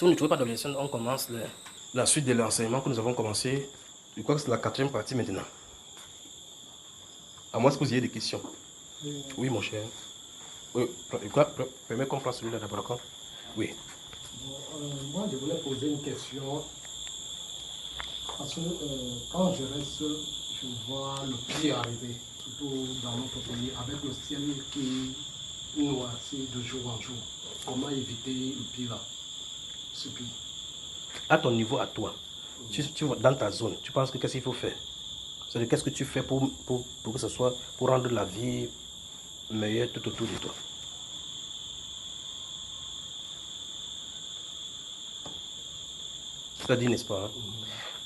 Si vous ne trouvez pas d'objection, on commence la suite de l'enseignement que nous avons commencé. Je crois que c'est la 4e partie maintenant. À moins que vous ayez des questions. Oui, mon cher. Oui, permets qu'on prenne celui-là d'abord, d'accord? Oui. Moi, je voulais poser une question. Parce que quand je reste, je vois le pluie arriver, surtout dans notre pays, avec le ciel qui noircit de jour en jour. Comment éviter le pire là, ce pire? À ton niveau, à toi, tu vois, dans ta zone, tu penses que qu'est-ce qu'il faut faire? C'est-à-dire qu'est-ce que tu fais pour que ce soit, pour rendre la vie meilleure tout autour de toi? C'est-à-dire, n'est-ce pas?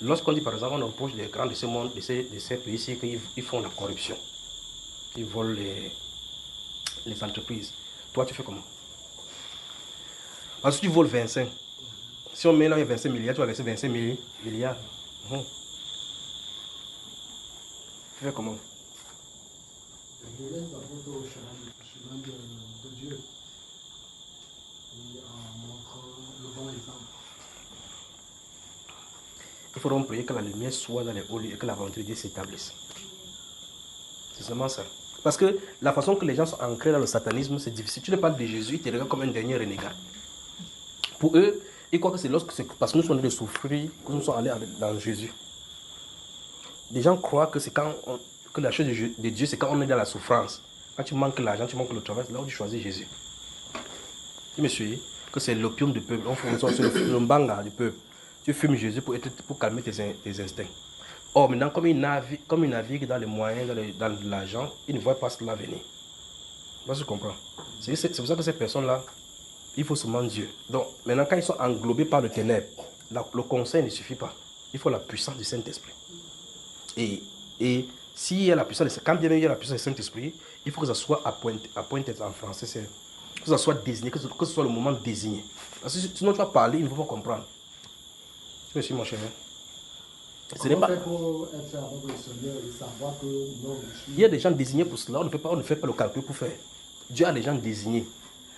Lorsqu'on dit, par exemple, on reproche les grands de ce monde, de ces pays-ci, qu'ils font la corruption, ils volent les entreprises. Toi, tu fais comment? Parce que tu voles 25. Si on met là 25 milliards, tu vas verser 25 milliards. Tu fais comment? Je laisse d'abord au chemin de Dieu. Et en montrant le bon exemple. Il faudra prier que la lumière soit dans les hauts lieux et que la volonté de Dieu s'établisse. C'est seulement ça. Parce que la façon que les gens sont ancrés dans le satanisme, c'est difficile. Tu ne parles de Jésus, ils te regardent comme un dernier renégat. Pour eux, ils croient que c'est parce que nous sommes allés souffrir que nous sommes allés dans Jésus. Les gens croient que c'est que la chose de Dieu, c'est quand on est dans la souffrance. Quand tu manques l'argent, tu manques le travail, c'est là où tu choisis Jésus. Tu me suis? Que c'est l'opium du peuple. On fait le mbanga du peuple. Tu fumes Jésus pour calmer tes instincts. Or, maintenant, comme il navigue dans les moyens, dans l'argent, il ne voit pas cela venir. Tu comprends? C'est pour ça que ces personnes-là, il faut seulement Dieu. Donc, maintenant, quand ils sont englobés par le ténèbre, le conseil ne suffit pas. Il faut la puissance du Saint-Esprit. Et s'il y a la puissance, quand bien même il y a la puissance du Saint-Esprit, il faut que ça soit à pointe en français, que ça soit désigné, que ce soit le moment désigné. Parce que sinon tu vas parler, ils ne vont pas comprendre. Tu me suis, mon cher? Comment faire pour être avec le Seigneur et savoir que non, je suis... Il y a des gens désignés pour cela, on ne fait pas le calcul pour faire. Dieu a des gens désignés.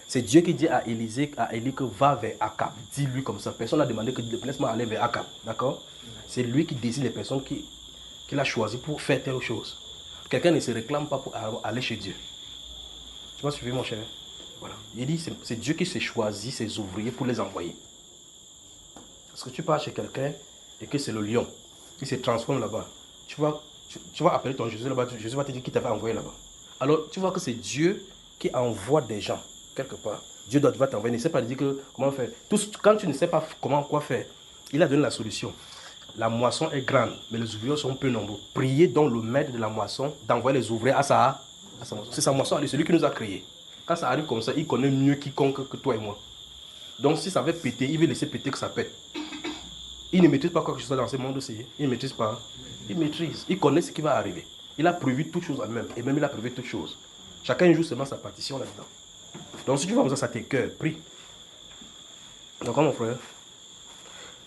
C'est Dieu qui dit à Élie que va vers Akab. Dis-lui comme ça. Personne n'a demandé que laisse-moi aller vers Akab. D'accord? C'est lui qui désigne les personnes qu'il a choisies pour faire telle chose. Quelqu'un ne se réclame pas pour aller chez Dieu. Tu m'as suivi, mon cher? Voilà. Il dit c'est Dieu qui s'est choisi ses ouvriers pour les envoyer. Parce que tu pars chez quelqu'un et que c'est le lion qui se transforme là-bas. Tu vas appeler ton Jésus là-bas. Jésus va te dire qui t'avait envoyé là-bas. Alors, tu vois que c'est Dieu qui envoie des gens quelque part. Dieu va t'envoyer. Il ne sait pas dire comment faire. Quand tu ne sais pas quoi faire, il a donné la solution. La moisson est grande, mais les ouvriers sont peu nombreux. Priez donc le maître de la moisson d'envoyer les ouvriers à sa moisson. C'est sa moisson, c'est lui qui nous a créés. Quand ça arrive comme ça, il connaît mieux quiconque que toi et moi. Donc si ça va péter, il veut laisser péter que ça pète. Il ne maîtrise pas quoi que ce soit dans ce monde aussi. Il ne maîtrise pas. Il maîtrise. Il connaît ce qui va arriver. Il a prévu toutes choses à même. Et même il a prévu toutes choses. Chacun joue seulement sa partition là-dedans. Donc si tu vois comme ça tes cœurs, prie. D'accord mon frère?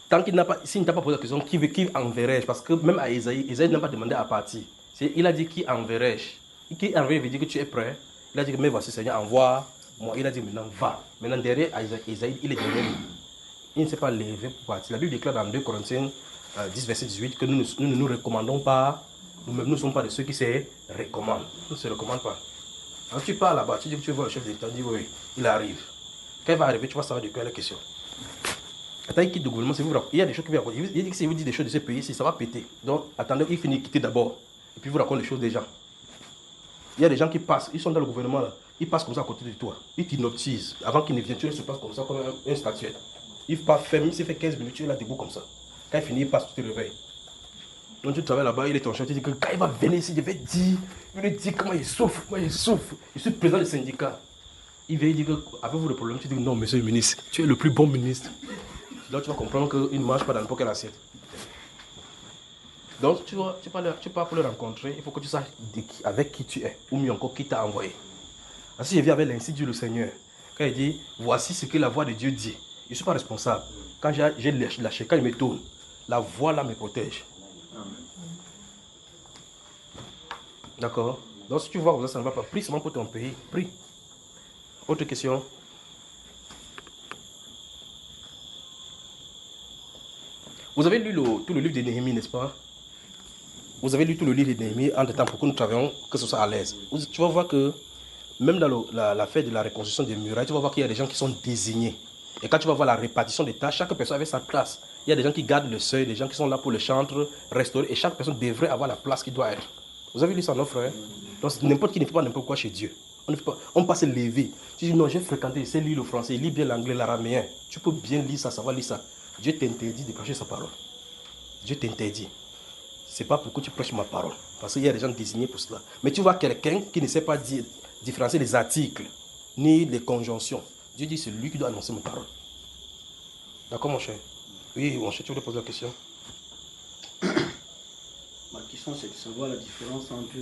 Tant qu'il n'a pas, s'il ne t'a pas posé la question, qui enverrai-je? Parce que même à Isaïe n'a pas demandé à partir. Il a dit qui enverrai-je? Qui enverrai veut dire que tu es prêt. Il a dit que mais voici Seigneur, envoie-moi. Il a dit maintenant va. Maintenant derrière Isaïe, il est derrière lui. Il ne s'est pas levé pour partir. La Bible déclare dans 2 Corinthiens 10, verset 18 que nous ne nous recommandons pas. Nous-mêmes, nous ne sommes pas de ceux qui se recommandent. Nous ne se recommandent pas. Quand tu pars là-bas, tu dis que tu vois le chef d'État, tu dis oui, il arrive. Quand il va arriver, tu vas savoir de quoi il est question. Attends, il quitte le gouvernement, il y a des choses qui vont raconter. Il dit que si vous dites des choses de ce pays, ça va péter. Donc, attendez, il finit de quitter d'abord. Et puis, vous racontez les choses des gens. Il y a des gens qui passent, ils sont dans le gouvernement là. Ils passent comme ça à côté de toi. Ils t'hypnotisent. Avant qu'ils ne viennent, tu se passes comme ça, comme une statuette. Il ne fait même s'il fait 15 minutes, tu es là debout comme ça. Quand il finit, il passe, tu te réveilles. Donc tu travailles là-bas, il est ton chef, tu dis que quand il va venir ici, je vais dire, il lui dit comment il souffre, Je suis président du syndicat. Il vient dire que, avez-vous le problème? Tu dis non, monsieur le ministre, tu es le plus bon ministre. Donc tu vas comprendre qu'il ne mange pas dans n'importe quelle assiette. Donc tu pars pour le rencontrer, il faut que tu saches avec qui tu es, ou mieux encore qui t'a envoyé. Parce que je viens avec l'insigne du Seigneur. Quand il dit, voici ce que la voix de Dieu dit. Je ne suis pas responsable. Quand j'ai lâché, quand il me tourne, la voix là me protège. D'accord? Donc si tu vois que ça ne va pas, prie seulement pour ton pays. Prie. Autre question? Vous avez lu tout le livre de Néhémie, n'est-ce pas? Vous avez lu tout le livre de Néhémie en temps pour que nous travaillions, que ce soit à l'aise. Tu vas voir que même dans la fête de la reconstruction des murailles, tu vas voir qu'il y a des gens qui sont désignés. Et quand tu vas voir la répartition des tâches, chaque personne avait sa place. Il y a des gens qui gardent le seuil, des gens qui sont là pour le chantre, restaurer, et chaque personne devrait avoir la place qui doit être. Vous avez lu ça, non, frère? Donc n'importe qui ne fait pas n'importe quoi chez Dieu. On ne peut pas se lever. Tu dis non, j'ai fréquenté, c'est lire le français, lis bien l'anglais, l'araméen. Tu peux bien lire ça, ça va lire ça. Dieu t'interdit de prêcher sa parole. Dieu t'interdit. C'est pas pour que tu prêches ma parole. Parce qu'il y a des gens désignés pour cela. Mais tu vois quelqu'un qui ne sait pas différencier les articles, ni les conjonctions. Dieu dit c'est lui qui doit annoncer ma parole. D'accord, mon cher? Oui, mon cher, tu voulais poser la question? Ma question, c'est de savoir la différence entre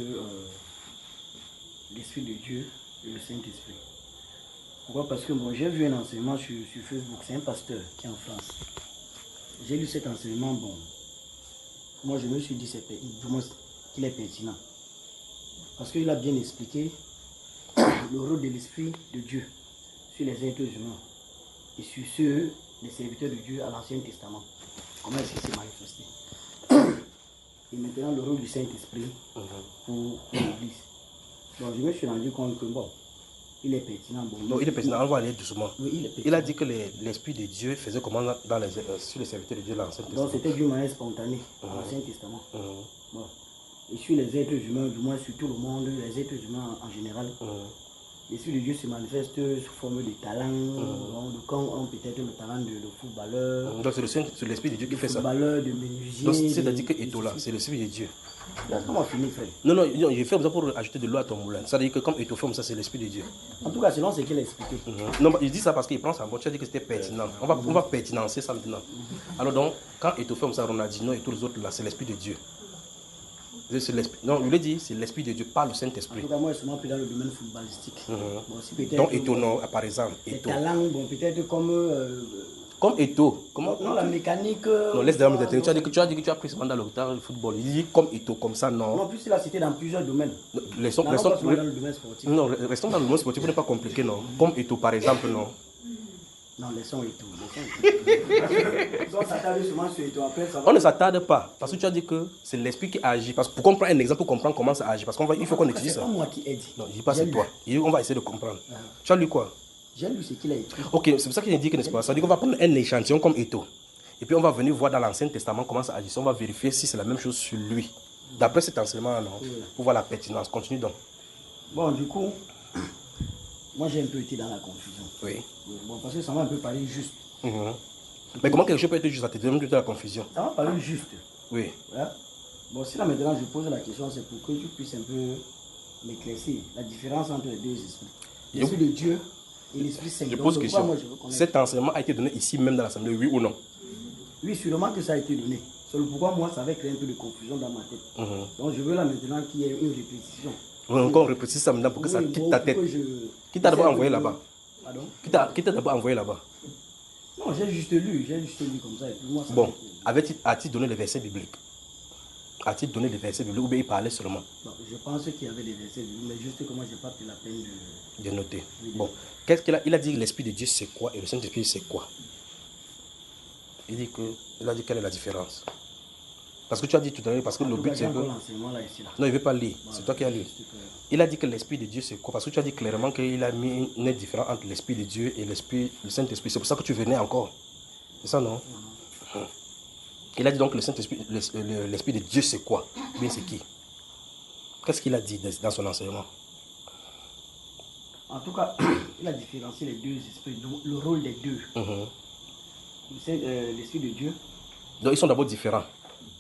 l'Esprit de Dieu et le Saint-Esprit. Pourquoi? Parce que bon, j'ai vu un enseignement sur Facebook, c'est un pasteur qui est en France. J'ai lu cet enseignement, bon, moi je me suis dit qu'il est pertinent. Parce qu'il a bien expliqué le rôle de l'Esprit de Dieu sur les êtres humains et sur ceux, les serviteurs de Dieu à l'Ancien Testament. Comment est-ce qu'il s'est manifesté? Et maintenant le rôle du Saint-Esprit pour l'Église. Donc je me suis rendu compte que bon, il est pertinent. Bon, non, il est pertinent, on va aller doucement. Oui, il est pertinent. Il a dit que l'Esprit de Dieu faisait comment sur les serviteurs de Dieu dans l'Ancien Testament. Donc c'était d'une manière spontanée dans l'Ancien Testament. Bon. Et sur les êtres humains, du moins sur tout le monde, les êtres humains en général, l'Esprit de Dieu se manifeste sous forme de talent. Donc quand on peut-être le talent de footballeur. Donc c'est l'Esprit de Dieu qui fait ça. Footballeur, de menuisier. Donc c'est-à-dire que Etola, c'est l'Esprit de Dieu. Comment finir, frère? Non, j'ai fait ça pour ajouter de l'eau à ton moulin. C'est-à-dire que comme Etola forme ça, c'est l'Esprit de Dieu. En tout cas, selon ce qu'il a expliqué. Non, il dit ça parce qu'il prend ça en compte. Tu as dit que c'était pertinent. On va pertinencer ça maintenant. Alors donc, quand Etola forme ça, Ronaldinho et tous les autres là, c'est l'Esprit de Dieu. Non, je l'ai dit, c'est l'Esprit de Dieu, pas le Saint-Esprit. En tout cas, moi, je suis moins plus dans le domaine footballistique. Bon, donc, Etola, par exemple. Les talents, bon, peut-être comme Etola. Non, la mécanique. Non, laisse derrière mes tu as dit que tu as pris ce dans le football. Il dit comme Etola, comme ça, non. Non, plus il a cité dans plusieurs domaines. Restons dans le domaine sportif. Non, restons dans le domaine sportif, n'est pas compliqué, non. Comme Etola, par exemple, non. Non, laissons Etola. On s'attarde seulement sur Etola. On ne s'attarde pas, parce que tu as dit que c'est l'esprit qui agit. Parce que pour comprendre un exemple, pour comprendre comment ça agit, parce qu'il faut qu'on étudie ça. C'est pas moi qui ai dit. Non, je dis pas c'est toi. On va essayer de comprendre. Tu as lu quoi? J'ai lu ce qu'il a écrit. Ok, c'est pour ça qu'il a dit que n'est-ce pas. Ça veut dire qu'on va prendre un échantillon comme Etola. Et puis on va venir voir dans l'Ancien Testament comment ça agit. On va vérifier si c'est la même chose sur lui. D'après cet enseignement, non. Pour voir la pertinence. Continue donc. Bon, du coup, moi j'ai un peu été dans la confusion. Oui. Bon, parce que ça m'a un peu parlé juste. Mais comment quelque chose peut être juste? Ça te donne de la confusion. Ça m'a parlé juste. Oui. Voilà. Bon, si là maintenant je pose la question, c'est pour que tu puisses un peu m'éclaircir la différence entre les deux esprits. L'Esprit de Dieu et l'Esprit Saint. Je pose une question. Cet enseignement a été donné ici même dans l'Assemblée, oui ou non? Oui, sûrement que ça a été donné. C'est pourquoi moi ça avait créé un peu de confusion dans ma tête. Donc je veux là maintenant qu'il y ait une répétition. Encore répéter ça maintenant pour que ça quitte ta tête. Qui t'a d'abord envoyé là-bas? Pardon? Qui t'a d'abord envoyé là-bas? Non, j'ai juste lu comme ça. Et puis moi, ça bon, a-t-il donné les versets bibliques? A-t-il donné les versets bibliques ou bien il parlait seulement? Bon, je pense qu'il y avait des versets bibliques, mais juste que moi, je n'ai pas pris la peine de noter. Bon, qu'est-ce qu'il a? Il a dit que l'Esprit de Dieu c'est quoi et le Saint-Esprit c'est quoi? Il a dit quelle est la différence? Parce que tu as dit tout à l'heure, parce que le but c'est que... Non, il ne veut pas lire, c'est toi qui as lu. Il a dit que l'Esprit de Dieu c'est quoi? Parce que tu as dit clairement qu'il a mis une différence entre l'Esprit de Dieu et le Saint-Esprit. C'est pour ça que tu venais encore. C'est ça, non? Il a dit donc que le Saint-Esprit, l'Esprit de Dieu c'est quoi? Bien c'est qui? Qu'est-ce qu'il a dit dans son enseignement? En tout cas, il a différencié les deux esprits, le rôle des deux. L'Esprit de Dieu. Donc ils sont d'abord différents.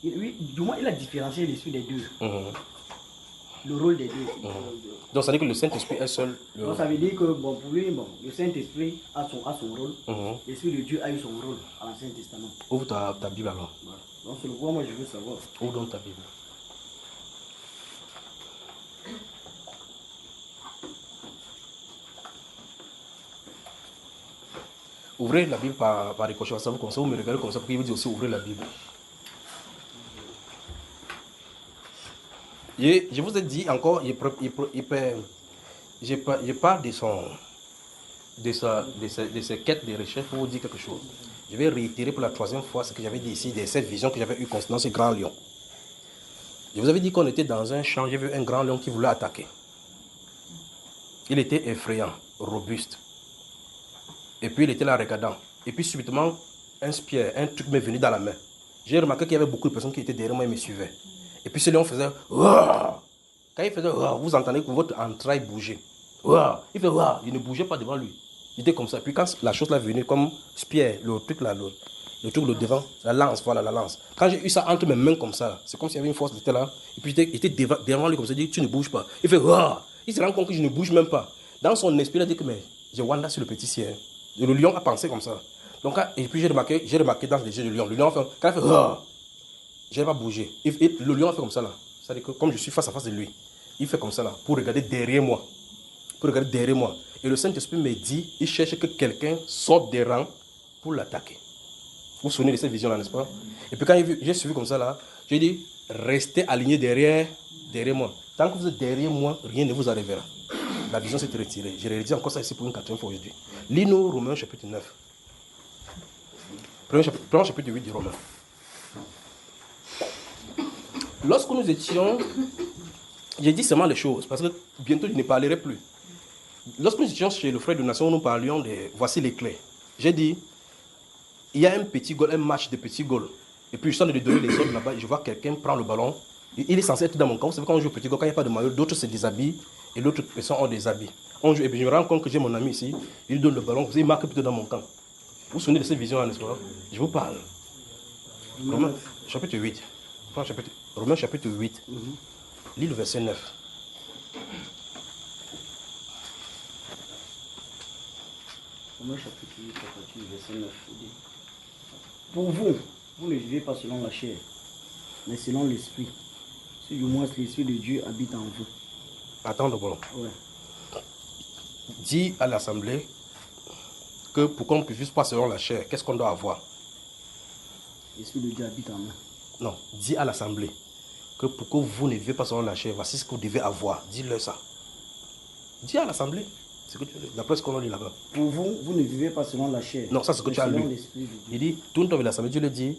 Oui, du moins il a différencié l'Esprit des deux. Le rôle des deux. Donc ça veut dire que le Saint-Esprit est seul. Donc ça veut dire que bon, pour lui, le Saint-Esprit a son rôle. L'Esprit de Dieu a eu son rôle à l'Ancien Testament. Ouvre ta Bible alors. Voilà. Donc c'est le point moi je veux savoir. Ouvre donc ta Bible. Ouvrez la Bible par ricochet, ça vous comme ça, vous me regardez comme ça, pour qu'il vous dise aussi ouvrir la Bible. Je vous ai dit encore, je parle de ses quêtes de recherche pour vous dire quelque chose. Je vais réitérer pour la 3e fois ce que j'avais dit ici, de cette vision que j'avais eue concernant ce grand lion. Je vous avais dit qu'on était dans un champ, j'ai vu un grand lion qui voulait attaquer. Il était effrayant, robuste. Et puis il était là regardant. Et puis subitement, un spear, un truc m'est venu dans la main. J'ai remarqué qu'il y avait beaucoup de personnes qui étaient derrière moi et me suivaient. Et puis ce lion faisait Ouah! Quand il faisait Ouah, vous entendez que votre entraille bougeait. Ouah! Il fait Ouah! Il ne bougeait pas devant lui. Il était comme ça. Puis quand la chose là est venue, comme spear, le truc là, le truc le devant, la lance, voilà la lance. Quand j'ai eu ça entre mes mains comme ça, c'est comme s'il y avait une force qui était là. Et puis il était devant lui comme ça, il dit tu ne bouges pas. Il fait Ouah! Il se rend compte que je ne bouge même pas. Dans son esprit, il a dit que mais j'ai Wanda sur le petit ciel. Et le lion a pensé comme ça. Donc, et puis j'ai remarqué dans les yeux du lion. Le lion fait, quand il fait ah, je n'ai pas bougé. Et le lion a fait comme ça là. C'est-à-dire que comme je suis face à face de lui, il fait comme ça là pour regarder derrière moi. Pour regarder derrière moi. Et le Saint-Esprit me dit, il cherche que quelqu'un sorte des rangs pour l'attaquer. Vous vous souvenez de cette vision là, n'est-ce pas? Et puis quand j'ai suivi comme ça là, j'ai dit, restez alignés derrière moi. Tant que vous êtes derrière moi, rien ne vous arrivera. La vision s'est retirée. J'ai réalisé encore ça ici pour une 4e fois aujourd'hui. Lis-nous Romains chapitre 9. Premier chapitre 8 du Romains. Lorsque nous étions, j'ai dit seulement les choses, parce que bientôt je ne parlerai plus. Lorsque nous étions chez le frère de Nation, nous parlions de voici les clés. J'ai dit, il y a un petit goal, un match de petits goals. Et puis je sens de donner les autres là-bas, je vois quelqu'un prend le ballon. Il est censé être dans mon camp. Vous savez, quand on joue au petit goal, quand il n'y a pas de maillot, d'autres se déshabillent et d'autres personnes ont des habits. On joue, et puis je me rends compte que j'ai mon ami ici, il lui donne le ballon, il marque plutôt dans mon camp. Vous vous souvenez de cette vision-là, n'est-ce pas? Je vous parle. Romains chapitre 8. Romains chapitre 8. Lis le verset 9. Romains chapitre 8, verset 9. Pour vous, vous ne vivez pas selon la chair, mais selon l'esprit. Si du moins l'esprit de Dieu habite en vous. Attends d'abord. Ouais. Dis à l'assemblée que pour qu'on ne puisse pas selon la chair, qu'est-ce qu'on doit avoir? L'esprit de Dieu habite en nous. Non, dis à l'assemblée que pour que vous ne vivez pas selon la chair, voici ce que vous devez avoir. Dis-leur ça. Dis à l'assemblée. C'est d'après ce qu'on a lu là-bas. Pour vous, vous ne vivez pas selon la chair. Non, ça c'est ce que tu as lu. Il dit, tourne-toi vers l'assemblée, Dieu le dit,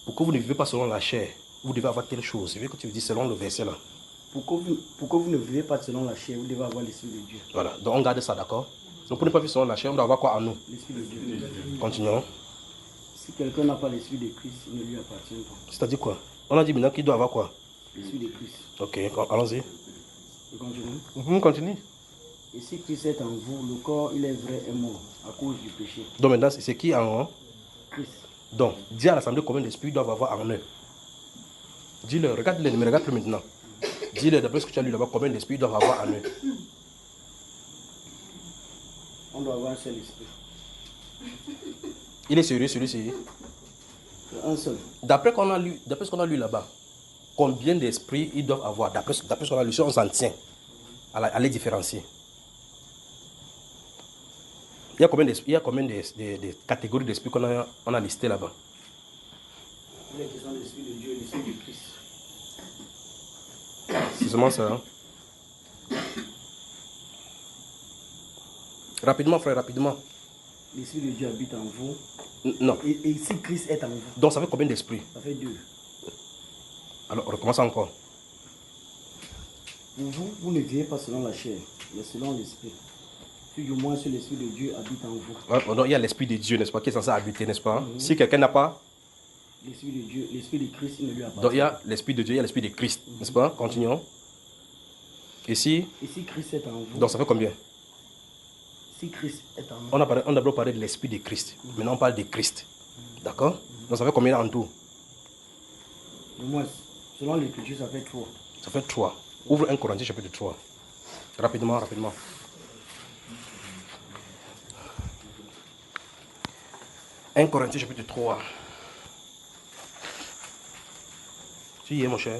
pour que vous ne vivez pas selon la chair, vous devez avoir telle chose. Je veux que tu me dises selon le verset là. Pour que vous ne vivez pas selon la chair, vous devez avoir l'esprit de Dieu. Voilà, donc on garde ça, d'accord? Donc pour ne pas vivre selon la chair, on doit avoir quoi en nous? L'esprit de Dieu. Continuons. Si quelqu'un n'a pas l'esprit de Christ, il ne lui appartient pas. C'est-à-dire quoi? On a dit maintenant qu'il doit avoir quoi? L'esprit de Christ. Ok, allons-y. Je continue. Continue. Et si Christ est en vous, le corps, il est vrai et mort à cause du péché. Donc maintenant, c'est qui en eux? Christ. Donc, dis à l'assemblée combien d'esprits doivent avoir en eux. Dis-le, regarde-le, ne me regarde plus maintenant. Dis-le, d'après ce que tu as lu là-bas, combien d'esprits doivent avoir en eux. On doit avoir un seul esprit. Il est sérieux celui-ci? Un seul. D'après ce qu'on a lu là-bas, combien d'esprits ils doivent avoir? D'après ce qu'on a lu, si on s'en tient à les différencier. Il y a combien de catégories d'esprits qu'on a listées là-bas? Il y a question de l'esprit de Dieu et l'esprit de Christ. C'est seulement ça. Hein? Rapidement, frère, rapidement. L'esprit de Dieu habite en vous. Non. Et si Christ est en vous? Donc ça fait combien d'esprits? Ça fait 2. Alors, on recommence encore. Pour vous, vous ne vivez pas selon la chair, mais selon l'esprit. Si du moins si l'esprit de Dieu habite en vous. Ouais, donc il y a l'esprit de Dieu, n'est-ce pas, qui est censé habiter, n'est-ce pas? Si quelqu'un n'a pas l'esprit de Dieu, l'esprit de Christ, il ne lui appartient pas. Donc il y a l'esprit de Dieu, il y a l'esprit de Christ, n'est-ce pas? Continuons. Et si Christ est en vous. Donc ça fait combien? Si Christ est en vous. On a d'abord parlé de l'esprit de Christ. Maintenant on parle de Christ. D'accord? Donc ça fait combien en tout? Du moins, selon l'écriture, ça fait 3. Ça fait 3. Ouvre 1 Corinthiens chapitre 3. Rapidement, rapidement. 1 Corinthiens chapitre 3. Tu y es, mon cher?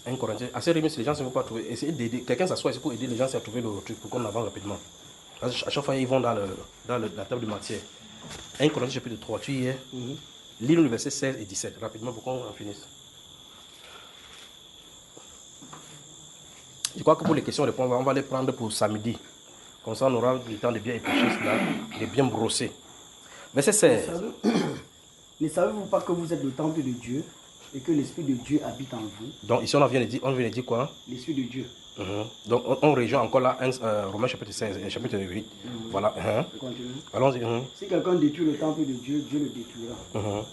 1 Corinthiens. Assez remis si les gens ne vont pas trouver. Essayez d'aider. Quelqu'un s'assoit ici pour aider les gens à trouver le truc pour qu'on avance rapidement. À chaque fois, ils vont dans la table de matière. 1 Corinthiens chapitre 3. Tu y es? Lis le verset 16 et 17. Rapidement pour qu'on en finisse. Je crois que pour les questions-réponses, on va les prendre pour samedi. Comme ça, on aura le temps de bien éplucher cela, de bien brosser. Verset 16. Ne savez-vous pas que vous êtes le temple de Dieu et que l'Esprit de Dieu habite en vous? Donc ici, on vient de dire quoi? L'Esprit de Dieu. Donc on rejoint encore là Romains chapitre 16 et chapitre 8. Voilà. Continue. Allons-y. Si quelqu'un détruit le temple de Dieu, Dieu le détruira.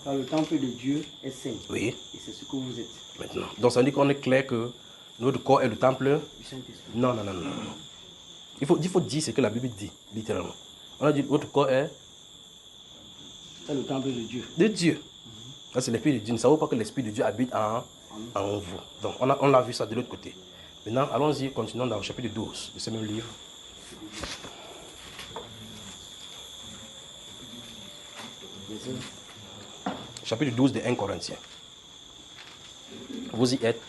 Car le temple de Dieu est saint. Oui. Et c'est ce que vous êtes. Maintenant. Donc ça veut dire qu'on est clair que notre corps est le temple Du Saint-Esprit. Non. Il faut dire ce que la Bible dit, littéralement. On a dit votre corps est C'est le temple de Dieu. de Dieu. Ça, c'est l'Esprit de Dieu. Nous ne savons pas que l'Esprit de Dieu habite en vous. Donc, on l'a vu ça de l'autre côté. Maintenant, allons-y, continuons dans le chapitre 12 de ce même livre. Chapitre 12 de 1 Corinthiens. Vous y êtes.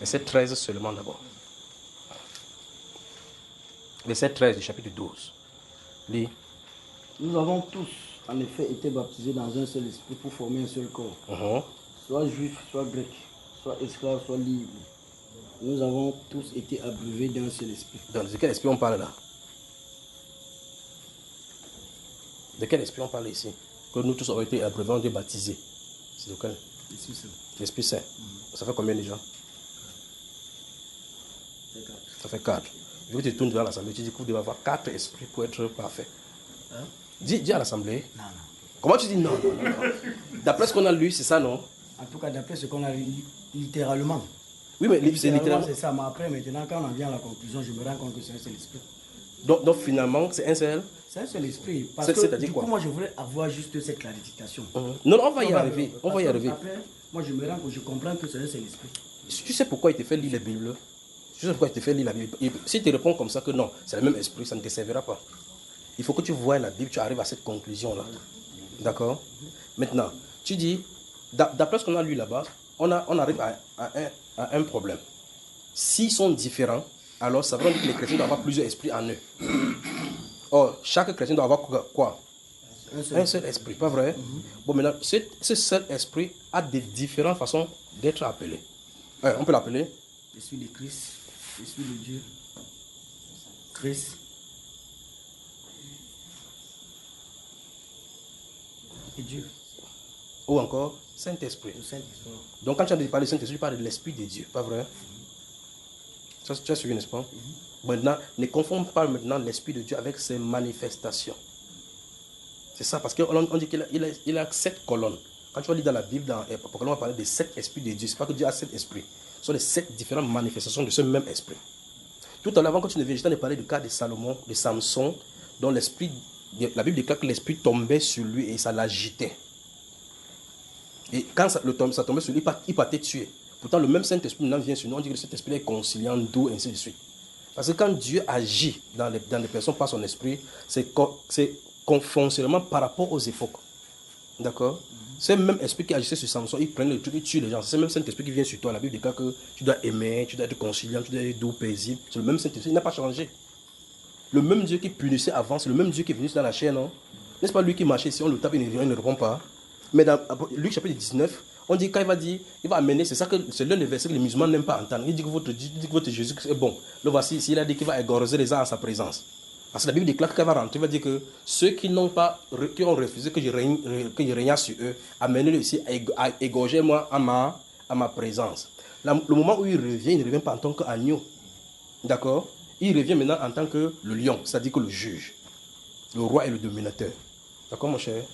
Verset 13 seulement d'abord. Verset 13 du chapitre 12. Lis. Nous avons tous, en effet, été baptisés dans un seul esprit pour former un seul corps. Soit juif, soit grec, soit esclave, soit libre. Nous avons tous été abreuvés d'un seul esprit. Donc, de quel esprit on parle là? De quel esprit on parle ici? Que nous tous avons été abreuvés, on a été baptisés. C'est de quel? L'Esprit Saint. L'Esprit Saint. Ça fait combien déjà? Ça fait 4. Je veux que tu tournes devant l'assemblée, tu dis que vous devez avoir 4 esprits pour être parfait. Hein? Dis à l'assemblée. Non. Comment tu dis non? D'après ce qu'on a lu, c'est ça, non? En tout cas, d'après ce qu'on a lu, littéralement. Oui, mais c'est littéralement. C'est ça, mais après, maintenant, quand on en vient à la conclusion, je me rends compte que c'est un seul esprit. Donc finalement, c'est un seul. C'est un seul esprit. Parce C'est- que c'est-à-dire du quoi? coup, moi, je voulais avoir juste cette clarification. Non, on va y arriver. On va y Parce que arriver. Après, moi, je me rends compte, je comprends que c'est un seul esprit. Tu sais pourquoi il te fait lire la Bible? Tu sais pourquoi il te fait lire la Bible? Et si tu réponds comme ça que non, c'est le même esprit, ça ne te servira pas. Il faut que tu vois la Bible, tu arrives à cette conclusion-là. D'accord? Maintenant, tu dis, d'après ce qu'on a lu là-bas, on arrive à un problème. S'ils sont différents, alors ça veut dire que les chrétiens doivent avoir plusieurs esprits en eux. Or, chaque chrétien doit avoir quoi? Un seul esprit, pas vrai? Bon, maintenant, ce seul esprit a des différentes façons d'être appelé. On peut l'appeler L'esprit de Christ, l'esprit de Dieu, Christ et Dieu. ou encore Saint-Esprit. Le Saint-Esprit. Donc, quand tu as parlé de Saint-Esprit, tu parles de l'Esprit de Dieu, pas vrai? Ça, tu as suivi, n'est-ce pas? Maintenant, ne confonds pas maintenant l'Esprit de Dieu avec ses manifestations. C'est ça, parce qu'on dit qu'il a 7 colonnes. Quand tu vas lire dans la Bible, dans Apocalypse, on va parler des 7 esprits de Dieu. Ce n'est pas que Dieu a 7 esprits. Ce sont les 7 différentes manifestations de ce même esprit. Tout à l'heure, avant que tu ne viennes, je t'en ai parlé du cas de Salomon, de Samson, dont l'esprit, la Bible déclare que l'esprit tombait sur lui et ça l'agitait. Et quand ça tombait sur lui, il partait tuer. Pourtant, le même Saint-Esprit maintenant vient sur nous. On dit que cet esprit est conciliant, doux, et ainsi de suite. Parce que quand Dieu agit dans les personnes par son esprit, c'est foncièrement par rapport aux époques. D'accord? C'est le même esprit qui agissait sur Samson, il prenait le truc, il tue les gens. C'est le même Saint-Esprit qui vient sur toi. La Bible déclare que tu dois aimer, tu dois être conciliant, tu dois être doux, paisible. C'est le même Saint-Esprit, il n'a pas changé. Le même Dieu qui punissait avant, c'est le même Dieu qui est venu dans la chair, non? N'est-ce pas lui qui marchait, si on le tape, il ne répond pas. Mais dans Luc chapitre 19, on dit, quand il va dire, il va amener, c'est l'un des versets que les musulmans n'aiment pas entendre. Il dit que votre Jésus est bon. Le voici, s'il a dit qu'il va égorger les gens en sa présence. Parce que la Bible déclare qu'il va rentrer, il va dire que ceux qui ont refusé que je régne sur eux, amenez-le ici à égorger moi à ma présence. Le moment où il ne revient pas en tant qu'agneau. D'accord? Il revient maintenant en tant que le lion, c'est-à-dire que le juge, le roi et le dominateur. D'accord, mon cher?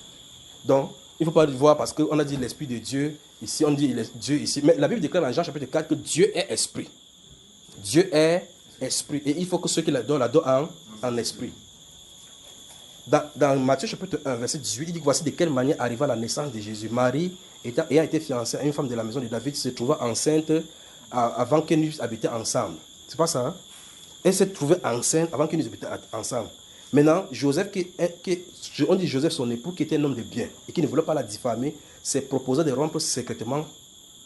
Donc, il ne faut pas voir parce qu'on a dit l'esprit de Dieu, ici on dit Dieu ici. Mais la Bible déclare dans Jean chapitre 4 que Dieu est esprit. Dieu est esprit. Et il faut que ceux qui l'adorent en esprit. Dans Matthieu chapitre 1, verset 18, il dit que voici de quelle manière arriva la naissance de Jésus. Marie, ayant été fiancée à une femme de la maison de David, se trouva enceinte avant qu'ils n'eussent habité ensemble. C'est pas ça? Elle s'est trouvée enceinte avant qu'ils n'eussent habité ensemble. Maintenant, Joseph, on dit Joseph, son époux, qui était un homme de bien et qui ne voulait pas la diffamer, s'est proposé de rompre secrètement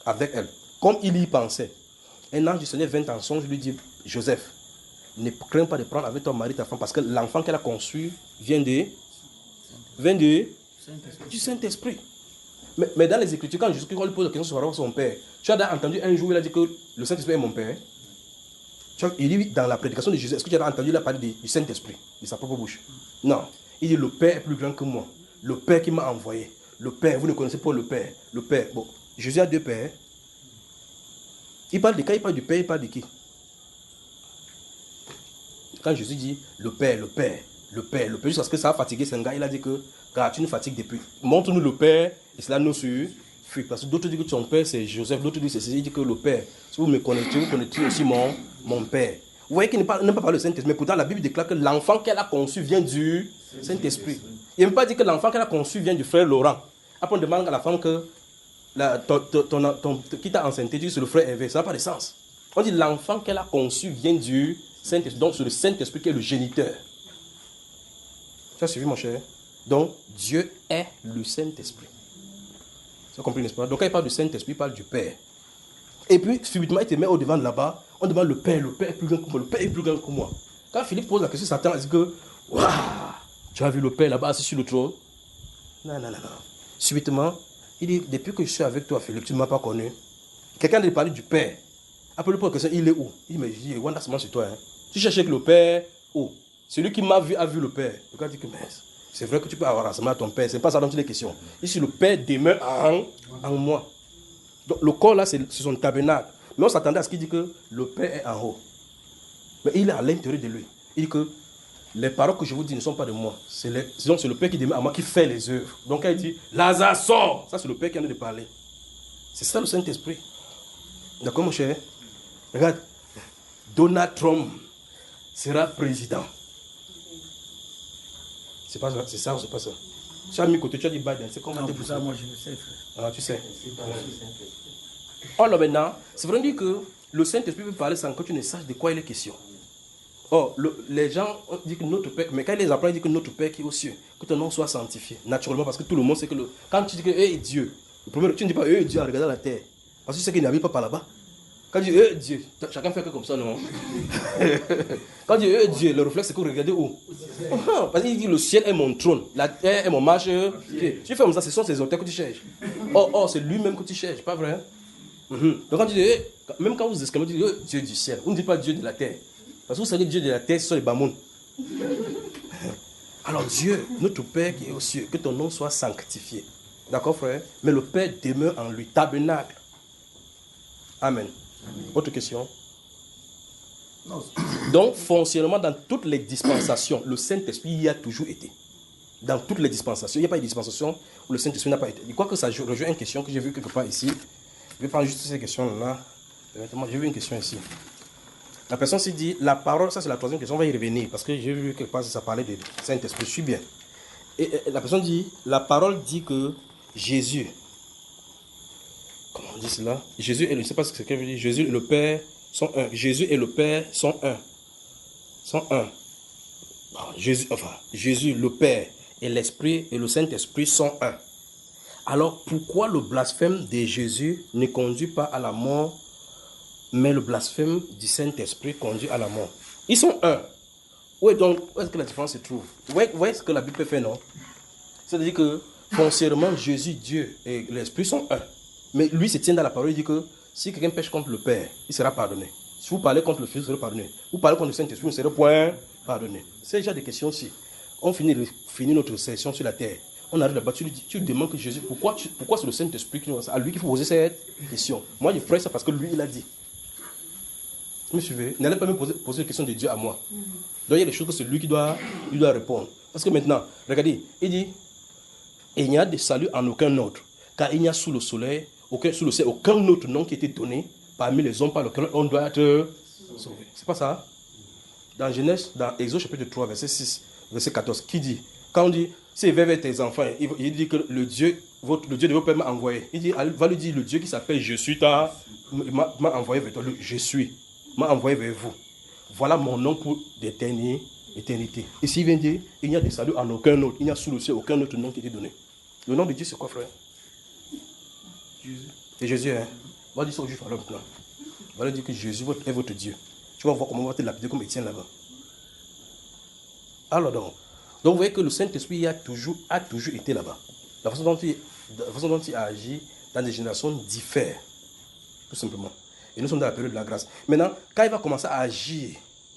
avec elle. Comme il y pensait. Un ange du Seigneur vint en songe, lui dit, Joseph, ne crains pas de prendre avec ton mari ta femme, parce que l'enfant qu'elle a conçu vient du Saint-Esprit. Mais dans les Écritures, quand Jésus-Christ lui pose la question sur son père, tu as entendu un jour, il a dit que le Saint-Esprit est mon père. Il dit dans la prédication de Jésus, est-ce que tu as entendu la parole du Saint-Esprit, de sa propre bouche? Non. Il dit, le Père est plus grand que moi. le Père qui m'a envoyé. Le Père, vous ne connaissez pas le Père. Le Père, bon, Jésus a deux pères. Il parle de, quand il parle du Père, il parle de qui? Quand Jésus dit le Père, le Père, le Père, le Père, juste parce que ça a fatigué ce gars, il a dit que car tu nous fatigues depuis. Montre-nous le Père, et cela nous suffit. Parce que d'autres disent que ton Père c'est Joseph, d'autres disent que c'est il dit que le Père. Si vous me connaissez, vous connaissez aussi mon Père. Vous voyez qu'il n'a pas parlé du Saint-Esprit, mais pourtant la Bible déclare que l'enfant qu'elle a conçu vient du Saint-Esprit. Il n'a pas dit que l'enfant qu'elle a conçu vient du frère Laurent. Après on demande à la femme que qui t'a enceinté, tu dis c'est le frère Hervé, ça n'a pas de sens. On dit l'enfant qu'elle a conçu vient du Saint-Esprit, donc c'est le Saint-Esprit qui est le géniteur. Tu as suivi mon cher? Donc Dieu est le Saint-Esprit. Tu as compris, n'est-ce pas? Donc quand il parle du Saint-Esprit, il parle du Père. Et puis subitement il te met au devant de là-bas, on demande le Père est plus grand que moi, le Père est plus grand que moi. Quand Philippe pose la question, Satan dit que waouh, tu as vu le Père là-bas assis sur le trône? Non. Subitement, il dit, depuis que je suis avec toi, Philippe, tu ne m'as pas connu. Quelqu'un a parlé du Père. Après, le pose la question, il est où? Il dit, mais je dis, Wanda, c'est moi sur toi. Hein. Tu cherches avec le Père, où? Celui qui m'a vu a vu le Père. Le gars dit que, mais c'est vrai que tu peux avoir rassemblé à ton Père. Ce n'est pas ça dont il est question. Ici, le Père demeure en moi. Donc, le corps là, c'est son tabernacle. Mais on s'attendait à ce qu'il dit que le Père est en haut. Mais il est à l'intérieur de lui. Il dit que les paroles que je vous dis ne sont pas de moi. C'est le Père qui demeure en moi, qui fait les œuvres. Donc, quand il dit, Lazare sort, ça c'est le Père qui en a de parler. C'est ça le Saint-Esprit. D'accord, mon cher? Regarde, Donald Trump sera président. C'est pas ça, c'est ça ou c'est pas ça? Tu as mis côté, tu as dit Biden, c'est comment? Non, pour ça, moi je le sais, frère. Ah, tu sais. Alors maintenant, c'est vrai dire que le Saint-Esprit peut parler sans que tu ne saches de quoi il est question. Or, les gens disent que notre Père, mais quand ils les apprennent, ils disent que notre Père qui est aux cieux, que ton nom soit sanctifié. Naturellement, parce que tout le monde sait que quand tu dis que Dieu, le premier, tu ne dis pas Dieu en regardant la terre. Parce que tu sais qu'il n'habite pas par là-bas. Quand tu dis Dieu, chacun fait que comme ça, non? Quand tu dis Dieu, le réflexe c'est que regardez où? Parce qu'il dit le ciel est mon trône, la terre est mon marche. Tu fais comme ça, ce sont ces auteurs que tu cherches. Or, c'est lui-même que tu cherches, pas vrai? Donc quand tu dis, même quand vous exclamez, tu dis Dieu du ciel, vous ne dites pas Dieu de la terre. Parce que vous savez, Dieu de la terre, ce sont les Bamoun. Alors Dieu, notre Père qui est aux cieux, que ton nom soit sanctifié. D'accord, frère? Mais le Père demeure en lui, tabernacle. Amen. Autre question? Non. Donc, foncièrement, dans toutes les dispensations, le Saint-Esprit y a toujours été. Dans toutes les dispensations, il n'y a pas de dispensation où le Saint-Esprit n'a pas été. Je crois que ça rejoint une question que j'ai vue quelque part ici. Je vais prendre juste ces questions-là. J'ai vu une question ici. La personne s'est dit, la parole, ça c'est la troisième question, on va y revenir, parce que j'ai vu quelque part ça parlait de Saint-Esprit, je suis bien. Et la personne dit, la parole dit que Jésus, comment on dit cela? Jésus, je ne sais pas ce que ça veut dire, Jésus et le Père sont un. Jésus et le Père sont un. Sont un. Jésus, le Père et l'Esprit et le Saint-Esprit sont un. Alors pourquoi le blasphème de Jésus ne conduit pas à la mort, mais le blasphème du Saint-Esprit conduit à la mort? Ils sont un. Oui, donc, où est-ce que la différence se trouve? Où est-ce que la Bible fait, non? C'est-à-dire que, foncièrement, Jésus, Dieu et l'Esprit sont un. Mais lui se tient dans la parole, il dit que si quelqu'un pêche contre le Père, il sera pardonné. Si vous parlez contre le Fils, vous serez pardonné. Vous parlez contre le Saint-Esprit, vous ne serez point pardonné. C'est déjà des questions aussi. On finit notre session sur la terre. On arrive là-bas, tu lui demandes que Jésus, pourquoi c'est le Saint-Esprit qui nous a... À lui qu'il faut poser cette question. Moi, je ferai ça parce que lui, il a dit. Vous me suivez? N'allez pas me poser la question de Dieu à moi. Donc il y a des choses que c'est lui qui doit répondre. Parce que maintenant, regardez, il dit, il n'y a de salut en aucun autre, car il n'y a sous le ciel aucun autre nom qui a été donné parmi les hommes par lequel on doit être sauvé. C'est pas ça? Dans Genèse, dans Exode chapitre 3, verset 6, verset 14, qui dit, quand on dit, c'est vers tes enfants, il dit que le Dieu de vos pères m'a envoyé. Il dit, va lui dire, le Dieu qui s'appelle Je suis m'a envoyé vers toi, je suis, m'a envoyé vers vous. Voilà mon nom pour l'éternité. Et s'il vient dire, il n'y a de salut en aucun autre, il n'y a sous le ciel aucun autre nom qui est donné. Le nom de Dieu, c'est quoi, frère? Jésus. C'est Jésus, hein? On va dire ça aux Juifs alors maintenant. On va leur dire que Jésus est votre Dieu. Tu vas voir comment on va te lapider comme Étienne là-bas. Alors donc, vous voyez que le Saint-Esprit a toujours été là-bas. La façon dont il agit dans des générations diffère. Tout simplement. Et nous sommes dans la période de la grâce. Maintenant, quand il va commencer à agir,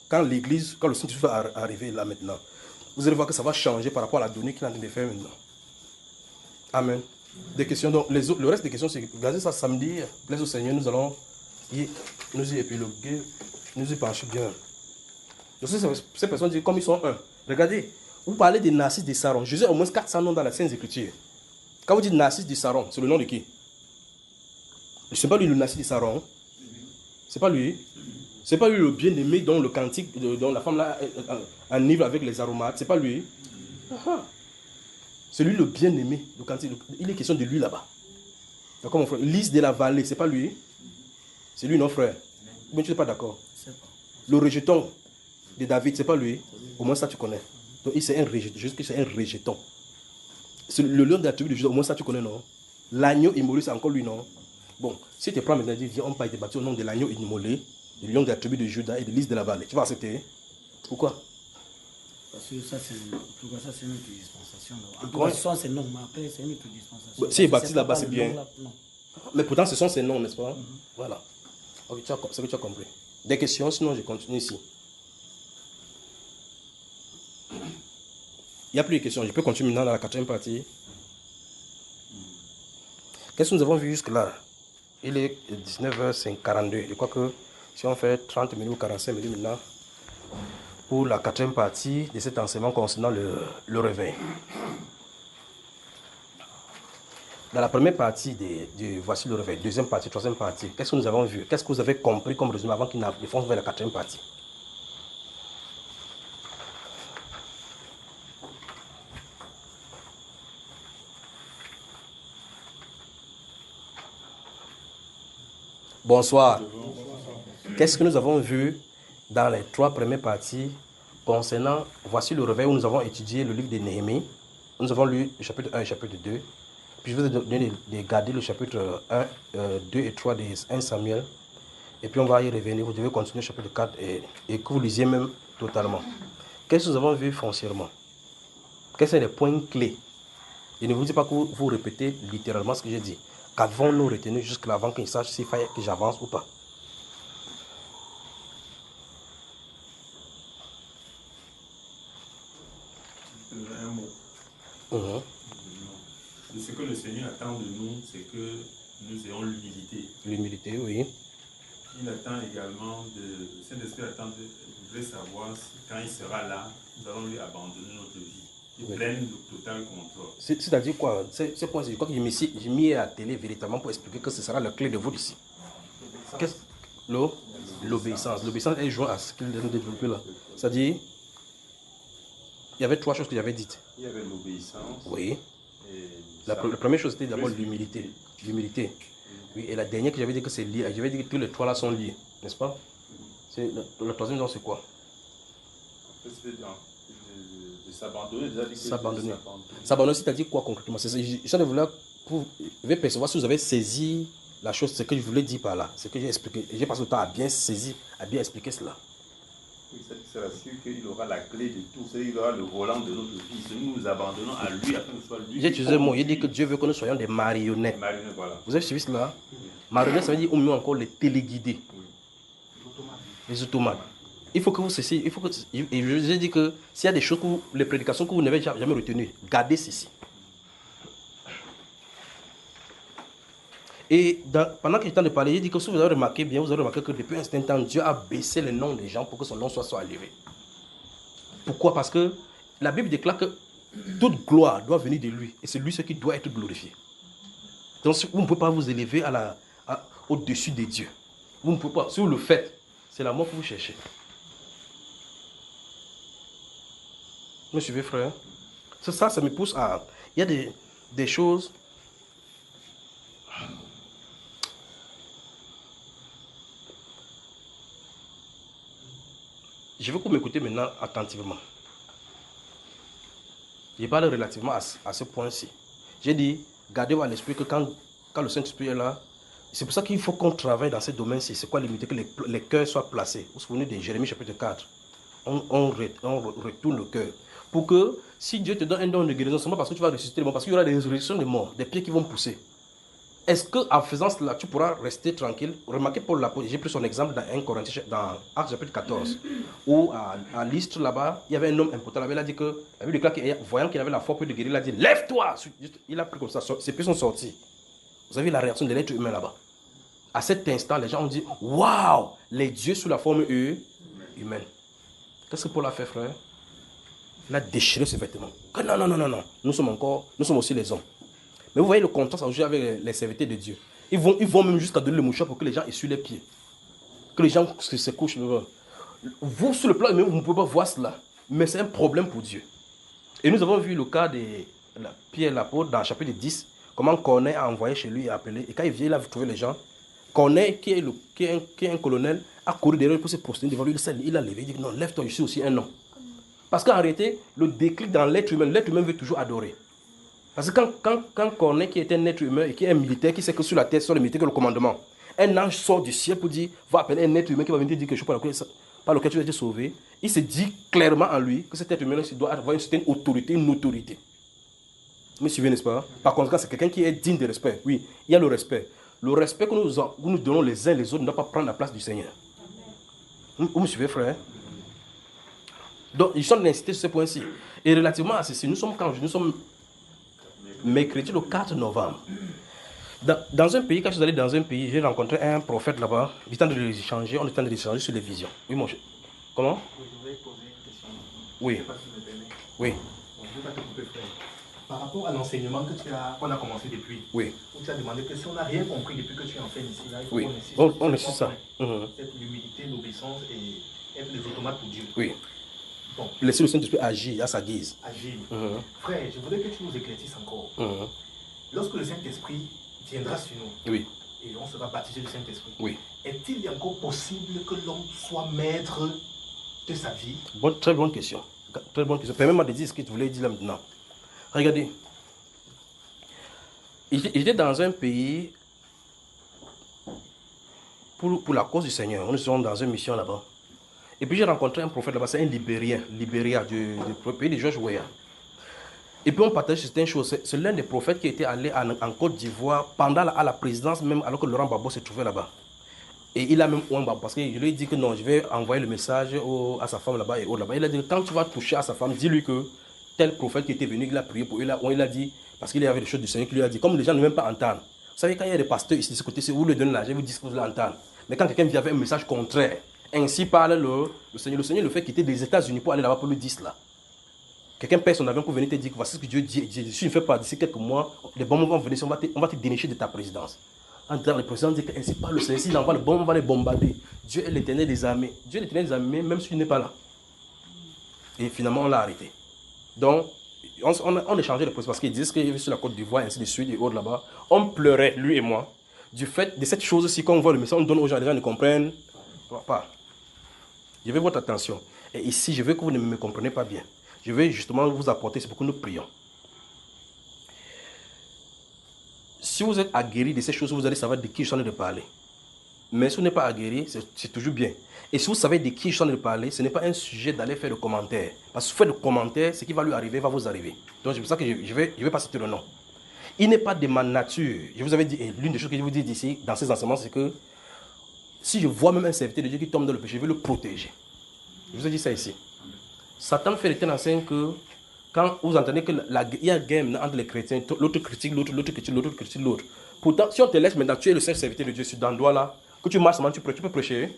quand l'Église, quand le Saint-Esprit va arriver là maintenant, vous allez voir que ça va changer par rapport à la donnée qu'il est en train de faire maintenant. Amen. Des questions. Donc, le reste des questions, c'est regardez ça samedi. Plaise au Seigneur, nous allons nous y épiloguer, nous y pencher bien. Donc, ces personnes disent comme ils sont un. Regardez, vous parlez des Narcisses de Saron. Jésus a au moins 400 noms dans la Sainte Écriture. Quand vous dites Narcisse de Saron, c'est le nom de qui? Ce n'est pas lui le Narcisse de Saron. C'est pas lui. C'est pas lui le bien-aimé dont le cantique, dont la femme là enivre avec les aromates. C'est pas lui. C'est lui le bien-aimé. Le cantique. Il est question de lui là-bas. D'accord, mon frère. Lys de la vallée, c'est pas lui. C'est lui, non, frère. Mais tu n'es pas d'accord. Le rejeton de David, c'est pas lui. Au moins ça, tu connais. Donc, c'est un rejeton. Juste que c'est un rejeton. Le lion de la tribu de Juda, au moins ça, tu connais, non? L'agneau immolé, c'est encore lui, non? Bon, si tu prends maintenant, viens, on va être battu au nom de l'agneau immolé, du lion de la tribu de Juda et de Lys de la vallée. Tu vas accepter? Pourquoi? Parce que ça, c'est une autre dispensation. En tout cas, ce sont ces noms, mais après, c'est une autre dispensation. Si il est baptisé là-bas, c'est bien. Mais pourtant, ce sont ces noms, n'est-ce pas? Voilà. Ok, c'est ce que tu as compris. Des questions, sinon je continue ici. Il n'y a plus de questions. Je peux continuer maintenant dans la quatrième partie. Qu'est-ce que nous avons vu jusque-là? Il est 19h42. Je crois que si on fait 30 minutes ou 45 minutes maintenant, pour la quatrième partie de cet enseignement concernant le réveil. Dans la première partie de Voici le réveil, deuxième partie, troisième partie, qu'est-ce que nous avons vu? Qu'est-ce que vous avez compris comme résumé avant qu'il ne fonce vers la quatrième partie? Bonsoir. Qu'est-ce que nous avons vu dans les trois premières parties concernant Voici le réveil où nous avons étudié le livre de Néhémie. Nous avons lu le chapitre 1 et le chapitre 2. Puis je vous ai donné de garder le chapitre 1, 2 et 3 de 1 Samuel. Et puis on va y revenir. Vous devez continuer le chapitre 4 et que vous lisiez même totalement. Qu'est-ce que nous avons vu foncièrement? Quels sont les points clés? Je ne vous dis pas que vous répétez littéralement ce que j'ai dit. Qu'avons-nous retenu jusque-là avant qu'il sache s'il fallait que j'avance ou pas? Un mot. Ce que le Seigneur attend de nous, c'est que nous ayons l'humilité. L'humilité, oui. Il attend également, le Saint-Esprit attend, il veut savoir si quand il sera là, nous allons lui abandonner notre vie. Il prenne le total contrôle. C'est-à-dire quoi? C'est point, je crois que j'ai mis à la télé véritablement pour expliquer que ce sera la clé de voûte ici. L'obéissance. L'obéissance est jointe à ce qu'il vient de développer là. C'est-à-dire, il y avait trois choses que j'avais dites. Il y avait l'obéissance. Oui. La première chose, c'était d'abord l'humilité. L'humilité. Oui, et la dernière que j'avais dit que c'est lié. J'avais dit que tous les trois là sont liés, n'est-ce pas? Le troisième nom, c'est quoi? C'était de s'abandonner. S'abandonner, c'est-à-dire quoi concrètement? Je vais percevoir si vous avez saisi la chose, ce que je voulais dire par là. Ce que j'ai expliqué. J'ai passé le temps à bien saisir, à bien expliquer cela. C'est sûr qu'il aura la clé de tout, il aura le volant de notre vie. Si nous nous abandonnons à lui, afin que ce soit lui. J'ai utilisé le mot, il dit que Dieu veut que nous soyons des marionnettes. Voilà. Vous avez suivi cela? Marionnettes, ça veut dire au mieux encore les téléguidés. Les automates. Il faut que vous cessiez. Et je vous ai dit que s'il y a des choses, les prédications que vous n'avez jamais retenues, gardez ceci. Et pendant que j'étais en train de parler, il dit que si vous avez remarqué bien, vous avez remarqué que depuis un certain temps, Dieu a baissé le nom des gens pour que son nom soit élevé. Pourquoi? Parce que la Bible déclare que toute gloire doit venir de lui. Et c'est lui ce qui doit être glorifié. Donc vous ne pouvez pas vous élever au-dessus des dieux. Vous ne pouvez pas. Si vous le faites, c'est la mort que vous cherchez. Vous me suivez, frère? Ça me pousse à... Il y a des choses... Je veux que vous m'écoutez maintenant attentivement. Je parle relativement à ce point-ci. J'ai dit, gardez-vous à l'esprit que quand le Saint-Esprit est là, c'est pour ça qu'il faut qu'on travaille dans ce domaine-ci. C'est quoi limiter que les cœurs soient placés? Vous vous souvenez de Jérémie chapitre 4? On retourne le cœur. Pour que si Dieu te donne un don de guérison, ce n'est pas parce que tu vas ressusciter les morts, parce qu'il y aura des résurrections des morts, des pieds qui vont pousser. est-ce qu'en faisant cela, tu pourras rester tranquille? Remarquez Paul l'apôtre, j'ai pris son exemple dans 1 Corinthiens, dans Actes chapitre 14, où à Lystre là-bas, il y avait un homme important là-bas, il a dit que, la Bible déclare que, voyant qu'il avait la foi pour de guérir, il a dit, lève-toi! Il a pris comme ça, ses pieds sont sortis. Vous avez vu la réaction de l'être humain là-bas. À cet instant, les gens ont dit, waouh, les dieux sous la forme humaine. Qu'est-ce que Paul a fait, frère? Il a déchiré ses vêtements. Non, nous sommes aussi les hommes. Mais vous voyez le contraste aujourd'hui avec les serviteurs de Dieu. Ils vont même jusqu'à donner le mouchoir pour que les gens essuient les pieds. Que les gens se couchent. Vous, sur le plan humain, vous ne pouvez pas voir cela. Mais c'est un problème pour Dieu. Et nous avons vu le cas de Pierre l'apôtre dans le chapitre 10, comment Corneille a envoyé chez lui et appelé. Et quand il vient, il a trouvé les gens. Corneille, qui est un colonel, a couru derrière lui pour se prosterner devant lui. Il a levé, il dit non, lève-toi, je suis aussi un homme. Parce qu'en réalité, le déclic dans l'être humain veut toujours adorer. Parce que quand Corneille, qui est un être humain et qui est un militaire, qui sait que sur la terre, sur le militaire, que le commandement, un ange sort du ciel pour dire, va appeler un être humain qui va venir dire quelque chose par lequel tu vas être sauvé, il se dit clairement en lui que cet être humain doit avoir une certaine autorité, une autorité. Vous me suivez, n'est-ce pas? Par conséquent, c'est quelqu'un qui est digne de respect. Oui, il y a le respect. Le respect que nous donnons les uns les autres ne doit pas prendre la place du Seigneur. Vous me suivez, frère? Donc, ils sont d'inciter sur ce point-ci. Et relativement à ceci, nous sommes mercredi le 4 novembre. Dans un pays, quand je suis allé dans un pays, j'ai rencontré un prophète là-bas. On est en train de l'échanger sur les visions. Oui, mon cher. Comment? Je voudrais poser une question. Oui. Je ne sais pas si vous me permettez. Oui. Bon, je ne vais pas te couper, frère. Par rapport à l'enseignement qu'on a commencé depuis, Oui. où tu as demandé que si on n'a rien compris depuis que tu enseignes ici, là, il faut Oui. qu'on insiste On est sur ça. Cette humilité, l'obéissance et être des automates pour Dieu. Oui. Bon. Laissez le Saint-Esprit agir à sa guise. Agir. Frère, je voudrais que tu nous éclaircisses encore. Lorsque le Saint-Esprit viendra sur nous, oui, et on sera baptisé du Saint-Esprit, oui, est-il encore possible que l'homme soit maître de sa vie? Très bonne question. Très bonne question. Permets-moi de dire ce que tu voulais dire là maintenant. Regardez. J'étais dans un pays pour la cause du Seigneur. Nous sommes dans une mission là-bas. Et puis j'ai rencontré un prophète là-bas, c'est un Libérien du pays de George Weah. Et puis on partage certaines choses. C'est l'un des prophètes qui était allé en Côte d'Ivoire pendant la présidence, même alors que Laurent Gbagbo se trouvait là-bas. Et il a même parce que je lui ai dit que non, je vais envoyer le message à sa femme là-bas et autres là-bas. Il a dit que quand tu vas toucher à sa femme, dis-lui que tel prophète qui était venu, il a prié pour lui. Il a dit, parce qu'il y avait des choses du Seigneur qui lui a dit, comme les gens ne veulent même pas entendre. Vous savez, quand il y a des pasteurs ici de ce côté, c'est vous le donnez l'argent, vous dites ce que vous voulez entendre. Mais quand quelqu'un vient avec un message contraire, ainsi parle le Seigneur. Le Seigneur le fait quitter des États-Unis pour aller là-bas pour lui dire cela. Quelqu'un paye son avion pour venir te dire que voici ce que Dieu dit. Si tu ne fais pas d'ici quelques mois, les bombes vont venir, on va te dénicher de ta présidence. En disant, le président dit que ainsi parle le Seigneur. S'il envoie les bombes, on va les bombarder. Dieu est l'éternel des armées. Dieu est l'éternel des armées, même si tu n'es pas là. Et finalement, on l'a arrêté. Donc, on échangeait les postes parce qu'ils disent qu'il est sur la Côte d'Ivoire, ainsi de suite, et autres là-bas. On pleurait, lui et moi, du fait de cette chose-ci. Quand on voit le message, on donne aux gens, les gens ne comprennent pas. Je veux votre attention. Et ici, je veux que vous ne me compreniez pas bien. Je vais justement vous apporter, c'est pour que nous prions. Si vous êtes aguerri de ces choses, vous allez savoir de qui je suis en train de parler. Mais si vous n'êtes pas aguerri, c'est toujours bien. Et si vous savez de qui je suis en train de parler, ce n'est pas un sujet d'aller faire de commentaires. Parce que si vous faites de commentaires, ce qui va lui arriver va vous arriver. Donc c'est pour ça que je vais pas citer le nom. Il n'est pas de ma nature. Je vous avais dit, et l'une des choses que je vous dis ici, dans ces enseignements, c'est que si je vois même un serviteur de Dieu qui tombe dans le péché, je vais le protéger. Je vous ai dit ça ici. Satan fait de telle enseigne que quand vous entendez qu'il y a une guerre entre les chrétiens, l'autre critique l'autre, l'autre critique l'autre, l'autre critique l'autre. Pourtant, si on te laisse maintenant, tu es le seul serviteur de Dieu sur dans le doigt là, que tu marches, tu peux prêcher.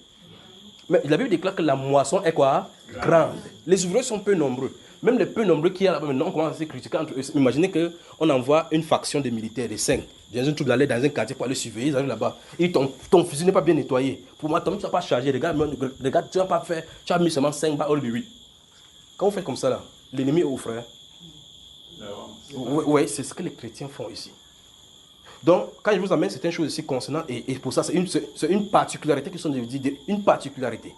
Mais la Bible déclare que la moisson est quoi? Grande. Les ouvriers sont peu nombreux. Même les peu nombreux qu'il y a là-bas, maintenant, on commence à se critiquer entre eux. Imaginez qu'on envoie une faction de militaires, de 5, dans un truc d'aller dans un quartier pour aller surveiller, ils arrivent là-bas. Et ton fusil n'est pas bien nettoyé. Pour moi, tu ne vas pas charger. Regarde, tu n'as pas fait, tu as mis seulement 5 balles au lieu de 8. Quand vous faites comme ça, là, l'ennemi est au frère. Oui, c'est ce que les chrétiens font ici. Donc, quand je vous amène certaines choses ici concernant, et pour ça, c'est une particularité qui sont une particularité.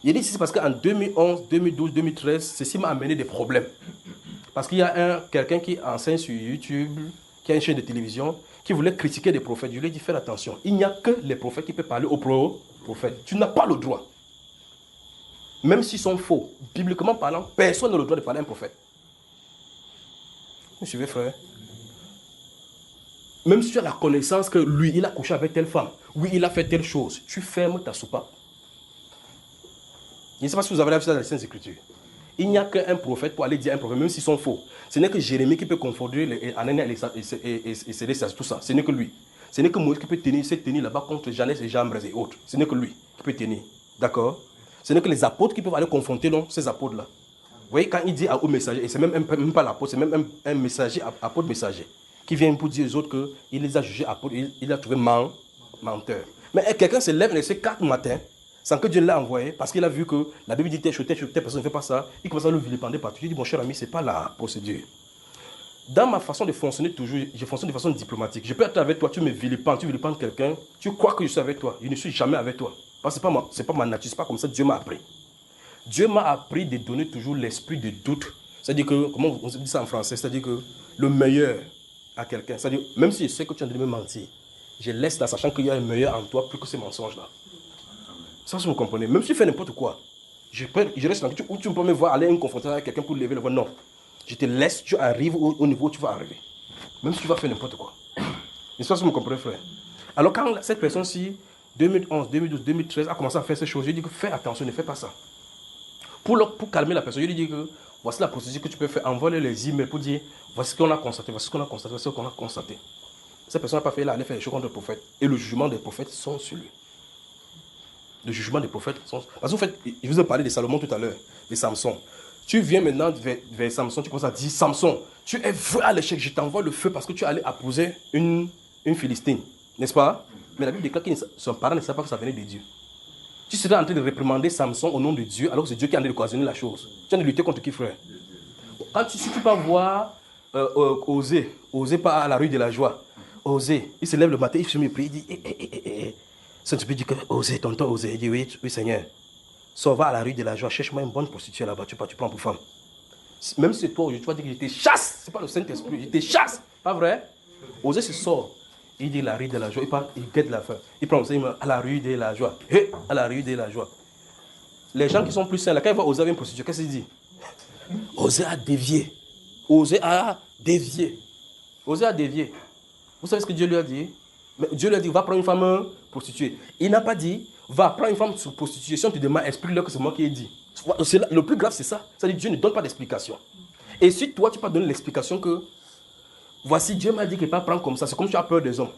Il dit ici, c'est parce qu'en 2011, 2012, 2013, ceci m'a amené des problèmes. Parce qu'il y a quelqu'un qui enseigne sur YouTube, qui a une chaîne de télévision, qui voulait critiquer des prophètes. Je lui ai dit, fais attention. Il n'y a que les prophètes qui peuvent parler aux prophètes. Tu n'as pas le droit. Même s'ils sont faux, bibliquement parlant, personne n'a le droit de parler à un prophète. Vous me suivez, frère? même si tu as la connaissance que lui, il a couché avec telle femme, oui, il a fait telle chose, tu fermes ta soupape. Je ne sais pas si vous avez vu ça dans les Saintes Écritures. Il n'y a qu'un prophète pour aller dire un prophète, même s'ils sont faux. Ce n'est que Jérémie qui peut confondre Anania et Célestia, tout ça. Ce n'est que lui. Ce n'est que Moïse qui peut tenir cette tenue là-bas contre Janès et Jambres et autres. Ce n'est que lui qui peut tenir. D'accord? Ce n'est que les apôtres qui peuvent aller confronter ces apôtres-là. Vous voyez, quand il dit aux messagers, et c'est même pas l'apôtre, c'est même un messager, apôtre messager, qui vient pour dire aux autres qu'il les a jugés apôtres, il a trouvé menteur. Mais quelqu'un se lève les 4 matins, sans que Dieu l'a envoyé, parce qu'il a vu que la Bible dit telle personne ne fait pas ça, il commence à le vilipender partout. Il dit, mon cher ami, ce n'est pas la procédure. Dans ma façon de fonctionner toujours, je fonctionne de façon diplomatique. Je peux être avec toi, tu me vilipendes, tu vilipendes quelqu'un, tu crois que je suis avec toi, je ne suis jamais avec toi. Parce que ce n'est pas ma nature, ce n'est pas comme ça que Dieu m'a appris. Dieu m'a appris de donner toujours l'esprit de doute. C'est-à-dire que, comment on dit ça en français, c'est-à-dire que le meilleur à quelqu'un. C'est-à-dire, même si je sais que tu es en train de me mentir, je laisse là, sachant qu'il y a un meilleur en toi plus que ces mensonges-là. Ça, si vous comprenez. Même si tu fais n'importe quoi, je reste tranquille. Ou tu peux me voir aller à une confrontation avec quelqu'un pour lever le voix. Non. Je te laisse, tu arrives au niveau où tu vas arriver. Même si tu vas faire n'importe quoi. N'est-ce pas si vous me comprenez, frère? Alors, quand cette personne-ci, 2011, 2012, 2013, a commencé à faire ces choses, je lui dis que fais attention, ne fais pas ça. Pour calmer la personne, je lui dis que voici la procédure que tu peux faire. Envoie les emails pour dire voici ce qu'on a constaté, voici ce qu'on a constaté, voici ce qu'on a constaté. Cette personne n'a pas fait là, elle a fait les choses contre le prophète. Et le jugement des prophètes sont sur lui. Le jugement des prophètes sont... Parce que vous faites, je vous ai parlé de Salomon tout à l'heure, de Samson. Tu viens maintenant vers Samson, tu commences à dire, Samson, tu es voué à l'échec, je t'envoie le feu parce que tu es allé épouser une Philistine. N'est-ce pas? Mais la Bible déclare que son parent ne savait pas que ça venait de Dieu. Tu serais en train de réprimander Samson au nom de Dieu, alors que c'est Dieu qui est en train de occasionner la chose. Tu es en train de lutter contre qui, frère? Si tu peux voir Osée pas à la rue de la joie. Osée, il se lève le matin, il se met prier, il dit, ça tu peux dire que Osée, tonton Osée, il dit, oui Seigneur, sors, va à la rue de la joie, cherche-moi une bonne prostituée là-bas, tu prends pour femme. Même si c'est toi, tu vas dire que je te chasse, c'est pas le Saint-Esprit, je te chasse, pas vrai? Osée se sort, il dit la rue de la joie, il guette la fin, il prend ça, il met à la rue de la joie, à la rue de la joie. Les gens qui sont plus sains, là, quand ils voient Osée avec une prostituée, qu'est-ce qu'ils disent? Osée a dévié. Osée a dévié. Osée a dévié. Vous savez ce que Dieu lui a dit? Mais Dieu lui a dit, va prendre une femme prostituée. Il n'a pas dit, va prendre une femme sous prostitution, tu demandes, explique-leur que c'est moi qui ai dit. Le plus grave, c'est ça. C'est-à-dire Dieu ne donne pas d'explication. Et si toi, tu peux donner l'explication que, voici, Dieu m'a dit qu'il ne peut pas prendre comme ça, c'est comme tu as peur des hommes.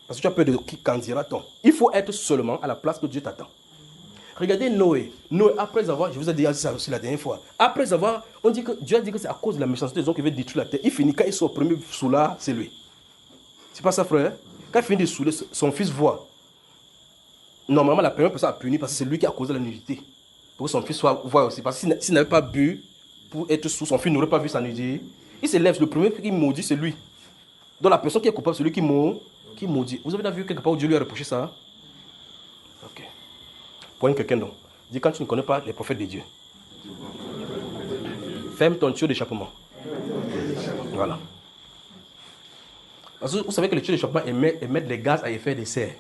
Parce que tu as peur de qui qu'en dira-t-on. Il faut être seulement à la place que Dieu t'attend. Regardez Noé. Noé, après avoir, je vous ai dit ça aussi la dernière fois, après avoir, on dit que Dieu a dit que c'est à cause de la méchanceté des hommes qu'il veut détruire la terre. Il finit, quand ils sont au premier soulard, c'est lui. C'est pas ça, frère? Quand il finit de saouler, son fils voit. Normalement, la première personne à punir parce que c'est lui qui a causé la nudité. Pour que son fils voit aussi. Parce que s'il n'avait pas bu pour être sous, son fils n'aurait pas vu sa nudité. Il se lève, le premier qui maudit, c'est lui. Donc la personne qui est coupable, c'est lui qui maudit. Vous avez déjà vu quelque part où Dieu lui a reproché ça? Ok. Point quelqu'un donc. Dis quand tu ne connais pas les prophètes de Dieu. Ferme ton tuyau d'échappement. Voilà. Parce que vous savez que les tuyaux d'échappement émettent des gaz à effet de serre.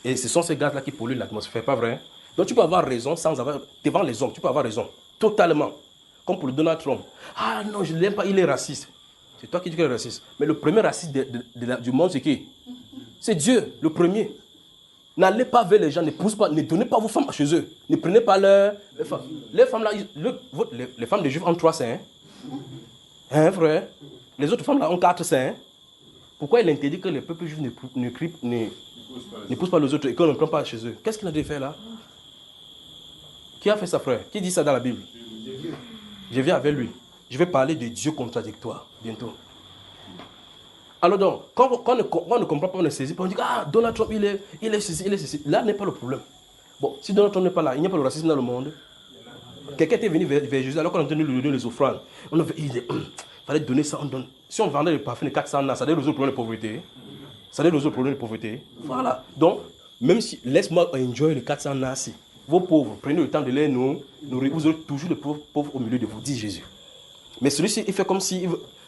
Et ce sont ces gaz-là qui polluent l'atmosphère, pas vrai? Donc tu peux avoir raison sans avoir... Devant les hommes, tu peux avoir raison. Totalement. Comme pour le Donald Trump. Ah non, je ne l'aime pas, il est raciste. C'est toi qui dis qu'il est raciste. Mais le premier raciste du monde, c'est qui? C'est Dieu, le premier. N'allez pas vers les gens, ne donnez pas vos femmes chez eux. Ne prenez pas les femmes. Les femmes là, les femmes des Juifs ont 3 seins. Hein, frère? Les autres femmes là ont 4 seins. Pourquoi il interdit que les peuples juifs ne poussent pas les autres et qu'on ne prend pas chez eux? Qu'est-ce qu'il a dû faire là? Qui a fait ça, frère? Qui dit ça dans la Bible? Je viens avec lui. Je vais parler de Dieu contradictoire bientôt. Alors donc, quand on ne comprend pas, on ne saisit pas, on dit ah, Donald Trump, il est ceci, il est ceci. Là n'est pas le problème. Bon, si Donald Trump n'est pas là, il n'y a pas de racisme dans le monde. Quelqu'un était venu vers Jésus alors qu'on a donné les offrandes. Il fallait donner ça, on donne. Si on vendait le parfum de 400 ans, ça allait résoudre le problème de pauvreté. Ça allait résoudre le problème de pauvreté. Voilà. Donc, même si, laisse-moi enjoy les 400 nasi. Vos pauvres, prenez le temps de les nourrir. Vous aurez toujours des pauvres au milieu de vous, dit Jésus. Mais celui-ci, il fait comme si,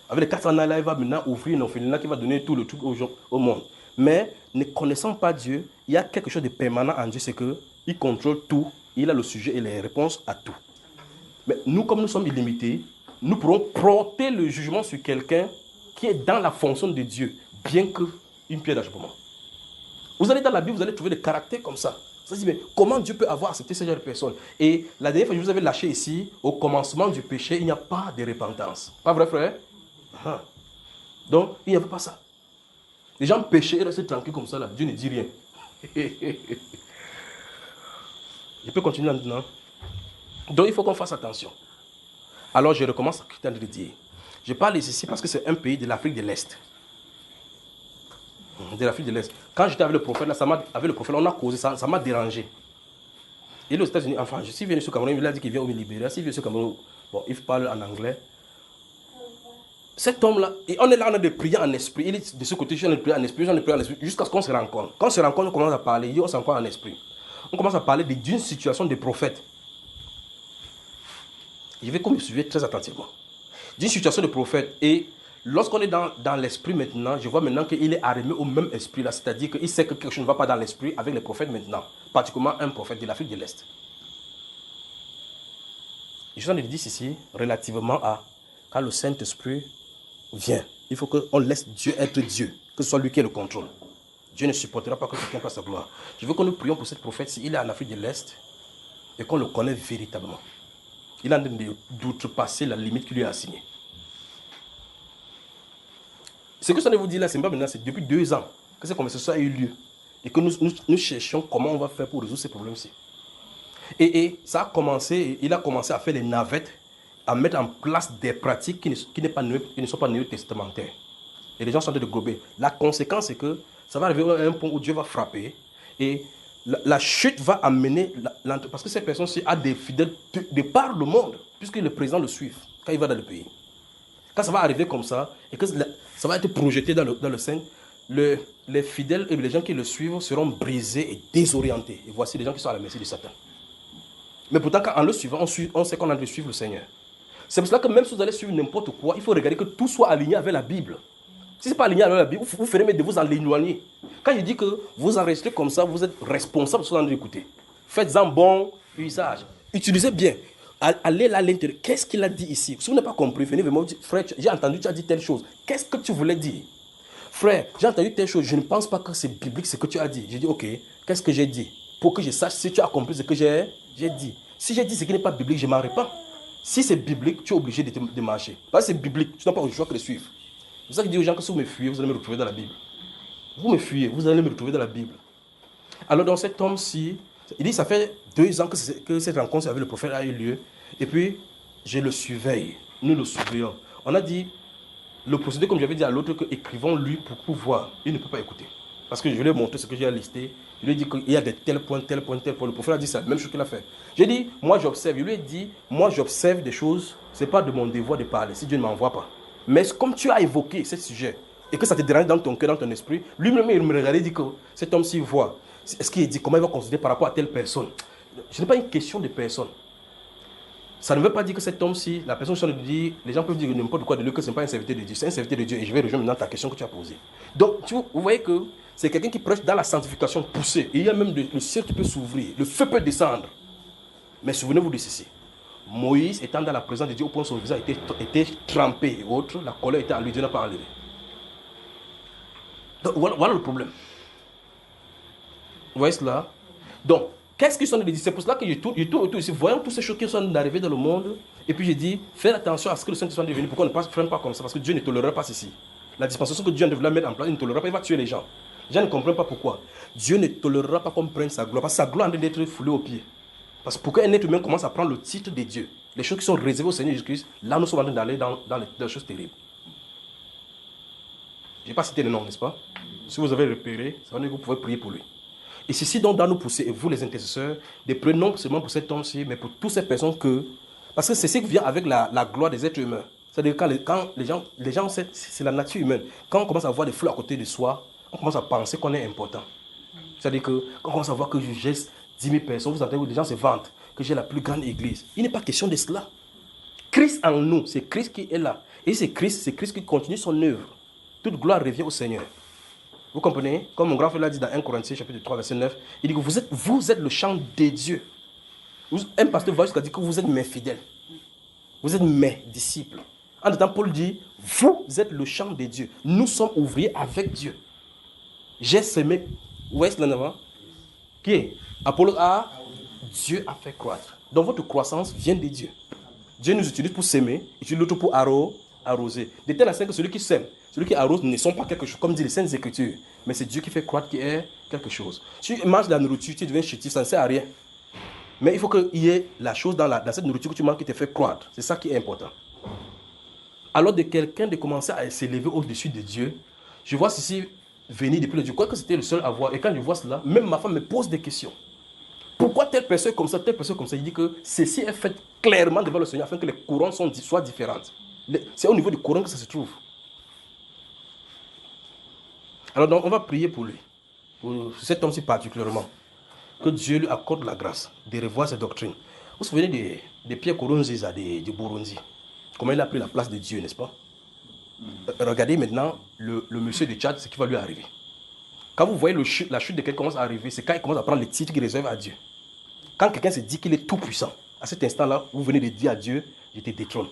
avec les 400 là, il va maintenant ouvrir une orphelinat qui va donner tout le truc au monde. Mais, ne connaissant pas Dieu, il y a quelque chose de permanent en Dieu, c'est qu'il contrôle tout. Il a le sujet et les réponses à tout. Mais nous, comme nous sommes illimités, nous pourrons porter le jugement sur quelqu'un qui est dans la fonction de Dieu. bien qu'une pierre d'achoppement. Vous allez dans la Bible, vous allez trouver des caractères comme ça. Ça se dit, mais comment Dieu peut avoir accepté ce genre de personnes? Et la dernière fois que je vous avais lâché ici, au commencement du péché, il n'y a pas de repentance. Pas vrai, frère? Donc, il n'y avait pas ça. Les gens péchaient et restaient tranquilles comme ça, là. Dieu ne dit rien. Je peux continuer maintenant. Donc, il faut qu'on fasse attention. Alors, je recommence à quitter de dire. Je parle ici parce que c'est un pays de l'Afrique de l'Est. De l'Afrique de l'Est. Quand j'étais avec le prophète, là, on a causé ça, ça m'a dérangé. Il est aux États-Unis, enfin, je suis venu sur Cameroun, il a dit qu'il vient au Libéria. S'il vient sur Cameroun, bon, il parle en anglais. Cet homme-là, et on est là, on a de prier en esprit. Il est de ce côté, j'en ai prié en esprit, jusqu'à ce qu'on se rencontre. Quand on se rencontre, on commence à parler, on se rencontre en esprit. On commence à parler d'une situation de prophète. Je vais que me suivre très attentivement. D'une situation de prophète. Et lorsqu'on est dans l'esprit maintenant, je vois maintenant qu'il est arrimé au même esprit là. C'est-à-dire qu'il sait que quelque chose ne va pas dans l'esprit avec les prophètes maintenant. Particulièrement un prophète de l'Afrique de l'Est. Je suis en train de dire ici, relativement à quand le Saint-Esprit vient. Il faut qu'on laisse Dieu être Dieu. Que ce soit lui qui ait le contrôle. Dieu ne supportera pas que quelqu'un fasse sa gloire. Je veux que nous prions pour cette prophète s'il est en Afrique de l'Est et qu'on le connaît véritablement. Il est en train d'outrepasser la limite qu'il lui a assignée. Ce que je viens de vous dire là, c'est pas maintenant, c'est depuis 2 ans que cette conversation a eu lieu. Et que nous cherchons comment on va faire pour résoudre ces problèmes-ci. Et ça a commencé, il a commencé à faire les navettes, à mettre en place des pratiques qui ne sont pas néo-testamentaires. Et les gens sont en train de gober. La conséquence, c'est que ça va arriver à un point où Dieu va frapper. Et la chute va amener, parce que ces personnes-ci ont des fidèles de par le monde, puisque le président le suit quand il va dans le pays. Quand ça va arriver comme ça, et que ça va être projeté dans le sein, les fidèles et les gens qui le suivent seront brisés et désorientés. Et voici les gens qui sont à la merci de Satan. Mais pourtant, quand en le suivant, on sait qu'on a de suivre le Seigneur. C'est pour cela que même si vous allez suivre n'importe quoi, il faut regarder que tout soit aligné avec la Bible. Si ce n'est pas aligné avec la Bible, vous ferez mieux de vous en éloigner. Quand je dis que vous en restez comme ça, vous êtes responsable de ce que vous en écoutez. Faites-en bon usage. Utilisez bien. Allez là à l'intérieur. Qu'est-ce qu'il a dit ici? Si vous n'avez pas compris, venez me dire, frère, j'ai entendu, tu as dit telle chose. Qu'est-ce que tu voulais dire? Frère, j'ai entendu telle chose. Je ne pense pas que c'est biblique ce que tu as dit. J'ai dit, ok, qu'est-ce que j'ai dit? Pour que je sache si tu as compris ce que j'ai dit. Si j'ai dit ce qui n'est pas biblique, je m'en répands. Si c'est biblique, tu es obligé de marcher. Parce que c'est biblique, tu n'as pas le choix que de suivre. C'est ça que je dis aux gens que si vous me fuyez, vous allez me retrouver dans la Bible. Vous me fuyez, vous allez me retrouver dans la Bible. Alors dans cet homme-ci, il dit ça fait 2 ans que cette rencontre avec le prophète a eu lieu. Et puis, je le surveille. Nous le surveillons. On a dit, le procédé, comme j'avais dit à l'autre, que écrivons-lui pour pouvoir. Il ne peut pas écouter. Parce que je lui ai montré ce que j'ai listé. Je lui ai dit qu'il y a des tels points, tel point, tel point. Le prophète a dit ça, même chose qu'il a fait. J'ai dit, moi j'observe. Je lui ai dit, moi j'observe des choses. Ce n'est pas de mon devoir de parler, si Dieu ne m'envoie pas. Mais comme tu as évoqué ce sujet, et que ça te dérange dans ton cœur, dans ton esprit, lui-même, il me regardait et dit que cet homme s'il voit, est-ce qu'il dit comment il va considérer par rapport à telle personne? Ce n'est pas une question de personne. Ça ne veut pas dire que cet homme-ci, la personne qui dit, les gens peuvent dire n'importe quoi de lui, que ce n'est pas un serviteur de Dieu. C'est un serviteur de Dieu. Et je vais rejoindre maintenant ta question que tu as posée. Donc, vous voyez que c'est quelqu'un qui prêche dans la sanctification poussée. Et il y a même le ciel qui peut s'ouvrir. Le feu peut descendre. Mais souvenez-vous de ceci. Moïse, étant dans la présence de Dieu, au point où son visage était trempé et autres, la colère était à lui, Dieu n'a pas enlevé. Donc, voilà le problème. Vous voyez cela? Donc, qu'est-ce qu'ils sont en train de dire? C'est pour cela que je tourne autour ici, voyons toutes ces choses qui sont arrivées dans le monde. Et puis je dis, faites attention à ce que le Saint-Esprit soit devenu. Pourquoi on ne freine pas comme ça? Parce que Dieu ne tolérera pas ceci. La dispensation que Dieu devrait mettre en place, il ne tolérera pas, il va tuer les gens. Les gens ne comprennent pas pourquoi. Dieu ne tolérera pas qu'on prenne sa gloire. Parce que sa gloire est en train d'être foulée aux pieds. Parce que pour qu'un être humain commence à prendre le titre de Dieu, les choses qui sont réservées au Seigneur Jésus-Christ, là nous sommes en train d'aller dans les choses terribles. Je n'ai pas cité le nom, n'est-ce pas? Si vous avez repéré, ça veut dire que vous pouvez prier pour lui. Et ceci donc doit nous pousser, et vous les intercesseurs, de prier non seulement pour cet homme-ci, mais pour toutes ces personnes que... Parce que c'est ce qui vient avec la gloire des êtres humains. C'est-à-dire quand les gens c'est la nature humaine. Quand on commence à voir des flous à côté de soi, on commence à penser qu'on est important. C'est-à-dire que quand on commence à voir que je geste 10 000 personnes, vous entendez que les gens se vantent, que j'ai la plus grande église. Il n'est pas question de cela. Christ en nous, c'est Christ qui est là. Et c'est Christ qui continue son œuvre. Toute gloire revient au Seigneur. Vous comprenez? Comme mon grand frère l'a dit dans 1 Corinthiens chapitre 3 verset 9, il dit que vous êtes le chant de Dieu. Un pasteur va jusqu'à dire que vous êtes mes fidèles. Vous êtes mes disciples. En même temps, Paul dit, Vous êtes le champ de Dieu. Nous sommes ouvriers avec Dieu. J'ai semé. Où est-ce là avant? Qui est? Apollo a. Dieu a fait croître. Donc votre croissance vient de Dieu. Dieu nous utilise pour s'aimer, et utilise l'autre pour arroser. De telle sorte que celui qui sème, celui qui arrose ne sont pas quelque chose, comme dit les Saintes Écritures. Mais c'est Dieu qui fait croître qui est quelque chose. Si tu manges de la nourriture, tu deviens chétif, ça ne sert à rien. Mais il faut qu'il y ait la chose dans cette nourriture que tu manges qui te fait croître. C'est ça qui est important. Alors de quelqu'un de commencer à s'élever au-dessus de Dieu, je vois ceci venir depuis le Dieu. Quoi que c'était le seul à voir. Et quand je vois cela, même ma femme me pose des questions. Pourquoi telle personne comme ça, telle personne comme ça? Il dit que ceci est fait clairement devant le Seigneur afin que les couronnes soient différentes. C'est au niveau du couronne que ça se trouve. Alors donc on va prier pour lui, pour cet homme-ci particulièrement. Que Dieu lui accorde la grâce de revoir ses doctrines. Vous vous souvenez de Pierre Nkurunziza de Burundi? Comment il a pris la place de Dieu, n'est-ce pas? Regardez maintenant le monsieur de Tchad, ce qui va lui arriver. Quand vous voyez la chute de quelqu'un commence à arriver, c'est quand il commence à prendre les titres qu'il réserve à Dieu. Quand quelqu'un se dit qu'il est tout puissant, à cet instant-là, vous venez de dire à Dieu, je te détrône.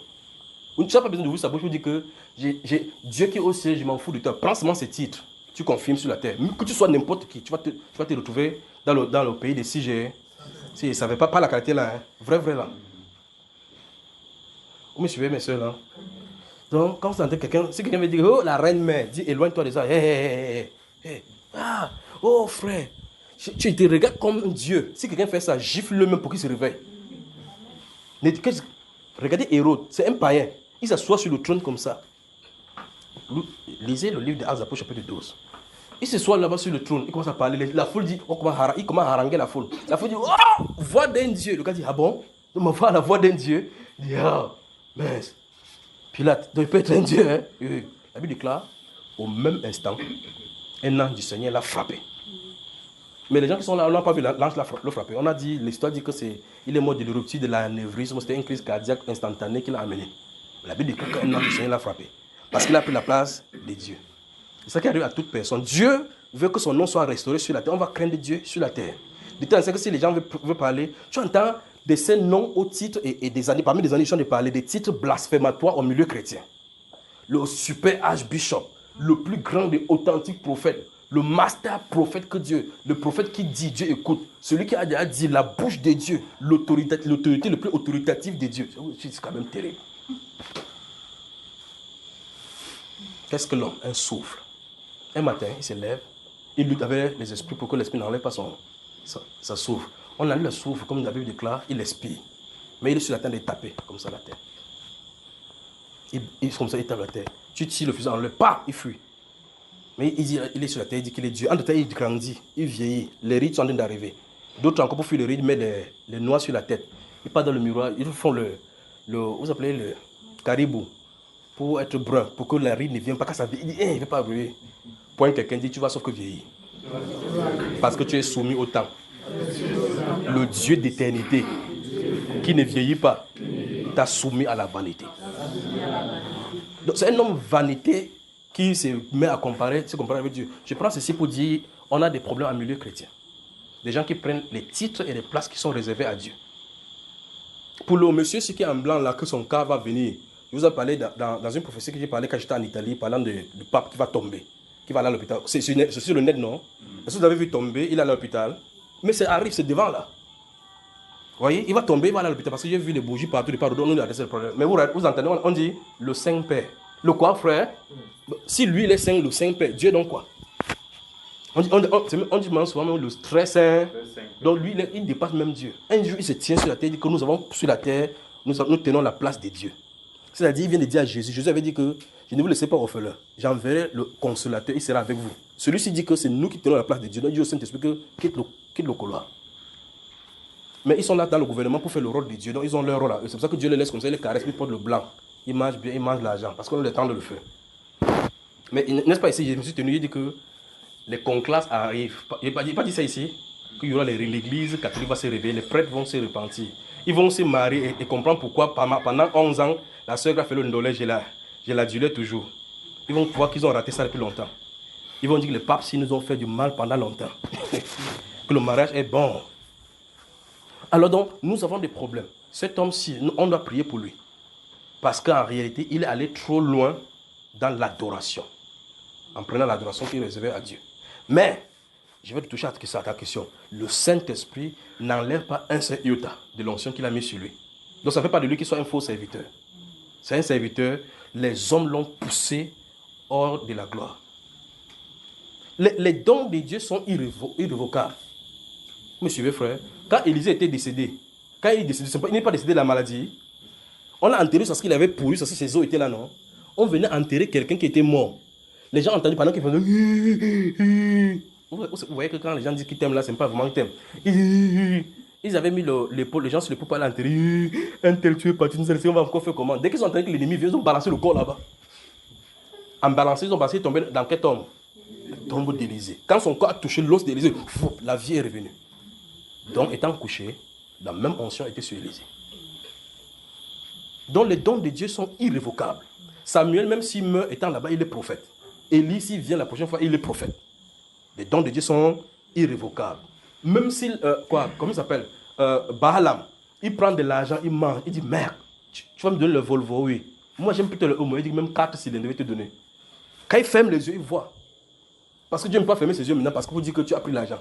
Vous n'avez pas besoin de vous sa bouche, vous dites que Dieu qui est au ciel, je m'en fous de toi. Prends seulement ces titres, tu confirmes sur la terre. Même que tu sois n'importe qui, tu vas te retrouver dans le pays des CG. Si, ça ne veut pas la qualité là, hein. Vrai là. Vous me suivez mes soeurs là? Donc, quand vous entendez quelqu'un, si quelqu'un veut dire, oh la reine mère, dis éloigne-toi de ça. Hey. Ah, oh frère, tu te regardes comme Dieu. Si quelqu'un fait ça, gifle-le même pour qu'il se réveille. Regardez Hérode, c'est un païen. Il s'assoit sur le trône comme ça. Lisez le livre d'Actes des Apôtres, chapitre 12. Il s'assoit là-bas sur le trône, il commence à parler. La foule dit, il commence à haranguer la foule. La foule dit, oh, voix d'un Dieu. Le gars dit, ah bon? Donc, ma voix, la voix d'un Dieu. Il dit, ah, mince. Pilate, donc il peut être un Dieu. Hein? La Bible déclare, au même instant, un ange du Seigneur l'a frappé. Mais les gens qui sont là, on n'a pas vu l'ange l'a frappé. On a dit, l'histoire dit que il est mort de l'éruption de l'anévrisme. C'était une crise cardiaque instantanée qu'il a amenée. La Bible dit qu'un ange du Seigneur l'a frappé. Parce qu'il a pris la place de Dieu. C'est ça qui arrive à toute personne. Dieu veut que son nom soit restauré sur la terre. On va craindre Dieu sur la terre. De telle sorte que si les gens veulent parler, tu entends de ces noms au titre et des années, parmi les années, ils sont de parler des titres blasphématoires au milieu chrétien. Le super archbishop, le plus grand des authentiques prophètes, le master prophète que Dieu, le prophète qui dit, Dieu écoute, celui qui a déjà dit la bouche de Dieu, l'autorité le plus autoritative de Dieu. C'est quand même terrible. Qu'est-ce que l'homme? Un souffle. Un matin, il se lève, il lutte avec les esprits pour que l'esprit n'enlève pas sa souffle. On a lu le souffle, comme la Bible déclare, il expire. Mais il est sur la terre, il est tapé, comme ça, la terre. Comme ça, il tape la terre. Tu tires le fusil, enlève, pas, il fuit. Mais il est sur la terre, il dit qu'il est Dieu. En tout cas, il grandit, il vieillit. Les rides sont en train d'arriver. D'autres encore, pour fuir les rides, mettent les noix sur la tête. Ils partent dans le miroir, ils font vous appelez le caribou, pour être brun, pour que la ride ne vienne pas. Quand ça vient, il dit, il ne veut pas brûler. Point quelqu'un dit, tu vas sauf que vieillir. Parce que tu es soumis au temps. Le Dieu d'éternité, qui ne vieillit pas, t'a soumis à la vanité. Donc c'est un homme vanité qui se met à se comparer avec Dieu. Je prends ceci pour dire, on a des problèmes en milieu chrétien. Des gens qui prennent les titres et les places qui sont réservées à Dieu. Pour le monsieur, ce qui est en blanc là, que son cas va venir. Je vous ai parlé dans une prophétie que j'ai parlé quand j'étais en Italie, parlant du pape qui va tomber, qui va aller à l'hôpital. C'est sur le net, non? Est-ce que vous avez vu tomber, il est à l'hôpital? Mais ça arrive, c'est devant là. Vous voyez, il va tomber, il va aller à l'hôpital parce que j'ai vu les bougies partout, de partout, on nous a laissé le problème. Mais vous entendez, on dit le Saint-Père. Le quoi, frère? Si lui, il est saint, le Saint-Père, Dieu donc quoi? On dit souvent même le très saint. Donc lui, il dépasse même Dieu. Un jour, il se tient sur la terre, il dit que nous avons sur la terre, nous tenons la place de Dieu. C'est-à-dire, il vient de dire à Jésus, Jésus avait dit que je ne vous laisserai pas orphelin, j'enverrai le consolateur, il sera avec vous. Celui-ci dit que c'est nous qui tenons la place de Dieu. Donc Dieu au Saint-Esprit que quitte le couloir. Mais ils sont là dans le gouvernement pour faire le rôle de Dieu. Donc ils ont leur rôle là. C'est pour ça que Dieu les laisse comme ça, ils les caresse, ils portent le blanc. Ils mangent bien, ils mangent l'argent, parce qu'on a le temps de le faire. Mais n'est-ce pas ici, je me suis tenu, il dit que les conclaves arrivent. Il n'a pas dit ça ici, qu'il y aura l'église catholique va se réveiller, les prêtres vont se repentir. Ils vont se marier et comprendre pourquoi pendant 11 ans, la soeur a fait le ndolé, je l'adulais toujours. Ils vont voir qu'ils ont raté ça depuis longtemps. Ils vont dire que les papes, s'ils nous ont fait du mal pendant longtemps, que le mariage est bon. Alors donc, nous avons des problèmes. Cet homme-ci, on doit prier pour lui. Parce qu'en réalité, il est allé trop loin dans l'adoration, en prenant l'adoration qui est réservée à Dieu. Mais, je vais te toucher à ta question. Le Saint-Esprit n'enlève pas un seul iota de l'onction qu'il a mis sur lui. Donc ça ne fait pas de lui qu'il soit un faux serviteur. C'est un serviteur, les hommes l'ont poussé hors de la gloire. Les dons de Dieu sont irrévocables. Vous me suivez, frère? Quand Élisée était décédé, il n'est pas décédé de la maladie. On l'a enterré parce qu'il avait pourri, parce que ses os étaient là, non? On venait enterrer quelqu'un qui était mort. Les gens entendaient pendant qu'ils faisaient... Vous voyez que quand les gens disent qu'ils t'aiment là, c'est pas vraiment qu'ils t'aiment. Ils avaient mis l'épaule, les gens sur l'épaule pour aller enterrer. Un tel tué parti, on va encore faire comment? Dès qu'ils ont entendu que l'ennemi vient, ils ont balancé le corps là-bas. En balançant, ils ont balancé, tombé dans quel tombe? Le tombeau d'Élysée. Quand son corps a touché l'os d'Élysée, la vie est revenue. Donc, étant couché, la même onction était sur Élysée. Donc, les dons de Dieu sont irrévocables. Samuel, même s'il meurt étant là-bas, il est prophète. Élie, s'il vient la prochaine fois, il est prophète. Les dons de Dieu sont irrévocables. Même s'il, comment il s'appelle? Balaam, il prend de l'argent, il mange, il dit, merde, tu vas me donner le Volvo, oui. Moi, j'aime plutôt le homo, il dit, même 4 cylindres, je vais te donner. Quand il ferme les yeux, il voit. Parce que Dieu ne peut pas fermer ses yeux maintenant, parce que vous dites que tu as pris l'argent.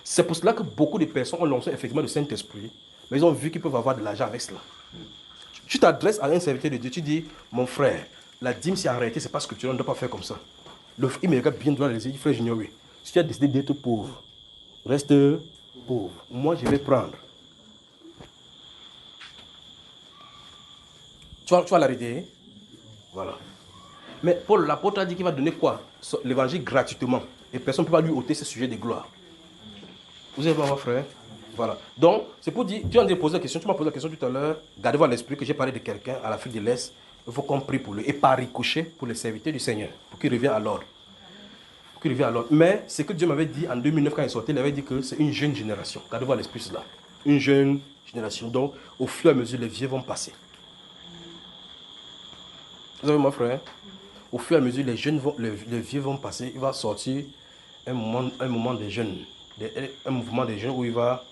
C'est pour cela que beaucoup de personnes ont lancé effectivement le Saint-Esprit, mais ils ont vu qu'ils peuvent avoir de l'argent avec cela. Tu t'adresses à un serviteur de Dieu, tu dis, mon frère, la dîme, si en réalité, ce n'est pas scripturel, on ne doit pas faire comme ça. Il me regarde bien droit les yeux, il dit, frère Junior, oui. Si tu as décidé d'être pauvre, reste pauvre. Moi, je vais prendre. Tu vas l'arrêter. Voilà. Mais Paul, l'apôtre, a dit qu'il va donner quoi? L'évangile gratuitement. Et personne ne peut pas lui ôter ce sujet de gloire. Vous avez voir, frère? Voilà. Donc, c'est pour dire, tu as posé la question, tu m'as posé la question tout à l'heure, gardez-vous à l'esprit que j'ai parlé de quelqu'un à l'Afrique de l'Est, il faut qu'on prie pour lui. Et par ricochet pour les serviteurs du Seigneur, pour qu'il revienne à l'ordre. Mais ce que Dieu m'avait dit en 2009 quand il sortait, il avait dit que c'est une jeune génération. Gardez-vous à l'esprit cela. Une jeune génération. Donc, au fur et à mesure, les vieux vont passer. Vous avez mon frère? Au fur et à mesure, les vieux vont passer. Il va sortir un moment des jeunes. Un mouvement des jeunes où il va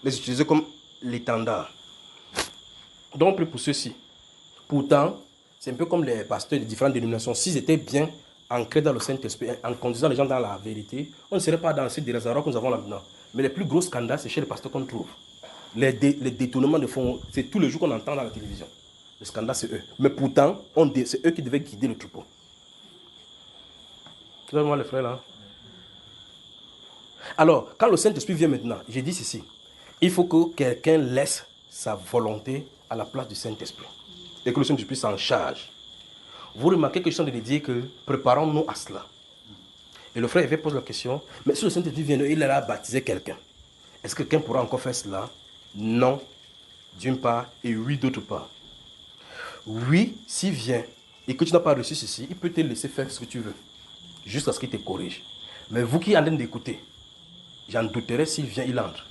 les utiliser comme l'étendard. Donc, on prie pour ceux-ci. Pourtant, c'est un peu comme les pasteurs de différentes dénominations. S'ils étaient bien ancrés dans le Saint-Esprit, en conduisant les gens dans la vérité, on ne serait pas dans ces désarrois que nous avons là maintenant. Mais les plus gros scandales, c'est chez les pasteurs qu'on trouve. Les détournements de fonds, c'est tous les jours qu'on entend dans la télévision. Le scandale, c'est eux. Mais pourtant, c'est eux qui devaient guider le troupeau. Vous avez moi les frères là? Alors, quand le Saint-Esprit vient maintenant, j'ai dit ceci. Il faut que quelqu'un laisse sa volonté à la place du Saint-Esprit. Et que le Saint-Esprit s'en charge. Vous remarquez que je suis en train de dire que préparons-nous à cela. Et le frère avait posé la question, mais si le Saint-Esprit vient, il a baptisé quelqu'un. Est-ce que quelqu'un pourra encore faire cela? Non, d'une part, et oui, d'autre part. Oui, s'il vient et que tu n'as pas reçu ceci, il peut te laisser faire ce que tu veux, jusqu'à ce qu'il te corrige. Mais vous qui êtes en train d'écouter, j'en douterai s'il vient, il entre.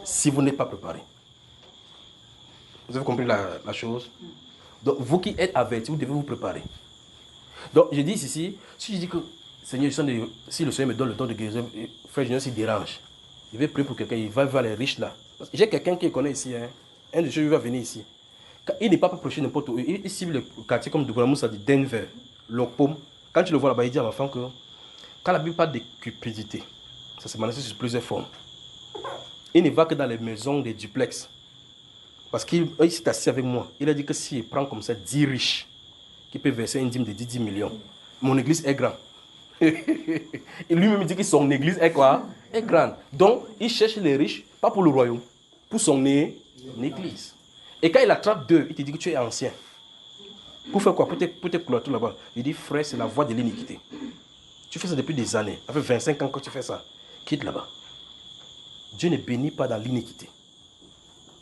Si vous n'êtes pas préparé. Vous avez compris la chose? Donc, vous qui êtes avertis, vous devez vous préparer. Donc, je dis ici, si je dis que Seigneur, si le Seigneur me donne le don de guérison, frère Junior s'il dérange, je vais prier pour quelqu'un, il va voir les riches là. J'ai quelqu'un qui connaît ici, hein. Un de ceux qui va venir ici. Il n'est pas prêcher n'importe où. Il cible le quartier comme Douala-Moussa de Denver, Lopom. Quand tu le vois là-bas, il dit à ma femme que quand la Bible parle de cupidité, ça se manifeste sur plusieurs formes. Il ne va que dans les maisons des duplex. Parce qu'il s'est assis avec moi. Il a dit que s'il prend comme ça 10 riches, qui peut verser une dîme de 10 millions, mon église est grande. Et lui-même dit que son église est quoi? Est grande. Donc, il cherche les riches, pas pour le royaume, pour son église. Et quand il attrape deux, il te dit que tu es ancien. Pour faire quoi? Pour te clôturer là-bas. Il dit, frère, c'est la voie de l'iniquité. Tu fais ça depuis des années. Ça fait 25 ans que tu fais ça. Quitte là-bas. Dieu ne bénit pas dans l'iniquité.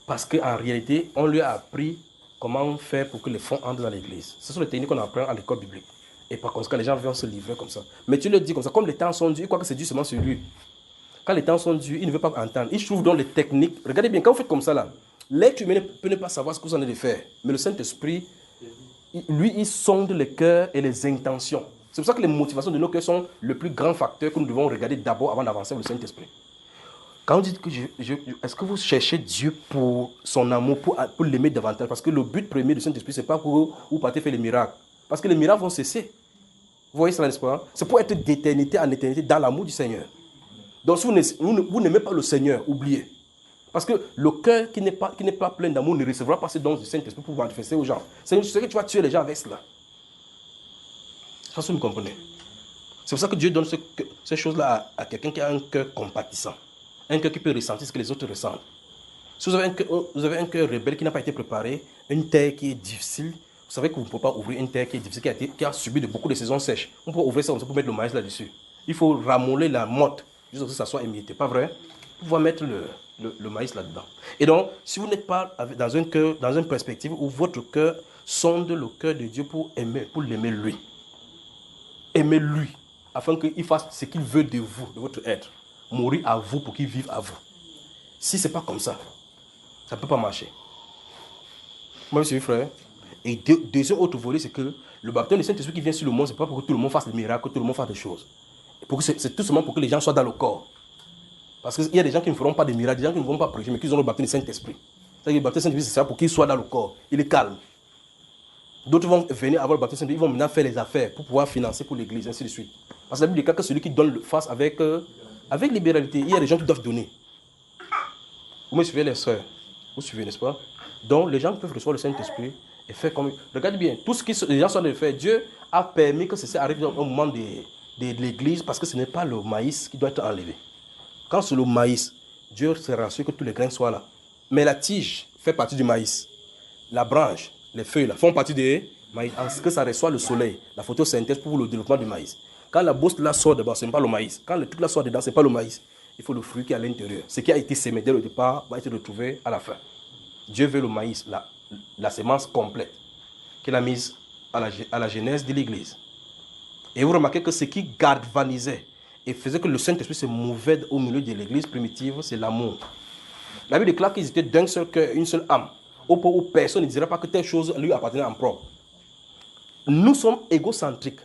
Parce qu'en réalité, on lui a appris comment faire pour que les fonds entrent dans l'église. Ce sont les techniques qu'on apprend à l'école biblique. Et par conséquent, les gens viennent se livrer comme ça. Mais tu le dis comme ça, comme les temps sont durs, il croit que c'est dû seulement sur lui. Quand les temps sont durs, il ne veut pas entendre. Il trouve donc les techniques. Regardez bien, quand vous faites comme ça là, l'être humain peut ne pas savoir ce que vous en avez de faire. Mais le Saint-Esprit, lui, il sonde les cœurs et les intentions. C'est pour ça que les motivations de nos cœurs sont le plus grand facteur que nous devons regarder d'abord avant d'avancer avec le Saint-Esprit. Quand vous dites que est-ce que vous cherchez Dieu pour son amour, pour l'aimer davantage? Parce que le but premier du Saint-Esprit, ce n'est pas pour vous partez faire les miracles. Parce que les miracles vont cesser. Vous voyez cela, n'est-ce pas? C'est pour être d'éternité en éternité dans l'amour du Seigneur. Donc si vous n'aimez pas le Seigneur, oubliez. Parce que le cœur qui n'est pas plein d'amour ne recevra pas ces dons du Saint-Esprit pour manifester aux gens. C'est ce que tu vas tuer les gens avec cela. Je pense que vous me comprenez. C'est pour ça que Dieu donne ces choses-là à quelqu'un qui a un cœur compatissant. Un cœur qui peut ressentir ce que les autres ressentent. Si vous avez un cœur rebelle qui n'a pas été préparé, une terre qui est difficile, vous savez que vous ne pouvez pas ouvrir une terre qui est difficile, qui a subi beaucoup de saisons sèches. On peut ouvrir ça pour mettre le maïs là-dessus. Il faut ramollir la motte, jusqu'à ce que ça soit émietté. Pas vrai? Pour pouvoir mettre le maïs là-dedans. Et donc, si vous n'êtes pas dans une perspective où votre cœur sonde le cœur de Dieu pour l'aimer lui. Aimer lui, afin qu'il fasse ce qu'il veut de vous, de votre être. Mourir à vous pour qu'il vive à vous. Si ce n'est pas comme ça, ça ne peut pas marcher. Moi, monsieur frère. Et deuxième autre volet, c'est que le baptême du Saint-Esprit qui vient sur le monde, ce n'est pas pour que tout le monde fasse des miracles, que tout le monde fasse des choses. C'est tout simplement pour que les gens soient dans le corps. Parce qu'il y a des gens qui ne feront pas des miracles, des gens qui ne vont pas prêcher, mais qui ont le baptême du Saint-Esprit. C'est-à-dire que le baptême du Saint-Esprit, c'est ça pour qu'il soit dans le corps. Il est calme. D'autres vont venir avoir le baptême du Saint-Esprit, ils vont maintenant faire les affaires pour pouvoir financer pour l'église, ainsi de suite. Parce que la Bible dit que celui qui donne face avec libéralité, il y a des gens qui doivent donner. Vous me suivez les sœurs? Vous suivez, n'est-ce pas? Donc les gens peuvent recevoir le Saint-Esprit et faire comme... Regardez bien, tout ce que les gens sont en train de faire, Dieu a permis que ceci arrive au moment de l'église parce que ce n'est pas le maïs qui doit être enlevé. Quand c'est le maïs, Dieu se rassure que tous les grains soient là. Mais la tige fait partie du maïs. La branche, les feuilles là, font partie du maïs. En ce que ça reçoit le soleil, la photosynthèse pour le développement du maïs. Quand la bosse là sort d'abord, ce n'est pas le maïs. Quand le truc là sort dedans, ce n'est pas le maïs. Il faut le fruit qui est à l'intérieur. Ce qui a été sémé dès le départ va être retrouvé à la fin. Dieu veut le maïs, la sémence complète, qu'il a mise à la genèse de l'église. Et vous remarquez que ce qui galvanisait et faisait que le Saint-Esprit se mouvait au milieu de l'église primitive, c'est l'amour. La Bible déclare qu'ils étaient d'un seul cœur, une seule âme. Au point où personne ne dirait pas que telle chose lui appartenait en propre. Nous sommes égocentriques.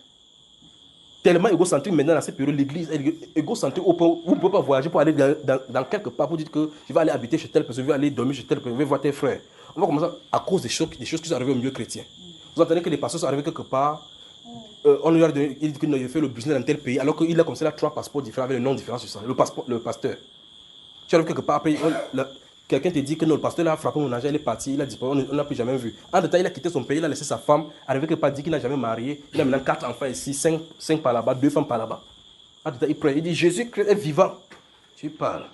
Tellement égocentrique maintenant dans cette période, l'église est égocentrique au point où vous ne pouvez pas voyager pour aller dans quelque part pour dire que je vais aller habiter chez telle personne, je vais aller dormir chez telle personne, je vais voir tes frères. On va commencer à cause des choses qui sont arrivées au milieu chrétien. Vous entendez que les pasteurs sont arrivés quelque part, on lui a donné, il dit qu'il fait le business dans tel pays, alors qu'il a comme ça 3 passeports différents avec le nom différent sur ça. Le pasteur. Tu arrives quelque part, après, quelqu'un te dit que non, le pasteur a frappé mon argent, il est parti, il a disparu, on n'a plus jamais vu. En détail, il a quitté son pays, il a laissé sa femme, arrivé quelque part, dit qu'il n'a jamais marié, il a maintenant 4 enfants ici, 5 par là-bas, 2 femmes par là-bas. En détail, il prie, il dit Jésus-Christ est vivant. Tu parles.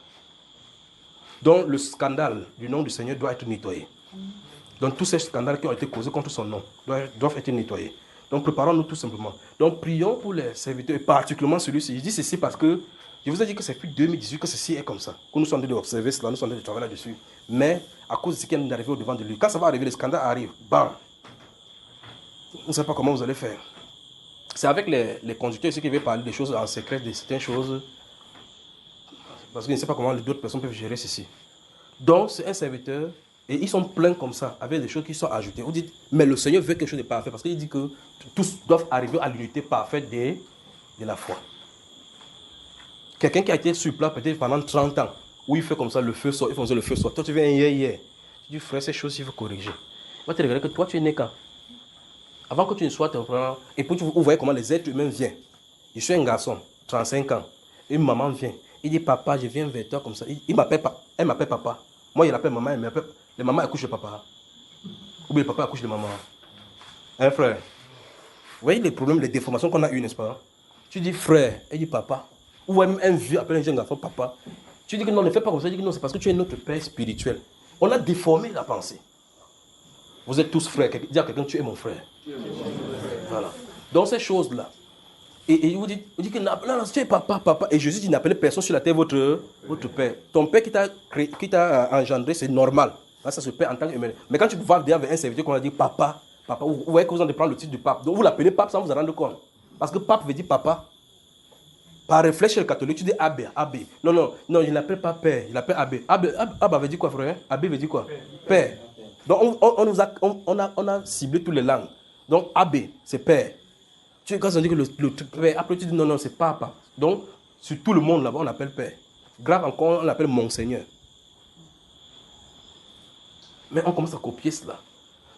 Donc le scandale du nom du Seigneur doit être nettoyé. Donc tous ces scandales qui ont été causés contre son nom doivent être nettoyés. Donc préparons-nous tout simplement. Donc prions pour les serviteurs, et particulièrement celui-ci. Je dis ceci parce que je vous ai dit que c'est depuis 2018 que ceci est comme ça. Que nous sommes en train d'observer cela, nous sommes en train de travailler là-dessus. Mais à cause de ce qui est arrivé au devant de lui, quand ça va arriver, le scandale arrive, bam. On ne sait pas comment vous allez faire. C'est avec les conducteurs ici qui veulent parler des choses en secret, de certaines choses. Parce qu'ils ne savent pas comment d'autres personnes peuvent gérer ceci. Donc c'est un serviteur. Et ils sont pleins comme ça, avec des choses qui sont ajoutées. Vous dites, mais le Seigneur veut quelque chose de parfait, parce qu'il dit que tous doivent arriver à l'unité parfaite de la foi. Quelqu'un qui a été sur place peut-être pendant 30 ans, où il fait comme ça, le feu sort, il fait le feu sort. Toi, tu viens hier. Tu dis, frère, ces choses, il faut corriger. Il va te regarder que toi, tu es né quand? Avant que tu ne sois ton frère, et puis vous voyez comment les êtres humains viennent. Je suis un garçon, 35 ans. Une maman vient. Il dit, papa, je viens vers toi comme ça. Elle m'appelle papa. Moi, il appelle maman, elle m'appelle. Les mamans accouchent le papa. Ou bien le papa accouche les mamans. Hein, frère? Vous voyez les problèmes, les déformations qu'on a eues, n'est-ce pas? Tu dis frère, elle dit papa. Ou même un vieux appelle un jeune garçon papa. Tu dis que non, ne fais pas comme ça. Tu dis que non, c'est parce que tu es notre père spirituel. On a déformé la pensée. Vous êtes tous frères. Dis à quelqu'un, tu es mon frère. Voilà. Donc ces choses-là. Et vous dites que non, tu es papa. Et Jésus dit, n'appelez personne sur la terre votre père. Ton père qui t'a engendré, c'est normal. Là, ça se fait en tant qu'humain. Mais quand tu vas dire avec un serviteur qu'on a dit papa, vous voyez que vous allez prendre le titre du pape. Donc vous l'appelez pape sans vous en rendre compte. Parce que pape veut dire papa. Par réflexe chez le catholique, tu dis abbé. Non, il n'appelle pas père, il appelle abbé. Abbé veut dire quoi, frère? Abbé veut dire quoi? Père. Donc on a ciblé toutes les langues. Donc abbé, c'est père. Quand on dit que le père, après tu dis non, c'est papa. Donc sur tout le monde là-bas, on appelle père. Grave encore, on l'appelle monseigneur. Mais on commence à copier cela.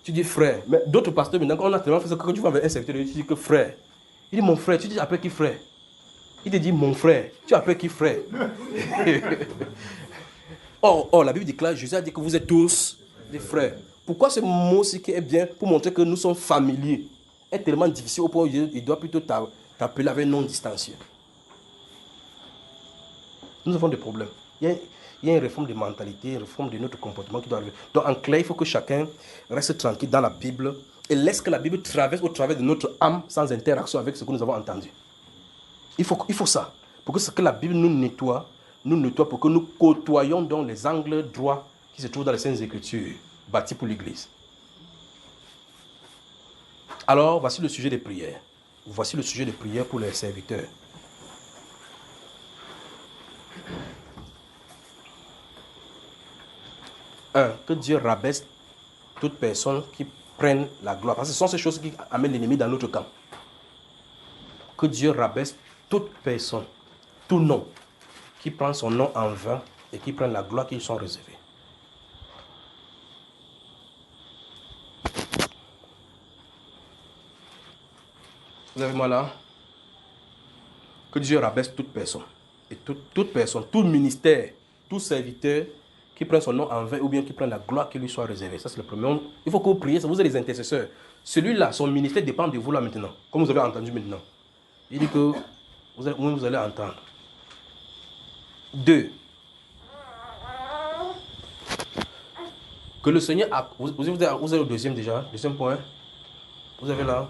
tu dis frère. Mais d'autres pasteurs, maintenant, quand on a tellement fait ça, quand tu vas avec un serviteur, tu dis que frère. Il dit mon frère, tu dis appelle qui frère? Il te dit mon frère, tu appelles qui frère? Or, la Bible déclare, Jésus a dit que vous êtes tous des frères. Pourquoi ce mot-ci qui est bien pour montrer que nous sommes familiers est tellement difficile au point où il doit plutôt t'appeler avec un nom distancié. Nous avons des problèmes. Il y a une réforme de mentalité, une réforme de notre comportement qui doit arriver. Donc en clair, il faut que chacun reste tranquille dans la Bible et laisse que la Bible traverse au travers de notre âme sans interaction avec ce que nous avons entendu. Il faut ça. Pour que ce que la Bible nous nettoie pour que nous côtoyions donc les angles droits qui se trouvent dans les Saintes Écritures, bâtis pour l'Église. Alors, voici le sujet des prières. Voici le sujet des prières pour les serviteurs. Que Dieu rabaisse toute personne qui prenne la gloire. Parce que ce sont ces choses qui amènent l'ennemi dans notre camp. Que Dieu rabaisse toute personne, tout nom, qui prend son nom en vain et qui prennent la gloire qui lui sont réservées. Vous avez moi là? Que Dieu rabaisse toute personne. Et toute personne, tout ministère, tout serviteur qui prend son nom en vain ou bien qui prend la gloire qui lui soit réservée. Ça c'est le premier. Il faut que vous priez, vous êtes les intercesseurs. Celui-là, son ministère dépend de vous là maintenant. Comme vous avez entendu maintenant. Il dit que vous allez entendre. 2. Que le Seigneur a... Vous avez le deuxième déjà, deuxième point. Vous avez là.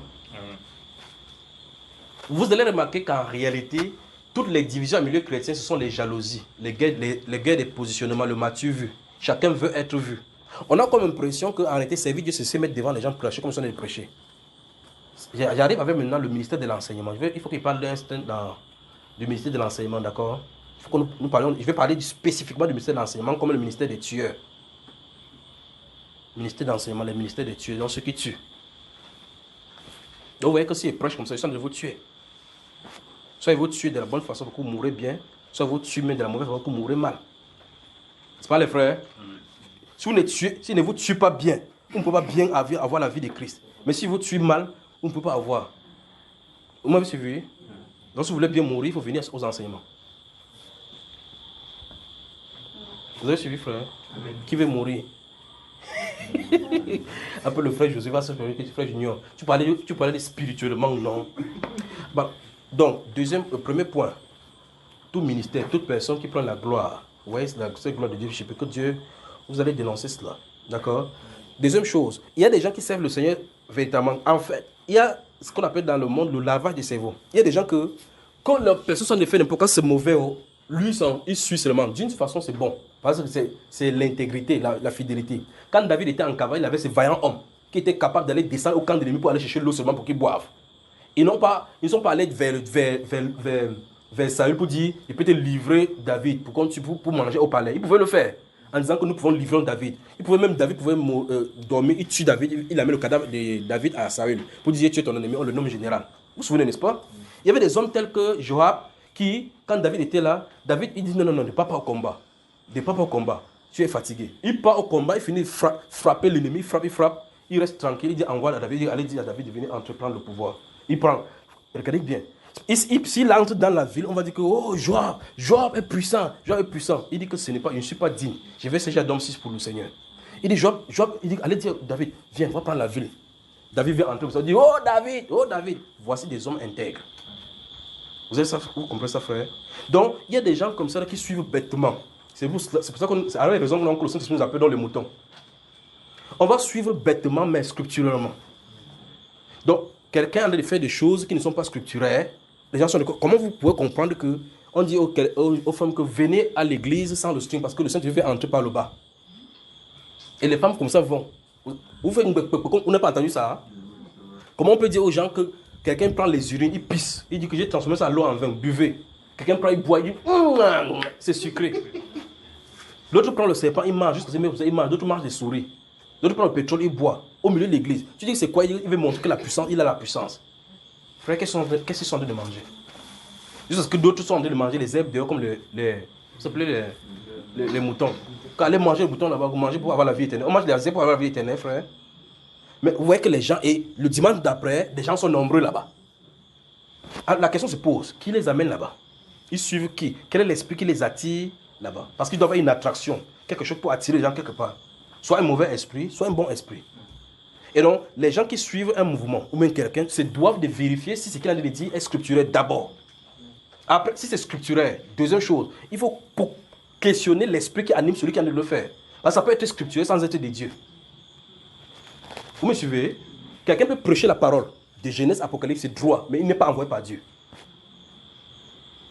Vous allez remarquer qu'en réalité, toutes les divisions en milieu chrétien, ce sont les jalousies, les guerres des positionnements, le m'as-tu vu. Chacun veut être vu. On a comme impression qu'en réalité, servir Dieu, c'est se mettre devant les gens prêcher comme si on allait prêcher. J'arrive avec maintenant le ministère de l'enseignement. Il faut qu'il parle du ministère de l'enseignement, d'accord? Il faut que nous parlions, je vais parler spécifiquement du ministère de l'enseignement comme le ministère des tueurs. Le ministère de l'enseignement, le ministère des tueurs, donc ceux qui tuent. Donc vous voyez que si ils prêchent comme ça, ils sont de vous tuer. Soit ils vous tuent de la bonne façon pour que vous mourrez bien, soit vous tuez de la mauvaise façon pour que vous mourrez mal. C'est pas les frères? Si vous ne vous tuez pas bien, vous ne pouvez pas bien avoir la vie de Christ. Mais si vous tuez mal, vous ne pouvez pas avoir. Vous m'avez suivi? Donc si vous voulez bien mourir, il faut venir aux enseignements. Vous avez suivi, frère? Qui veut mourir? Un peu le frère José va se faire le frère Junior. Tu parlais de spirituellement, non? Bon, donc, premier point. Tout ministère, toute personne qui prend la gloire, vous voyez, cette gloire de Dieu, je sais pas que Dieu, vous allez dénoncer cela. D'accord? Deuxième chose, il y a des gens qui servent le Seigneur véritablement. En fait, il y a ce qu'on appelle dans le monde le lavage des cerveaux. Il y a des gens que, quand la personne s'en est fait n'importe quoi, c'est mauvais, lui, il suit seulement. D'une façon, c'est bon. Parce que c'est l'intégrité, la fidélité. Quand David était en cavale, il avait ces vaillants hommes qui étaient capables d'aller descendre au camp de l'ennemi pour aller chercher l'eau seulement pour qu'ils boivent. Ils ne sont pas allés vers Saül pour dire, il peut te livrer David pour manger au palais. Ils pouvaient le faire en disant que nous pouvons livrer David. David pouvait dormir, il tue David, il amène le cadavre de David à Saül pour dire tu es ton ennemi, on le nomme général. Vous vous souvenez, n'est-ce pas? Il y avait des hommes tels que Joab qui, quand David était là, David il dit non, ne pars pas au combat. Ne pars pas au combat, tu es fatigué. Il part au combat, il finit frapper l'ennemi, il frappe, il reste tranquille, il dit envoie à David, allez dire à David de venir entreprendre le pouvoir. Il prend, regardez bien. S'il entre dans la ville, on va dire que oh, Joab est puissant, Il dit que je ne suis pas digne. Je vais sécher à Dom 6 pour le Seigneur. Il dit Joab, il dit allez dire David, viens, on va prendre la ville. David vient entrer, il dit oh David, voici des hommes intègres. Vous comprenez ça, frère? Donc, il y a des gens comme ça qui suivent bêtement. C'est pour ça qu'on a raison que le Saint-Esprit nous appelle dans les moutons. On va suivre bêtement, mais scripturalement. Donc, quelqu'un a fait des choses qui ne sont pas scripturaires. Les gens sont de... Comment vous pouvez comprendre que on dit aux femmes que venez à l'église sans le string parce que le Saint-Esprit va entrer par le bas. Et les femmes comme ça vont. Vous n'avez pas entendu ça? Hein? Comment on peut dire aux gens que quelqu'un prend les urines, il pisse, il dit que j'ai transformé ça à l'eau en vin, buvez. Quelqu'un prend, il boit, il dit c'est sucré. L'autre prend le serpent, il mange, il mange. D'autres mangent des souris. D'autres prend le pétrole, il boit. Au milieu de l'église. Tu dis que c'est quoi? Il veut montrer que la puissance, il a la puissance. Frère, qu'est-ce qu'ils sont en train de manger? Juste parce que d'autres sont en train de manger les herbes dehors comme les moutons. Quand allez manger les moutons là-bas, vous mangez pour avoir la vie éternelle. On mange les herbes pour avoir la vie éternelle, frère. Mais vous voyez que les gens, et le dimanche d'après, des gens sont nombreux là-bas. Alors, la question se pose, qui les amène là-bas? Ils suivent qui? Quel est l'esprit qui les attire là-bas? Parce qu'ils doivent avoir une attraction, quelque chose pour attirer les gens quelque part. Soit un mauvais esprit, soit un bon esprit. Et donc, les gens qui suivent un mouvement ou même quelqu'un se doivent de vérifier si ce qu'il a dit est scripturaire d'abord. Après, si c'est scripturaire, deuxième chose, il faut questionner l'esprit qui anime celui qui a de le faire. Parce que ça peut être scripturaire sans être de Dieu. Vous me suivez? Quelqu'un peut prêcher la parole de Genèse, Apocalypse, c'est droit, mais il n'est pas envoyé par Dieu.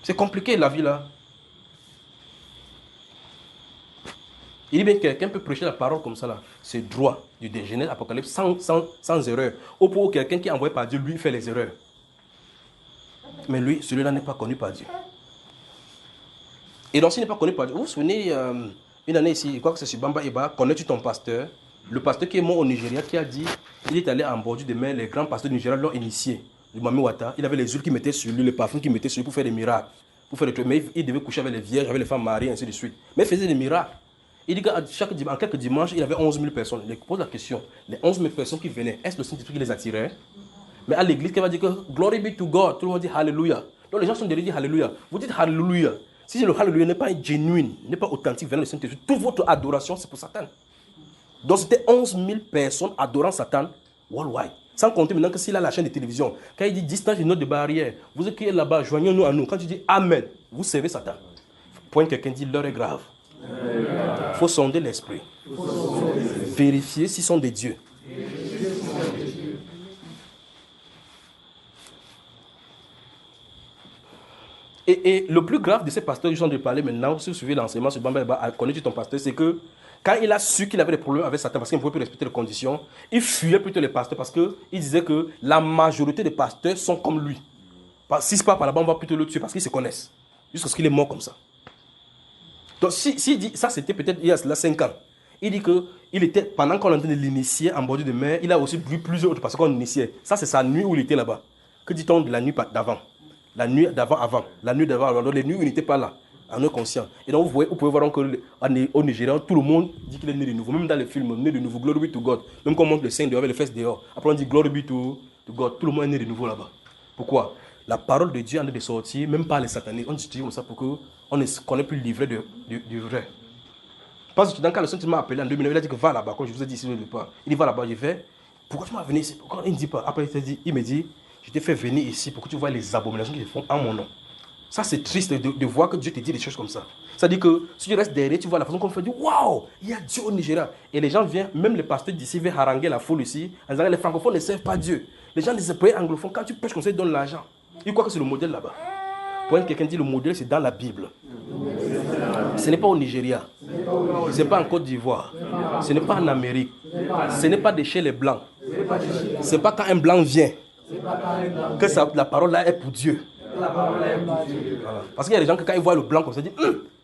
C'est compliqué la vie là. Il dit bien que quelqu'un peut prêcher la parole comme ça là. C'est droit du Genèse, Apocalypse, sans erreur. Ou pour quelqu'un qui est envoyé par Dieu, lui, il fait les erreurs. Mais lui, celui-là n'est pas connu par Dieu. Et donc, s'il n'est pas connu par Dieu, vous vous souvenez, une année ici, je crois que c'est sur Bamba Eba, connais-tu ton pasteur? Le pasteur qui est mort au Nigeria, qui a dit, il est allé en bordure de mer, les grands pasteurs du Nigeria l'ont initié. Le Mami Wata, il avait les huiles qu'il mettait sur lui, les parfums qu'il mettait sur lui pour faire des miracles. Pour faire des trucs. Mais il devait coucher avec les vierges, avec les femmes mariées, ainsi de suite. Mais il faisait des miracles. Il dit qu'en quelques dimanches, il avait 11 000 personnes. Il pose la question, les 11 000 personnes qui venaient, est-ce le Saint-Esprit qui les attirait? Mais à l'église, qui va dire que glory be to God, tout le monde dit Alléluia. Donc les gens sont derrière dire Alléluia. Vous dites Alléluia. Si le Alléluia n'est pas genuine, n'est pas authentique venant du Saint-Esprit, toute votre adoration, c'est pour Satan. Donc c'était 11 000 personnes adorant Satan worldwide. Sans compter maintenant que s'il a la chaîne de télévision, quand il dit distance une note de barrière, vous êtes qui est là-bas, joignez-nous à nous. Quand tu dis Amen, vous servez Satan. Point quelqu'un dit l'heure est grave. Il faut sonder l'esprit. Vérifier s'ils sont des dieux. Et le plus grave de ces pasteurs, ils sont de parler maintenant, si vous suivez l'enseignement sur Bamba Eba, connais-tu ton pasteur, c'est que quand il a su qu'il avait des problèmes avec Satan parce qu'il ne pouvait plus respecter les conditions, il fuyait plutôt les pasteurs parce qu'il disait que la majorité des pasteurs sont comme lui. Si ce n'est pas par là-bas, on va plutôt le tuer parce qu'ils se connaissent. Jusqu'à ce qu'il est mort comme ça. Donc s'il dit, ça c'était peut-être il y a 5 ans, il dit que il était, pendant qu'on est en train de l'initier en bordure de mer, il a aussi vu plusieurs autres pasteurs qu'on initiait. Ça c'est sa nuit où il était là-bas. Que dit-on de la nuit d'avant? La nuit d'avant, la nuit d'avant, alors les nuits où il n'était pas là, en eux conscient. Et donc vous pouvez voir qu'au Nigeria, tout le monde dit qu'il est né de nouveau. Même dans les films, né de nouveau, glory be to God. Même quand on montre le sein dehors avec les fesses dehors. Après on dit glory be to God. Tout le monde est né de nouveau là-bas. Pourquoi? La parole de Dieu est en train de sortir, même pas les sataniques. On dit comme ça pour qu'on ne connaît plus le livret du vrai. Parce que quand le Saint-Esprit m'a appelé en 2009, il a dit que va là-bas, comme je vous ai dit ici au départ. Il dit va là-bas, j'ai fait. Pourquoi tu m'as venu ici? Pourquoi il ne dit pas? Après il me dit, je t'ai fait venir ici pour que tu vois les abominations qu'ils font en mon nom. Ça, c'est triste de voir que Dieu te dit des choses comme ça. C'est-à-dire que si tu restes derrière, tu vois la façon qu'on fait, dire waouh, il y a Dieu au Nigeria. Et les gens viennent, même les pasteurs d'ici viennent haranguer la foule ici, en disant que les francophones ne servent pas Dieu. Les gens des pays anglophones, quand tu prêches comme ça, ils donnent l'argent. Ils croient que c'est le modèle là-bas. Pour quelqu'un dit le modèle, c'est dans la Bible. Ce n'est pas au Nigeria. Ce n'est pas en Côte d'Ivoire. Ce n'est pas en Amérique. Ce n'est pas de chez les Blancs. Ce n'est pas quand un Blanc vient que la parole là est pour Dieu. Voilà. Parce qu'il y a des gens que quand ils voient le blanc comme ça, ils disent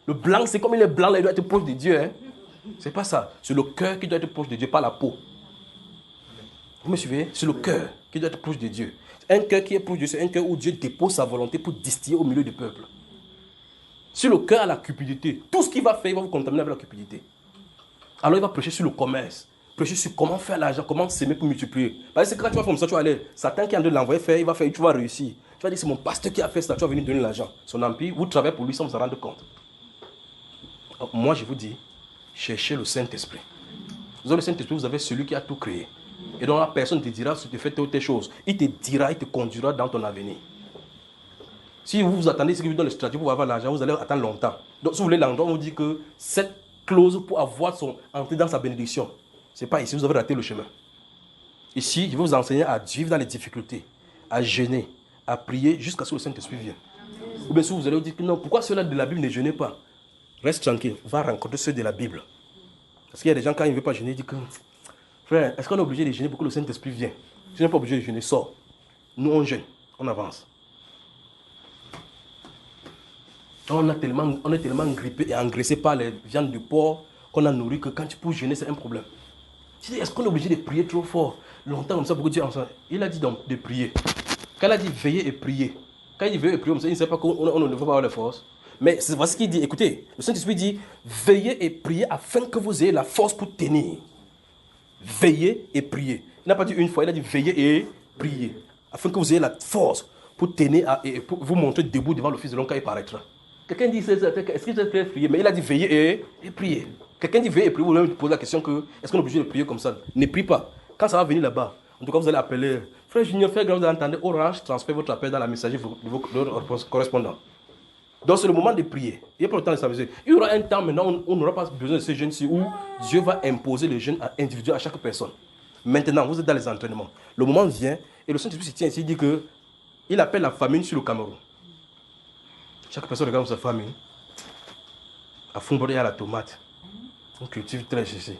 le blanc, c'est comme il est blanc là, il doit être proche de Dieu. Hein? C'est pas ça. C'est le cœur qui doit être proche de Dieu, pas la peau. Vous me suivez? C'est le cœur qui doit être proche de Dieu. Un cœur qui est proche de Dieu, c'est un cœur où Dieu dépose sa volonté pour distiller au milieu du peuple. Si le cœur a la cupidité, tout ce qu'il va faire, il va vous contaminer avec la cupidité. Alors il va prêcher sur le commerce. Prêcher sur comment faire l'argent, comment s'aimer pour multiplier. Parce que quand tu vas faire comme ça, tu vas aller. Satan qui est en train de l'envoyer faire, il va faire, tu vas réussir. Tu vas dire, c'est mon pasteur qui a fait ça, tu vas venir donner l'argent. Son empire, vous travaillez pour lui sans vous en rendre compte. Alors, moi, je vous dis, cherchez le Saint-Esprit. Vous avez le Saint-Esprit, vous avez celui qui a tout créé. Et donc la personne te dira si tu fais telle chose. Il te dira, il te conduira dans ton avenir. Si vous vous attendez, si vous donne le stratégie pour avoir l'argent, vous allez attendre longtemps. Donc si vous voulez l'argent, on vous dit que cette clause pour avoir son entrée dans sa bénédiction, ce n'est pas ici, vous avez raté le chemin. Ici, je vais vous enseigner à vivre dans les difficultés, à jeûner, à prier jusqu'à ce que le Saint-Esprit vienne. Ou bien si vous allez vous dire que non, pourquoi ceux-là de la Bible ne jeûnent pas? Reste tranquille, va rencontrer ceux de la Bible. Parce qu'il y a des gens, quand ils ne veulent pas jeûner, ils disent que frère, est-ce qu'on est obligé de jeûner pour que le Saint-Esprit vienne? Si tu n'es pas obligé de jeûner, sors. Nous, on jeûne, on avance. On est tellement grippé et engraissé par les viandes du porc qu'on a nourri que quand tu peux jeûner, c'est un problème. Tu dis, est-ce qu'on est obligé de prier trop fort, longtemps comme ça, pour que Dieu ensemble? Il a dit donc de prier. Quand il a dit veiller et prier, quand il dit veiller et prier, il ne sait pas qu'on ne veut pas avoir les forces. Mais voici ce qu'il dit. Écoutez, le Saint-Esprit dit veillez et priez afin que vous ayez la force pour tenir. Veillez et priez. Il n'a pas dit une fois, il a dit veillez et priez. Afin que vous ayez la force pour tenir et pour vous montrer debout devant le Fils de l'homme quand il paraîtra. Quelqu'un dit, est-ce que je vais prier? Mais il a dit veillez et priez. Quelqu'un dit veillez et priez, vous voulez poser la question que est-ce qu'on est obligé de prier comme ça? Ne prie pas. Quand ça va venir là-bas, en tout cas vous allez appeler frère Junior, frère Grand, vous allez entendre Orange, transfère votre appel dans la messagerie de votre correspondant. Donc c'est le moment de prier. Il n'y a pas le temps de s'amuser. Il y aura un temps maintenant où on n'aura pas besoin de ces jeunes-ci où Dieu va imposer le jeûne individuel à chaque personne. Maintenant, vous êtes dans les entraînements. Le moment vient et le Saint-Esprit se tient ici, il dit qu'il appelle la famine sur le Cameroun. Chaque personne regarde sa famille. À Fumbre, il y a la tomate. On cultive très cher.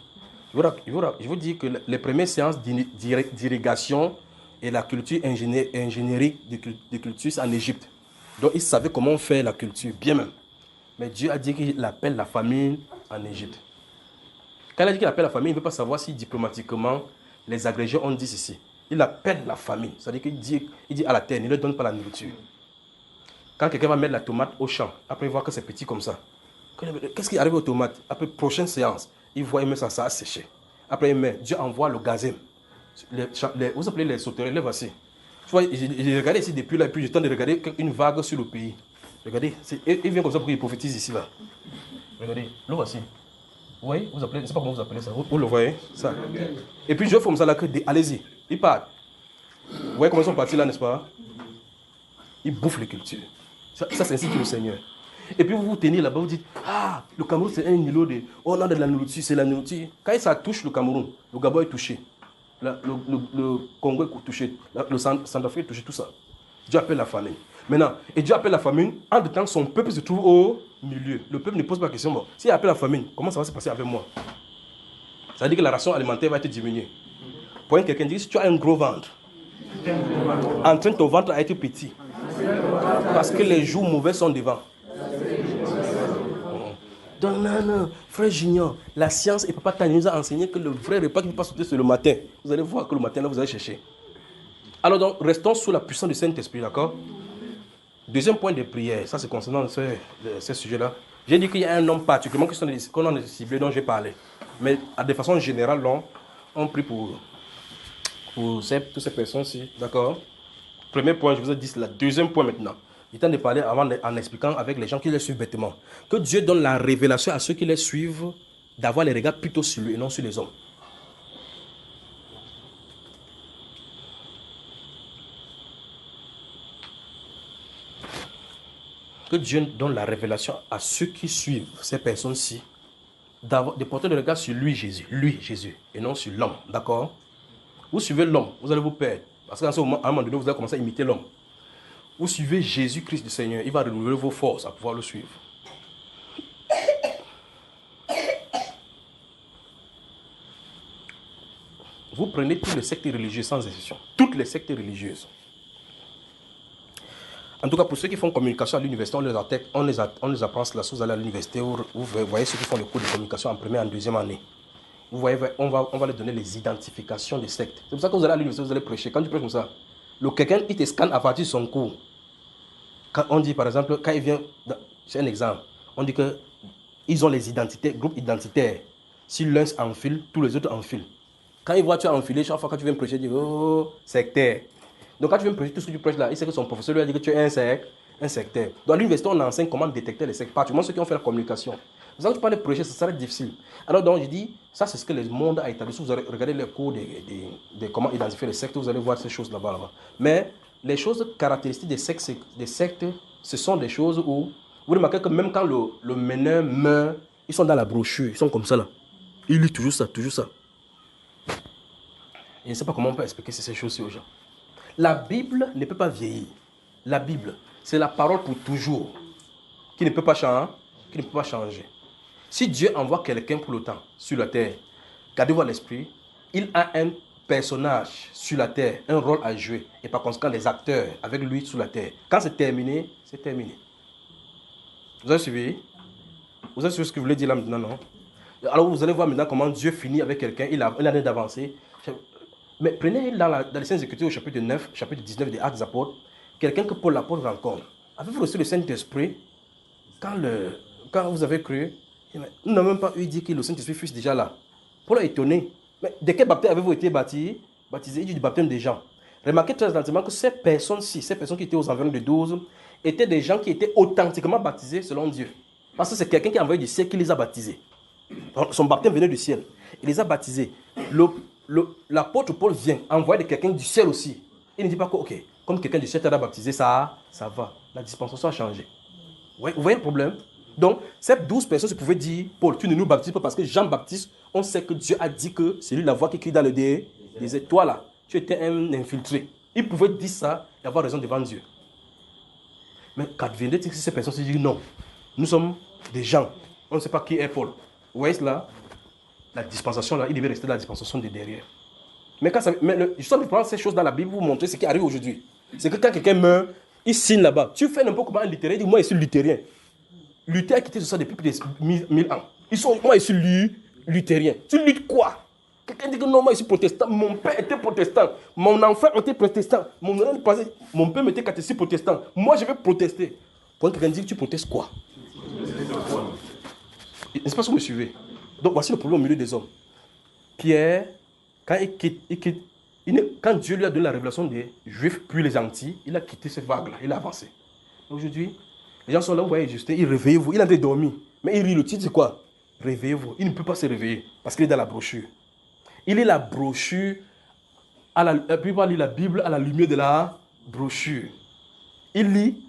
Je vous dis que les premières séances d'irrigation et la culture ingénierie de culture, c'est en Égypte. Donc, ils savaient comment faire la culture, bien même. Mais Dieu a dit qu'il appelle la famine en Égypte. Quand il a dit qu'il appelle la famine, il ne veut pas savoir si diplomatiquement les agrégés ont dit ceci. Il appelle la famine. C'est-à-dire qu'il dit à la terre, il ne leur donne pas la nourriture. Quand quelqu'un va mettre la tomate au champ, après il voit que c'est petit comme ça. Qu'est-ce qui arrive aux tomates? Après, prochaine séance, il voit, il met ça a séché. Après, il met, Dieu envoie le gazem. Vous appelez les sauterelles, les voici. Tu vois, j'ai regardé ici depuis là, et puis j'ai le temps de regarder une vague sur le pays. Regardez, il vient comme ça pour qu'il prophétise ici là. Regardez, le voici. Vous voyez, vous appelez, je ne sais pas comment vous appelez ça. Vous le voyez, ça. Et puis je fais comme ça là, allez-y, ils partent. Vous voyez comment ils sont partis là, n'est-ce pas? Ils bouffent les cultures. Ça c'est ainsi que le Seigneur. Et puis vous vous tenez là-bas, vous dites, ah, le Cameroun c'est un îlot de, oh, on a de la nourriture, c'est la nourriture. Quand ça touche le Cameroun, le Gabon est touché. Le Congo est touché, le Centrafrique est touché, tout ça. Dieu appelle la famine. Maintenant, et Dieu appelle la famine, en de temps, son peuple se trouve au milieu. Le peuple ne pose pas la question, bon, s'il appelle la famine, comment ça va se passer avec moi? Ça veut dire que la ration alimentaire va être diminuée. Pour quelqu'un dit, si tu as un gros ventre, entraîne ton ventre à être petit. Parce que les jours mauvais sont devant. Donc, non, frère Junior, la science et Papa Tani nous a enseigné que le vrai repas qui ne peut pas sauter, c'est le matin. Vous allez voir que le matin, là, vous allez chercher. Alors, donc, restons sous la puissance du Saint-Esprit, d'accord? Deuxième point de prière, ça c'est concernant ce sujet-là. J'ai dit qu'il y a un homme particulièrement qu'on a ciblé, dont j'ai parlé. Mais de façon générale, on prie pour toutes ces personnes-ci, d'accord? Premier point, je vous ai dit, c'est le deuxième point maintenant. Il est temps de parler avant en expliquant avec les gens qui les suivent bêtement. Que Dieu donne la révélation à ceux qui les suivent d'avoir les regards plutôt sur lui et non sur les hommes. Que Dieu donne la révélation à ceux qui suivent ces personnes-ci de porter le regard sur lui, Jésus, et non sur l'homme, d'accord? Vous suivez l'homme, vous allez vous perdre. Parce qu'à un moment donné, vous allez commencer à imiter l'homme. Vous suivez Jésus-Christ du Seigneur, il va renouveler vos forces à pouvoir le suivre. Vous prenez toutes les sectes religieuses sans exception. Toutes les sectes religieuses. En tout cas, pour ceux qui font communication à l'université, on les apprend cela. Si vous allez à l'université, vous voyez ceux qui font le cours de communication en première et en deuxième année. Vous voyez, on va leur donner les identifications des sectes. C'est pour ça que vous allez à l'université, vous allez prêcher. Quand tu prêches comme ça, quelqu'un, il te scanne à partir de son cours. Quand on dit, par exemple, quand il vient, c'est un exemple, on dit qu'ils ont les identités, groupes identitaires. Si l'un enfile, tous les autres enfilent. Quand il voit tu as enfilé, chaque fois que tu viens prêcher, il dit, oh, sectaire. Donc quand tu viens prêcher, tout ce que tu prêches là, il sait que son professeur lui a dit que tu es un sectaire. Donc à l'université, on enseigne comment détecter les sectes, particulièrement ceux qui ont fait la communication. Vous savez que tu parles de prêcher, ça serait difficile. Alors donc je dis, ça c'est ce que le monde a établi. Si vous regardez les cours de comment identifier les sectes, vous allez voir ces choses là-bas. Mais les choses caractéristiques des sectes, ce sont des choses où vous remarquez que même quand le meneur meurt, ils sont dans la brochure, ils sont comme ça là. Ils lisent toujours ça, toujours ça. Et je ne sais pas comment on peut expliquer ces choses-ci aux gens. La Bible ne peut pas vieillir. La Bible, c'est la parole pour toujours, qui ne peut pas changer. Si Dieu envoie quelqu'un pour le temps sur la terre, gardez-vous à l'esprit, il a un personnage sur la terre, un rôle à jouer, et par conséquent des acteurs avec lui sur la terre. Quand c'est terminé, c'est terminé. Vous avez suivi? Vous avez suivi ce que je voulais dire là maintenant, non? Alors vous allez voir maintenant comment Dieu finit avec quelqu'un, il a d'avancer. Mais prenez dans les Saintes Écritures au chapitre 9, chapitre 19 des Actes des Apôtres, quelqu'un que Paul l'apôtre rencontre. Avez-vous reçu le Saint-Esprit quand vous avez cru? Nous n'avons même pas eu dit que le Saint-Esprit fût déjà là. Paul est étonné. Mais de quel baptême avez-vous été baptisé? baptisés, il dit du baptême des gens. Remarquez très attentivement que ces personnes-ci, ces personnes qui étaient aux environs de 12, étaient des gens qui étaient authentiquement baptisés selon Dieu. Parce que c'est quelqu'un qui a envoyé du ciel qui les a baptisés. Son baptême venait du ciel. Il les a baptisés. L'apôtre Paul vient envoyer de quelqu'un du ciel aussi. Il ne dit pas que, ok, comme quelqu'un du ciel t'a baptisé, ça va. La dispensation a changé. Ouais, vous voyez le problème? Donc, ces 12 personnes se pouvaient dire, Paul, tu ne nous baptises pas parce que Jean-Baptiste, on sait que Dieu a dit que c'est lui la voix qui crie dans le désert. Toi là, tu étais un infiltré. Il pouvait dire ça et avoir raison devant Dieu. Mais qu'adviendrait-il si ces personnes se disent non, nous sommes des gens, on ne sait pas qui est Paul. Vous voyez cela? La dispensation là, il devait rester dans la dispensation de derrière. Mais quand ça, je suis en train de prendre ces choses dans la Bible pour vous montrer ce qui arrive aujourd'hui. C'est que quand quelqu'un meurt, il signe là-bas. Tu fais n'importe comment un luthérien, il dit moi je suis luthérien. Luther a quitté ça depuis plus de 1000 ans. Moi je suis luthérien. Tu luttes quoi? Quelqu'un dit que non, moi je suis protestant. Mon père était protestant. Mon enfant était protestant. Mon père m'était catéciste protestant. Moi je vais protester. Pour quelqu'un dit que tu protestes quoi? N'est-ce pas ce que vous me suivez? Donc voici le problème au milieu des hommes. Pierre, quand quand Dieu lui a donné la révélation des Juifs puis les gentils, il a quitté cette vague-là, il a avancé. Aujourd'hui, les gens sont là, vous voyez Justin, il réveillez-vous, il a dormi. Mais il rit, le titre c'est quoi? Réveillez-vous. Il ne peut pas se réveiller parce qu'il est dans la brochure. Il lit la brochure, puis il va lire la Bible à la lumière de la brochure. Il lit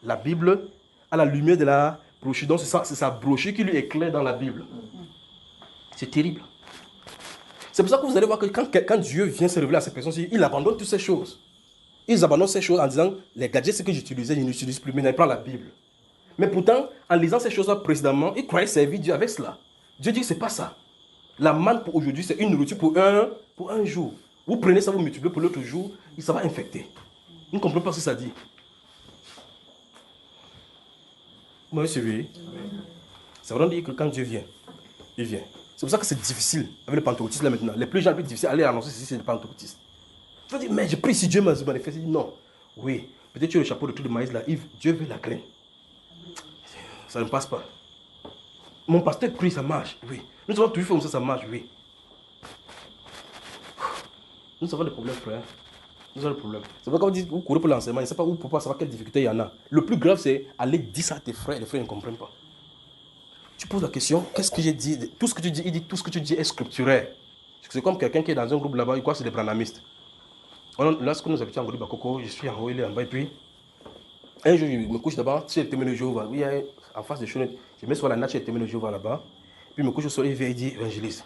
la Bible à la lumière de la brochure. Donc c'est sa brochure qui lui éclaire dans la Bible. C'est terrible. C'est pour ça que vous allez voir que quand Dieu vient se révéler à ces personnes, il abandonne toutes ces choses. Ils abandonnent ces choses en disant, les gadgets que j'utilisais, je n'utilise plus, mais je prends la Bible. Mais pourtant, en lisant ces choses-là précédemment, ils croyaient servir Dieu avec cela. Dieu dit que ce n'est pas ça. La manne pour aujourd'hui, c'est une nourriture pour un jour. Vous prenez ça, vous multipliez pour l'autre jour, et ça va infecter. Vous ne comprenez pas ce que ça dit. Vous m'avez suivi? Ça veut dire que quand Dieu vient, il vient. C'est pour ça que c'est difficile avec le pentecôtisme là maintenant. Les plus gens, les plus difficiles, aller annoncer si c'est le pentecôtisme. Tu vas dire, mais je prie si Dieu m'a manifesté. Il dit non. Oui, peut-être tu as le chapeau de tout le maïs là, Yves, Dieu veut la graine. Ça ne passe pas. Mon pasteur prie, ça marche. Oui. Nous avons toujours fait comme ça marche. Oui. Nous avons des problèmes, frère. Nous avons des problèmes. C'est pas comme vous courez pour l'enseignement, il ne sait pas où pour pas savoir quelle difficulté il y en a. Le plus grave, c'est aller dire ça à tes frères et les frères ne comprennent pas. Tu poses la question, qu'est-ce que j'ai dit? Tout ce que tu dis, il dit tout ce que tu dis est scripturaire. C'est comme quelqu'un qui est dans un groupe là-bas, il croit que c'est des branamistes. Lorsque nous habitons en Goli Bakoko, je suis en haut, il est en bas, et puis un jour, je me couche d'abord, tu sais, le témoin de Jéhovah. Oui, en face de chez nous, je mets sur la nature le témoin de Jéhovah là-bas. Puis je me couche au soleil, il vient, il dit, évangéliste,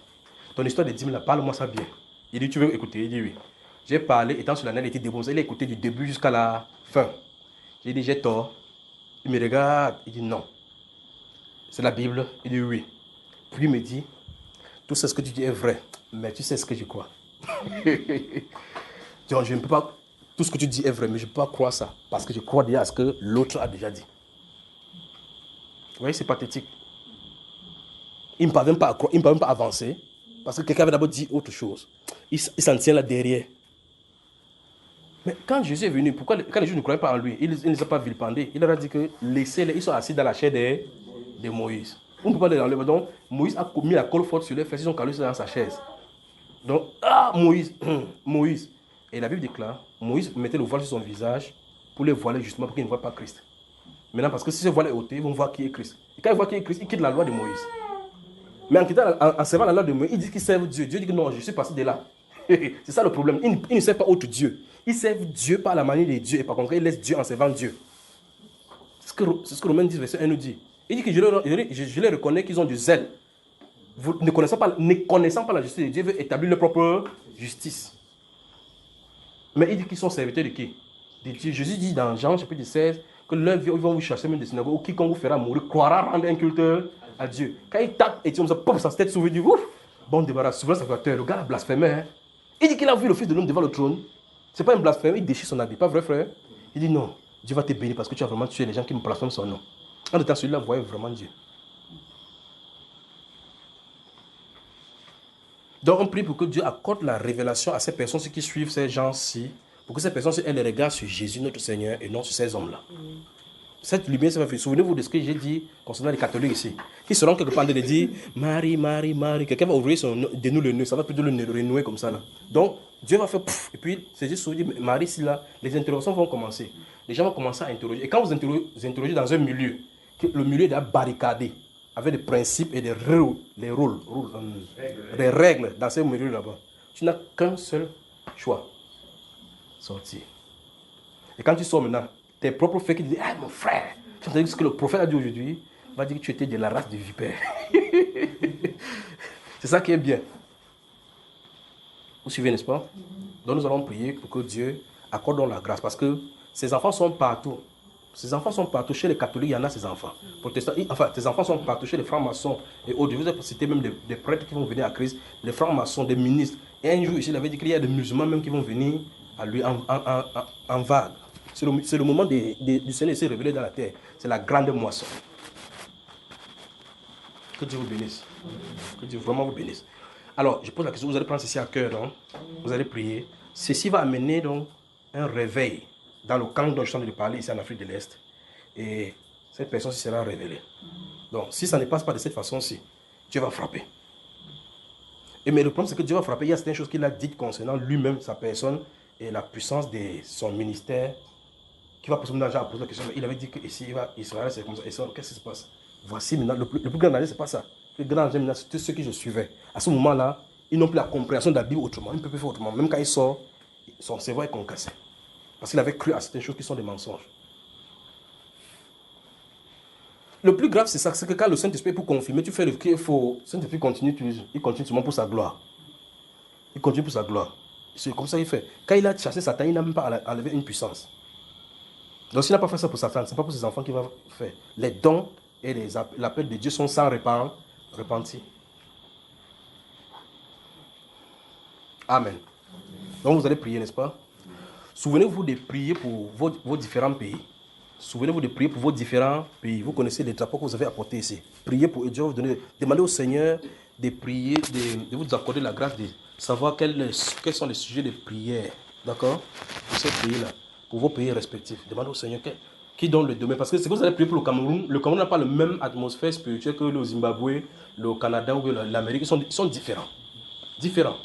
ton histoire de 10 000 là, parle-moi ça bien. Il dit, tu veux écouter? Il dit oui. J'ai parlé, étant sur la nature, il était debout. Il a écouté du début jusqu'à la fin. J'ai dit, j'ai tort. Il me regarde, il dit non. C'est la Bible? Il dit oui. Puis il me dit, tout ce que tu dis est vrai, mais tu sais ce que je crois. Donc, je ne peux pas, tout ce que tu dis est vrai, mais je ne peux pas croire ça, parce que je crois déjà à ce que l'autre a déjà dit. Vous voyez, c'est pathétique. Il ne parvient pas à croire, il ne parvient pas à avancer, parce que quelqu'un avait d'abord dit autre chose. Il s'en tient là derrière. Mais quand Jésus est venu, pourquoi, quand les Juifs ne croyaient pas en lui, il ne les a pas vilipendés. Il leur a dit que laissez-les, ils sont assis dans la chair de Moïse. On ne peut pas les enlever. Donc, Moïse a mis la colle forte sur les fesses, ils ont calé dans sa chaise. Donc, Moïse. Et la Bible déclare, Moïse mettait le voile sur son visage pour les voiler justement pour qu'ils ne voient pas Christ. Maintenant, parce que si ce voile est ôté, ils vont voir qui est Christ. Et quand ils voient qui est Christ, ils quittent la loi de Moïse. Mais en servant la loi de Moïse, ils disent qu'ils servent Dieu. Dieu dit que non, je suis passé de là. C'est ça le problème. Ils ne servent pas autre Dieu. Ils servent Dieu par la manière de Dieu. Et par contre, ils laissent Dieu en servant Dieu. C'est ce que Romains 10, verset 1 nous dit. Il dit que je les reconnais qu'ils ont du zèle. Vous, ne connaissant pas la justice de Dieu, veut établir leur propre justice. Mais il dit qu'ils sont serviteurs de qui? De Dieu. Jésus dit dans Jean chapitre 16 que l'un ils vont vous chasser même des synagogues, ou quiconque vous fera mourir croira rendre un culte à Dieu. Quand il tape et comme ça, pop, sa tête s'ouvre, il dit ouf, bon débarras, souvent ça fait peur. Le gars a blasphémé. Hein? Il dit qu'il a vu le Fils de l'homme devant le trône. C'est pas un blasphème, il déchire son habit, pas vrai frère? Il dit non, Dieu va te bénir parce que tu as vraiment tué les gens qui me blasphèment son nom. En étant celui-là, voyez vraiment Dieu. Donc on prie pour que Dieu accorde la révélation à ces personnes qui suivent ces gens-ci, pour que ces personnes-ci aient les regards sur Jésus notre Seigneur et non sur ces hommes-là. Cette lumière, ça va faire. Souvenez-vous de ce que j'ai dit concernant les catholiques ici, qui seront quelque part de dire Marie, Marie, Marie. Quelqu'un va ouvrir de nous le nœud, ça va plutôt le renouer comme ça. Là. Donc Dieu va faire pouf, et puis c'est juste dit, Marie, ici, là, les interrogations vont commencer. Les gens vont commencer à interroger. Et quand vous interrogez dans un milieu, que le milieu est barricadé, avec des principes et des règles dans ce milieu là-bas, tu n'as qu'un seul choix. Sortir. Et quand tu sors maintenant, tes propres frères qui disent, ah mon frère, tu entends ce que le prophète a dit aujourd'hui, va dire que tu étais de la race de vipères. C'est ça qui est bien. Vous suivez, n'est-ce pas? Donc nous allons prier pour que Dieu accorde la grâce. Parce que ces enfants sont partout. Ces enfants sont partout. Chez les catholiques, il y en a ces enfants. Protestants, enfin, tes enfants sont partout. Chez les francs-maçons et autres. Je vous ai cité même des prêtres qui vont venir à Christ. Les francs-maçons, des ministres. Et un jour, ici, il avait dit qu'il y a des musulmans même qui vont venir à lui en vague. C'est le moment du Seigneur s'est révélé dans la terre. C'est la grande moisson. Que Dieu vous bénisse. Que Dieu vraiment vous bénisse. Alors, je pose la question, vous allez prendre ceci à cœur, donc. Vous allez prier. Ceci va amener donc un réveil dans le camp dont je suis en train de parler ici en Afrique de l'Est. Et cette personne-ci sera révélée. Donc, si ça ne passe pas de cette façon-ci, Dieu va frapper. Mais le problème, c'est que Dieu va frapper. Il y a certaines choses qu'il a dites concernant lui-même, sa personne, et la puissance de son ministère, qui va poser la question. Il avait dit qu'ici, Israël, c'est comme ça. Et ça, qu'est-ce qui se passe? Voici maintenant, le plus grand danger, ce n'est pas ça. Le grand danger, maintenant, c'est tous ceux qui je suivais. À ce moment-là, ils n'ont plus la compréhension de la Bible autrement. Ils ne peuvent plus faire autrement. Même quand il sort, son cerveau est concassé. Parce qu'il avait cru à certaines choses qui sont des mensonges. Le plus grave, c'est ça. C'est que quand le Saint-Esprit, pour confirmer, tu fais le qu'il faut. Le Saint-Esprit continue, il continue seulement pour sa gloire. Il continue pour sa gloire. C'est comme ça qu'il fait. Quand il a chassé Satan, il n'a même pas enlevé une puissance. Donc s'il n'a pas fait ça pour Satan, ce n'est pas pour ses enfants qu'il va faire. Les dons et l'appel de Dieu sont sans repentir. Amen. Donc vous allez prier, n'est-ce pas? Souvenez-vous de prier pour vos différents pays. Souvenez-vous de prier pour vos différents pays. Vous connaissez les drapeaux que vous avez apportés ici. Priez pour Dieu, demandez au Seigneur de prier, de vous accorder la grâce de savoir quels sont les sujets de prière. D'accord? Pour ces pays-là, pour vos pays respectifs. Demandez au Seigneur qui donne le domaine. Parce que si vous allez prier pour le Cameroun n'a pas la même atmosphère spirituelle que le Zimbabwe, le Canada ou l'Amérique. Ils sont différents. Différents.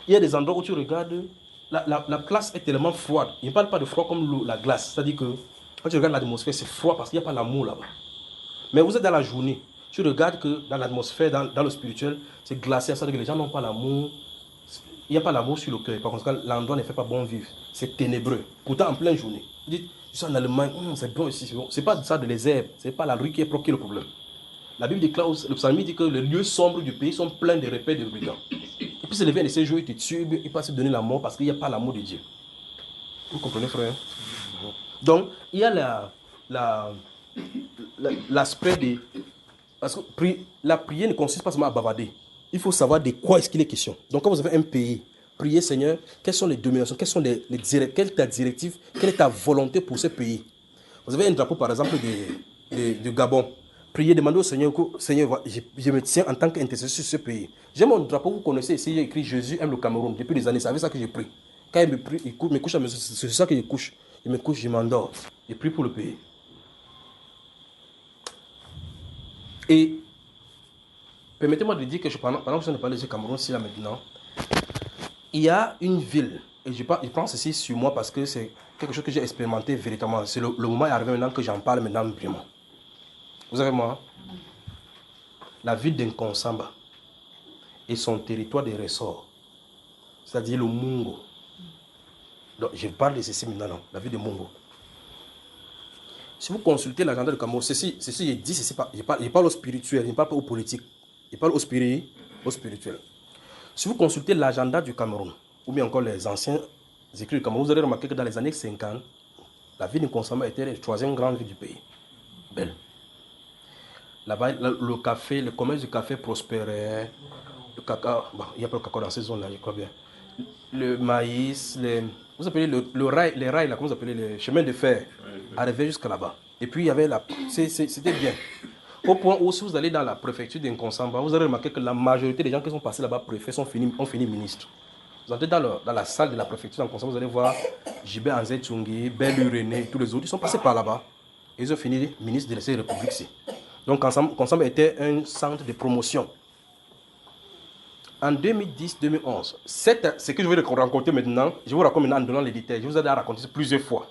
Il y a des endroits où tu regardes, la place est tellement froide. Il ne parle pas de froid comme la glace. C'est-à-dire que quand tu regardes l'atmosphère, c'est froid parce qu'il n'y a pas l'amour là-bas. Mais vous êtes dans la journée. Tu regardes que dans l'atmosphère, dans le spirituel, c'est glacé. C'est-à-dire que les gens n'ont pas l'amour. Il n'y a pas l'amour sur le cœur. Par conséquent, l'endroit ne fait pas bon vivre. C'est ténébreux. Pourtant, en pleine journée. Vous dites, je suis en Allemagne, c'est bon ici, c'est bon. Ce n'est pas ça de les herbes. Ce n'est pas la rue qui est propre qui est le problème. La Bible déclare, le psalmiste dit que les lieux sombres du pays sont pleins de repères de brigands. Et puis, c'est le vient de ces jours, il te tue, il passe à donner la mort parce qu'il n'y a pas l'amour de Dieu. Vous comprenez, frère? Donc, il y a l'aspect de... Parce que la prière ne consiste pas seulement à bavarder. Il faut savoir de quoi est-ce qu'il est question. Donc, quand vous avez un pays, priez, Seigneur, quelles sont les dominations, quelles sont quelle est ta directive, quelle est ta volonté pour ce pays. Vous avez un drapeau, par exemple, de Gabon. Priez, demandez au Seigneur, Seigneur, je me tiens en tant qu'intercesseur sur ce pays. J'ai mon drapeau, vous connaissez ici, il y a écrit Jésus aime le Cameroun. Depuis des années, c'est avec ça que je prie. Quand il me couche à mes... C'est ça que je couche. Je me couche, je m'endors. Je prie pour le pays. Et permettez-moi de dire que pendant que je suis en train de parler du Cameroun, ici là maintenant, il y a une ville, et je prends ceci sur moi parce que c'est quelque chose que j'ai expérimenté véritablement. C'est le moment est arrivé maintenant que j'en parle maintenant vraiment. Vous savez moi, la ville d'Nkonsamba et son territoire de ressort, c'est-à-dire le Mungo. Donc, je parle de ceci maintenant, la ville de Mungo. Si vous consultez l'agenda du Cameroun, ceci je dis, je parle au spirituel, je ne parle pas au politique, je parle au spirituel. Si vous consultez l'agenda du Cameroun, ou bien encore les anciens écrits du Cameroun, vous allez remarquer que dans les années 50, la ville de Nkonsamba était la troisième grande ville du pays. Belle. Là-bas, le commerce du café prospérait, le cacao, bon, il n'y a pas le cacao dans ces zones-là, je crois bien. Le maïs, vous appelez les rails, là, comment vous appelez les chemins de fer, arrivaient jusqu'à là-bas. Et puis il y avait c'était bien. Au point où si vous allez dans la préfecture d'Nkonsamba, vous allez remarquer que la majorité des gens qui sont passés là-bas préfets ont fini ministres. Vous entrez dans la salle de la préfecture d'Nkonsamba, vous allez voir Jibé Anzé Tchungi, Belu René et tous les autres, ils sont passés par là-bas. Et ils ont fini ministres de cette république-ci. Donc Nkonsamba était un centre de promotion. En 2010-2011, ce que je vais raconter maintenant, je vous raconte maintenant en donnant les détails. Je vous ai raconté plusieurs fois.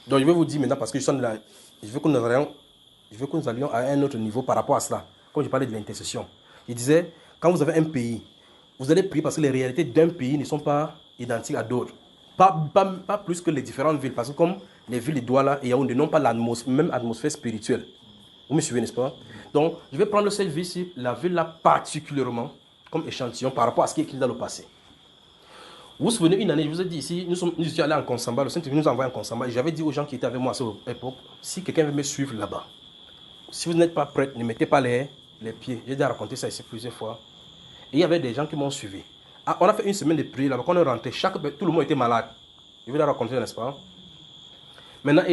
Donc je vais vous dire maintenant parce que je veux que nous allions à un autre niveau par rapport à cela. Comme je parlais de l'intercession. Je disais, quand vous avez un pays, vous allez prier parce que les réalités d'un pays ne sont pas identiques à d'autres. Pas plus que les différentes villes. Parce que comme les villes de Douala et Yaoundé n'ont pas la même atmosphère spirituelle. Vous me suivez, n'est-ce pas? Donc, je vais prendre cette ville-ci, la ville-là particulièrement, comme échantillon par rapport à ce qui est écrit dans le passé. Vous vous souvenez, une année, je vous ai dit ici, nous étions allés en Konsamba, le Saint-Esprit nous a envoyé en Konsamba, et j'avais dit aux gens qui étaient avec moi à cette époque, si quelqu'un veut me suivre là-bas, si vous n'êtes pas prêts, ne mettez pas les pieds. J'ai déjà raconté ça ici plusieurs fois. Et il y avait des gens qui m'ont suivi. Ah, on a fait une semaine de prière là-bas, quand on est rentré, tout le monde était malade. Je vais la raconter, n'est-ce pas? Maintenant,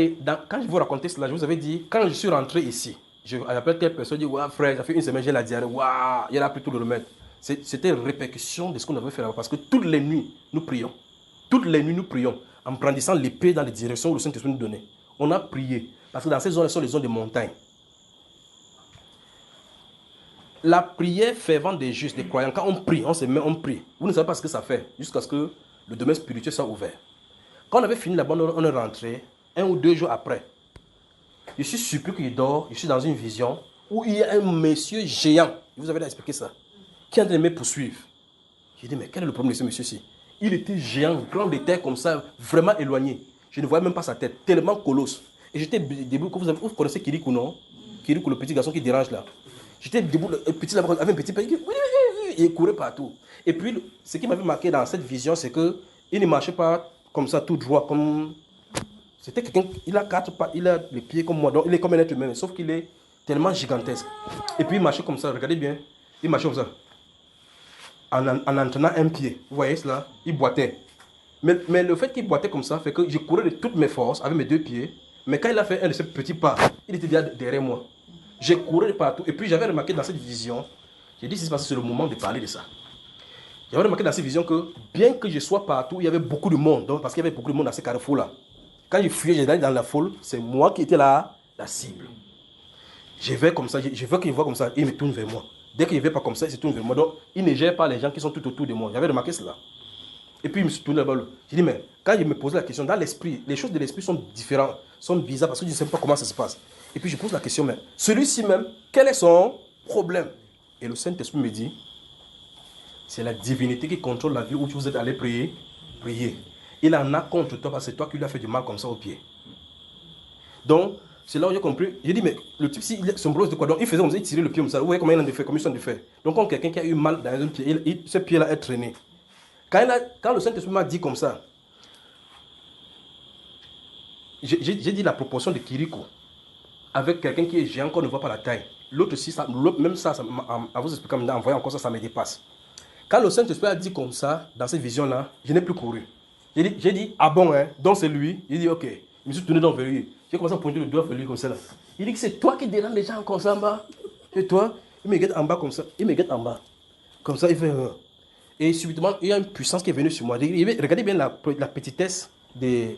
quand je vous racontais cela, je vous avais dit, quand je suis rentré ici, j'appelle telle personne, je dis, ouais, frère, ça fait une semaine, j'ai la diarrhée, waouh, il a pris tout le remède. C'était une répercussion de ce qu'on avait fait là-bas, parce que toutes les nuits, nous prions. Toutes les nuits, nous prions, en brandissant l'épée dans les directions où le Saint-Esprit nous donnait. On a prié, parce que dans ces zones, ce sont les zones de montagne. La prière fervente des justes, des croyants, quand on prie, on se met, on prie. Vous ne savez pas ce que ça fait, jusqu'à ce que le domaine spirituel soit ouvert. Quand on avait fini là-bas, on est rentré, 1 ou 2 jours après. Je suis surpris qu'il dort, je suis dans une vision où il y a un monsieur géant, je vous avais expliqué ça, qui est en train de me poursuivre. J'ai dit, mais quel est le problème de ce monsieur-ci? Il était géant, grand de terre comme ça, vraiment éloigné. Je ne voyais même pas sa tête, tellement colosse. Et j'étais debout, vous connaissez Kirikou, non? Kirikou, le petit garçon qui dérange là. J'étais debout, le petit là, avec un petit pays, il courait partout. Et puis, ce qui m'avait marqué dans cette vision, c'est qu'il ne marchait pas comme ça, tout droit, comme... C'était quelqu'un, il a 4 pas, il a les pieds comme moi, donc il est comme un être humain, sauf qu'il est tellement gigantesque. Et puis il marchait comme ça, regardez bien, il marchait comme ça, en entraînant un pied, vous voyez cela, il boitait. Mais le fait qu'il boitait comme ça fait que je courais de toutes mes forces avec mes 2 pieds, mais quand il a fait un de ces petits pas, il était déjà derrière moi. J'ai couru de partout, et puis j'avais remarqué dans cette vision, j'ai dit c'est le moment de parler de ça. J'avais remarqué dans cette vision que bien que je sois partout, il y avait beaucoup de monde, donc, parce qu'il y avait beaucoup de monde dans ces carrefours-là. Quand je fuyais, j'allais dans la foule, c'est moi qui étais là, la cible. Je vais comme ça, je veux qu'il voit comme ça, il me tourne vers moi. Dès qu'il ne veut pas comme ça, il se tourne vers moi. Donc, il ne gère pas les gens qui sont tout autour de moi. J'avais remarqué cela. Et puis, il me suis tourné là-bas. J'ai dit, mais quand je me posais la question, dans l'esprit, les choses de l'esprit sont différentes, sont bizarres parce que je ne sais pas comment ça se passe. Et puis, je pose la question, mais celui-ci même, quel est son problème? Et le Saint-Esprit me dit, c'est la divinité qui contrôle la vie où vous êtes allé prier. Il en a contre toi parce que c'est toi qui lui as fait du mal comme ça au pied. Donc, c'est là où j'ai compris. J'ai dit, mais le type, son boulot, c'est quoi? Donc, il faisait comme ça, il tirait le pied comme ça. Vous voyez comment il en a fait, comme ils sont de faire. Donc, quand quelqu'un qui a eu mal dans un pied, ce pied-là est traîné. Quand le Saint-Esprit m'a dit comme ça, j'ai dit la proportion de Kirikou avec quelqu'un qui est géant qu'on ne voit pas la taille. L'autre aussi, même ça, à vous expliquer, en voyant encore ça, ça me dépasse. Quand le Saint-Esprit a dit comme ça, dans cette vision-là, je n'ai plus couru. J'ai dit, ah bon, hein, donc c'est lui. Il dit, ok. Je me suis tourné vers lui. J'ai commencé à pointer le doigt vers lui comme ça. Là. Il dit que c'est toi qui dérange les gens comme ça en bas. Et toi, il me guette en bas comme ça. Il me guette en bas. Comme ça, il fait... Et subitement, il y a une puissance qui est venue sur moi. Regardez bien la petitesse de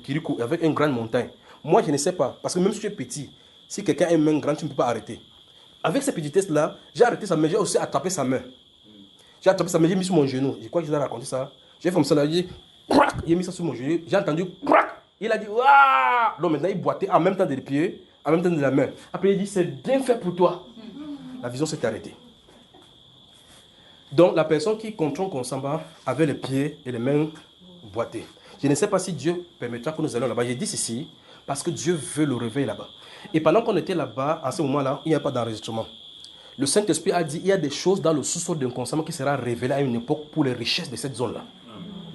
Kirikou avec une grande montagne. Moi, je ne sais pas. Parce que même si tu es petit, si quelqu'un a une main grande, tu ne peux pas arrêter. Avec cette petitesse-là, j'ai arrêté sa main. J'ai aussi attrapé sa main. J'ai attrapé sa main, j'ai mis sur mon genou. Je crois que je vous ai raconté ça. J'ai fait comme ça, là, j'ai mis ça sur mon genou. J'ai entendu crac. Il a dit waouh. Donc maintenant, il boitait en même temps des pieds, en même temps de la main. Après, il dit c'est bien fait pour toi. La vision s'est arrêtée. Donc la personne qui contrôle Konsamba avait les pieds et les mains boités. Je ne sais pas si Dieu permettra que nous allions là-bas. J'ai dit ceci parce que Dieu veut le réveiller là-bas. Et pendant qu'on était là-bas, en ce moment-là, il n'y a pas d'enregistrement. Le Saint-Esprit a dit il y a des choses dans le sous-sol d'un Konsamba qui sera révélé à une époque pour les richesses de cette zone-là.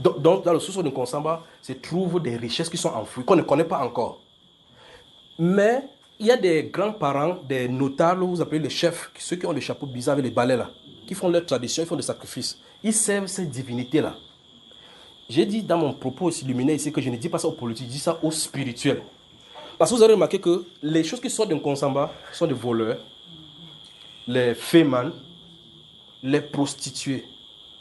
Donc dans le sous-sol d'un Konsamba se trouvent des richesses qui sont enfouies, qu'on ne connaît pas encore. Mais il y a des grands-parents, des notables, vous appelez les chefs, ceux qui ont les chapeaux bizarres avec les balais là, qui font leur tradition, ils font des sacrifices. Ils servent ces divinités-là. J'ai dit dans mon propos illuminé ici que je ne dis pas ça aux politiques, je dis ça aux spirituels. Parce que vous avez remarqué que les choses qui sortent d'un Konsamba sont des voleurs, les fémans, les prostituées.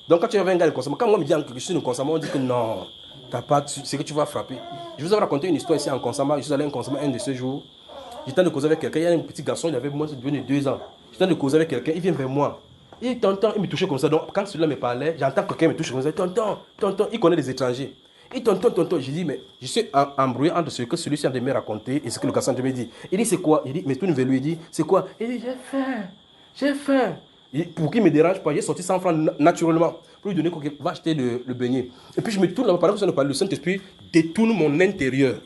Donc quand tu avais un gars de Konsamba, quand moi me dit que je suis de Konsamba, on dit que non, t'as pas, c'est que tu vas frapper. Je vous avais raconté une histoire ici en Konsamba, je suis allé en Konsamba un de ces jours. J'étais en train de causer avec quelqu'un, il y a un petit garçon, il avait moins de 2 ans. J'étais en train de causer avec quelqu'un, il vient vers moi. Il tonton, il me touchait comme ça. Donc, quand celui-là me parlait, j'entends quelqu'un me toucher comme ça. Tonton, tonton, il connaît les étrangers. Il tonton, tonton. Je dis, mais je suis embrouillé entre ce que celui-ci a de me raconter et ce que le garçon me dit. Il dit, c'est quoi? Il dit, mais tout le lui, il dit, c'est quoi? Il dit, j'ai faim, j'ai faim. Pour qu'il ne me dérange pas, j'ai sorti 100 francs naturellement. Pour lui donner quoi, va acheter le beignet. Et puis je me tourne, pendant que ça ne parle, le Saint-Esprit détourne mon intérieur.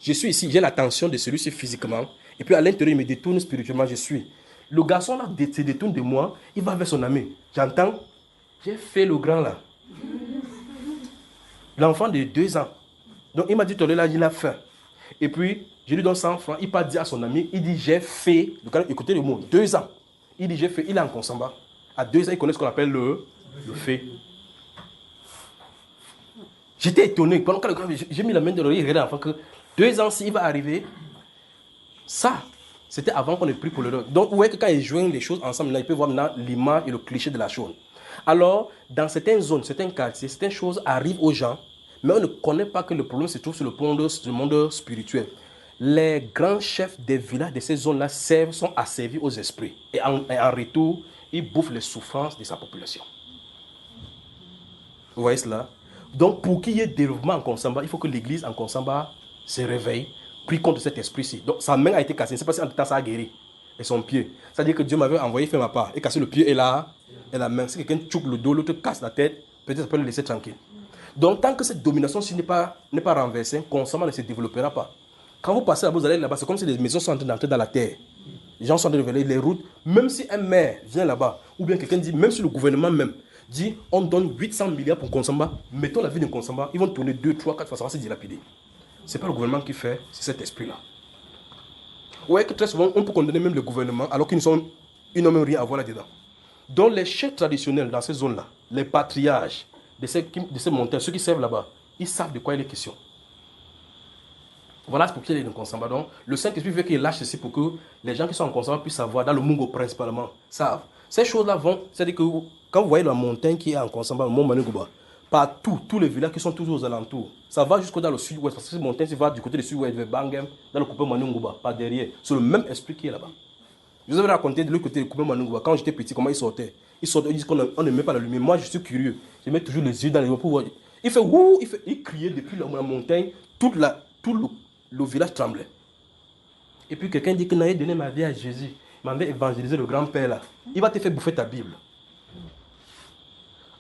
Je suis ici, j'ai l'attention de celui-ci physiquement. Et puis à l'intérieur, il me détourne spirituellement, je suis. Le garçon là se détourne de moi, il va vers son ami. J'entends, j'ai fait le grand là. L'enfant de 2 ans. Donc il m'a dit, là, il a faim. Et puis, je lui donne 100 francs, il part dire à son ami, il dit, j'ai fait, écoutez le mot, 2 ans. Il dit, j'ai fait, il est en Konsamba. À 2 ans, il connaît ce qu'on appelle le fait. J'étais étonné. Pendant que j'ai mis la main de l'oreille, il regardait l'enfant que 2 ans, s'il va arriver, ça, c'était avant qu'on ait pris pour le... Donc, vous voyez que quand ils joignent les choses ensemble, là, il peut voir maintenant l'image et le cliché de la chose. Alors, dans certaines zones, certains quartiers, certaines choses arrivent aux gens, mais on ne connaît pas que le problème se trouve sur le monde spirituel. Les grands chefs des villages de ces zones-là sont asservis aux esprits. Et en retour, ils bouffent les souffrances de sa population. Vous voyez cela? Donc, pour qu'il y ait développement en Konsamba, il faut que l'église en Konsamba se réveille, prie contre cet esprit-ci. Donc, sa main a été cassée. C'est pas si en tout temps ça a guéri. Et son pied. C'est-à-dire que Dieu m'avait envoyé faire ma part. Et casser le pied et la main. Si quelqu'un tchouk le dos, l'autre casse la tête, peut-être ça peut le laisser tranquille. Donc, tant que cette domination-ci n'est pas renversée, Konsamba ne se développera pas. Quand vous passez là-bas, vous allez là-bas, c'est comme si les maisons sont en train d'entrer dans la terre. Les gens sont en train de révéler les routes. Même si un maire vient là-bas, ou bien quelqu'un dit, même si le gouvernement même dit, on donne 800 milliards pour Konsamba, mettons la vie de Konsamba, ils vont tourner 2, 3, 4 fois, ça va se dilapider. Ce n'est pas le gouvernement qui fait, c'est cet esprit-là. Vous voyez que très souvent, on peut condamner même le gouvernement, alors qu'ils n'ont même rien à voir là-dedans. Donc les chefs traditionnels dans ces zones-là, les patriarches de ces montagnes, ceux qui servent là-bas, ils savent de quoi il est question. Voilà pour qu'il y ait une Konsamba. Donc, le Saint-Esprit veut qu'il lâche ceci pour que les gens qui sont en Konsamba puissent savoir, dans le Mungo principalement, savent. Ces choses-là vont, c'est-à-dire que quand vous voyez la montagne qui est en Konsamba, le mont Maningouba, partout, tous les villages qui sont toujours aux alentours, ça va jusqu'au dans le sud-ouest, parce que cette montagne, ça va du côté du sud-ouest, vers Bangem, dans le coupé Maningouba, par derrière. C'est le même esprit qui est là-bas. Je vous avais raconté de l'autre côté du coupé Maningouba, quand j'étais petit, comment ils sortaient. Ils disent qu'on ne met pas la lumière. Moi, je suis curieux. Je mets toujours les yeux dans les yeux pour voir. Il fait wouh, il criait depuis la montagne, tout le village tremblait. Et puis quelqu'un dit que n'avait donné ma vie à Jésus. Il m'avait évangélisé le grand-père là. Il va te faire bouffer ta Bible.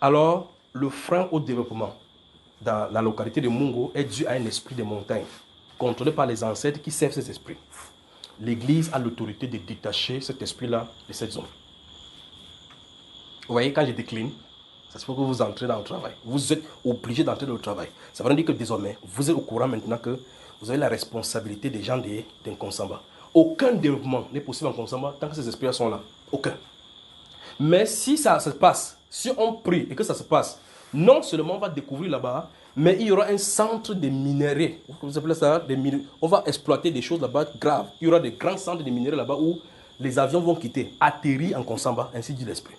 Alors, le frein au développement dans la localité de Mungo est dû à un esprit de montagne, contrôlé par les ancêtres qui servent cet esprit. L'Église a l'autorité de détacher cet esprit-là de cette zone. Vous voyez, quand je décline, ça se peut que vous entrez dans le travail. Vous êtes obligé d'entrer dans le travail. Ça veut dire que désormais, vous êtes au courant maintenant que vous avez la responsabilité des gens d'un Konsamba. Aucun développement n'est possible en Konsamba tant que ces esprits sont là. Aucun. Mais si ça se passe, si on prie et que ça se passe, non seulement on va découvrir là-bas, mais il y aura un centre de minerais. Vous appelez ça on va exploiter des choses là-bas graves. Il y aura des grands centres de minerais là-bas où les avions vont quitter, atterrir en Konsamba, ainsi dit l'esprit.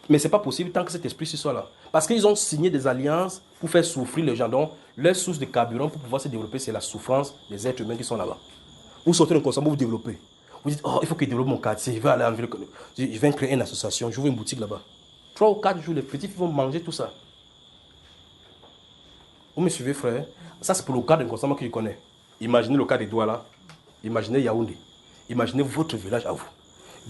Mais ce n'est pas possible tant que cet esprit soit là. Parce qu'ils ont signé des alliances pour faire souffrir les gens. Donc, leur source de carburant pour pouvoir se développer, c'est la souffrance des êtres humains qui sont là-bas. Vous sortez d'un Konsamba, vous développez. Vous dites, oh, il faut que je développe mon quartier, je vais aller en ville, je vais créer une association, j'ouvre une boutique là-bas. 3 ou 4 jours, les petits vont manger tout ça. Vous me suivez, frère? Ça, c'est pour le cas d'un Konsamba que je connais. Imaginez le cas des Douala, imaginez Yaoundé, imaginez votre village à vous.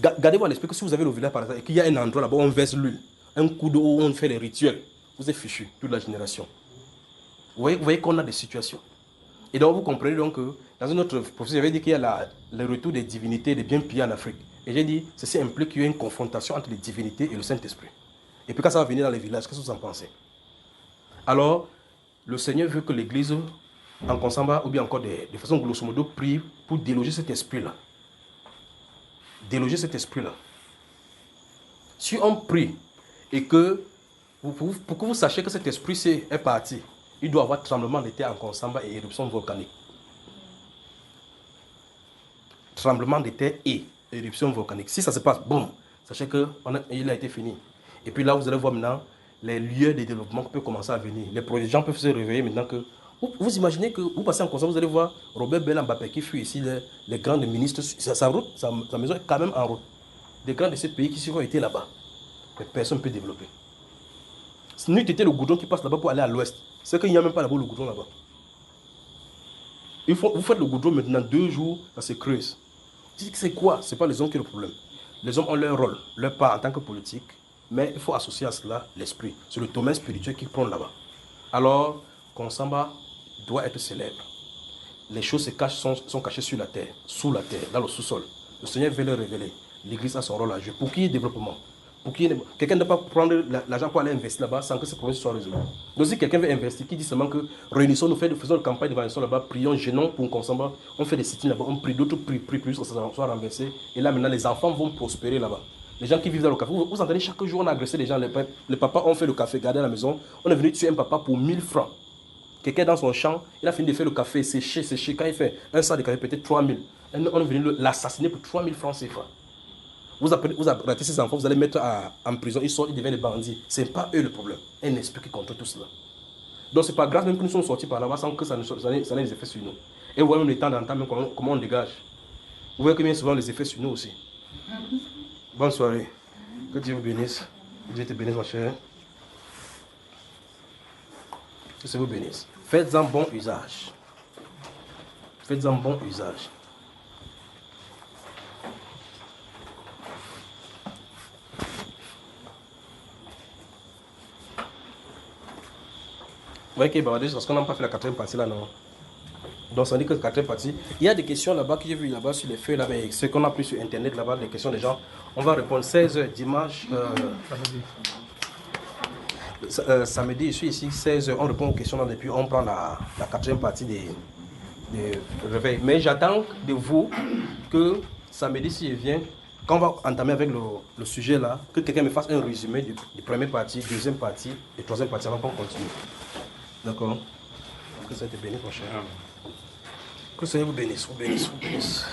Gardez-vous à l'esprit que si vous avez le village par exemple et qu'il y a un endroit là-bas où on verse l'huile, un coup d'eau où on fait les rituels, vous êtes fichu, toute la génération. Vous voyez qu'on a des situations. Et donc vous comprenez donc que dans une autre professeur, j'avais dit qu'il y a le retour des divinités, des biens pillés en Afrique. Et j'ai dit, ceci implique qu'il y a une confrontation entre les divinités et le Saint-Esprit. Et puis quand ça va venir dans les villages, qu'est-ce que vous en pensez? Alors, le Seigneur veut que l'Église, en Konsamba, ou bien encore de façon grosso modo, prie pour déloger cet esprit-là. Déloger cet esprit-là. Si on prie et que, pour que vous sachiez que cet esprit est parti, il doit y avoir tremblement de terre en Konsamba et éruption volcanique. Tremblement de terre et éruption volcanique. Si ça se passe, boum, sachez qu'il a été fini. Et puis là, vous allez voir maintenant les lieux de développement qui peuvent commencer à venir. Les gens peuvent se réveiller maintenant que... Vous imaginez que vous passez en Konsamba, vous allez voir Robert Bella Mbappé qui fut ici, les grands ministres, sa maison est quand même en route. des grands de ces pays qui ont été là-bas. Mais personne ne peut développer. Si nous étions le goudron qui passe là-bas pour aller à l'ouest, c'est qu'il n'y a même pas là-bas le goudron là-bas. Vous faites le goudron maintenant 2 jours, ça se creuse. C'est quoi? Ce n'est pas les hommes qui ont le problème. Les hommes ont leur rôle, leur part en tant que politique, mais il faut associer à cela l'esprit. C'est le domaine spirituel qui prend là-bas. Alors, Konsamba doit être célèbre. Les choses sont cachées sur la terre, sous la terre, dans le sous-sol. Le Seigneur veut le révéler. L'Église a son rôle à jouer. Pour qu'il y ait développement, quelqu'un ne peut pas prendre l'argent pour aller investir là-bas sans que ce problème soit résolu. Donc si quelqu'un veut investir, qui dit seulement que réunissons-nous, faisons une campagne de réunion là-bas, prions, gênons pour Konsamba, on fait des sit-ins là-bas, on prie, d'autres prient plus, que ça soit renversé. Et là maintenant, les enfants vont prospérer là-bas. Les gens qui vivent dans le café, vous entendez chaque jour on a agressé les gens, les papas ont fait le café, gardé à la maison, on est venu tuer un papa pour 1000 francs. Quelqu'un dans son champ, il a fini de faire le café, sécher. Quand il fait un sac de café, peut-être 3000. On est venu l'assassiner pour 3000 francs CFA. Vous arrêtez ces enfants, vous allez mettre en prison, ils deviennent des bandits. Ce n'est pas eux le problème. Un esprit qui contrôle tout cela. Donc c'est pas grâce même que nous sommes sortis par là-bas sans que ça ait des effets sur nous. Et vous voyez même les temps d'entendre même comment on dégage. Vous voyez que bien souvent les effets sur nous aussi. Bonne soirée. Que Dieu vous bénisse. Dieu te bénisse, ma chère. Que Dieu vous bénisse. Faites-en bon usage. Faites-en bon usage. Vous voyez qu'il parce qu'on n'a pas fait la 4e partie là, non? Donc ça dit que la 4e partie. Il y a des questions là-bas que j'ai vu là-bas sur les feuilles là, mais ce qu'on a pris sur internet là-bas, des questions des gens. On va répondre 16h dimanche. Samedi, je suis ici, 16h, on répond aux questions et puis on prend la 4e partie des réveils. Mais j'attends de vous que samedi, si je viens, quand on va entamer avec le sujet là, que quelqu'un me fasse un résumé du première partie, 2e partie et 3e partie avant qu'on continue. D'accord? Que ça te bénisse, mon cher. Que le Seigneur vous bénisse, vous bénisse, vous bénisse.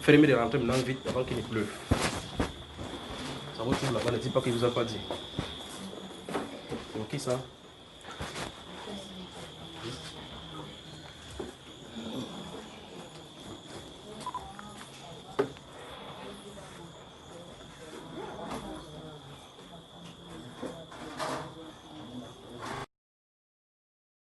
Fermez les rentrées maintenant vite avant qu'il ne pleuve. Ça vous trouve là-bas, ne dites pas qu'il ne vous a pas dit. C'est qui ça?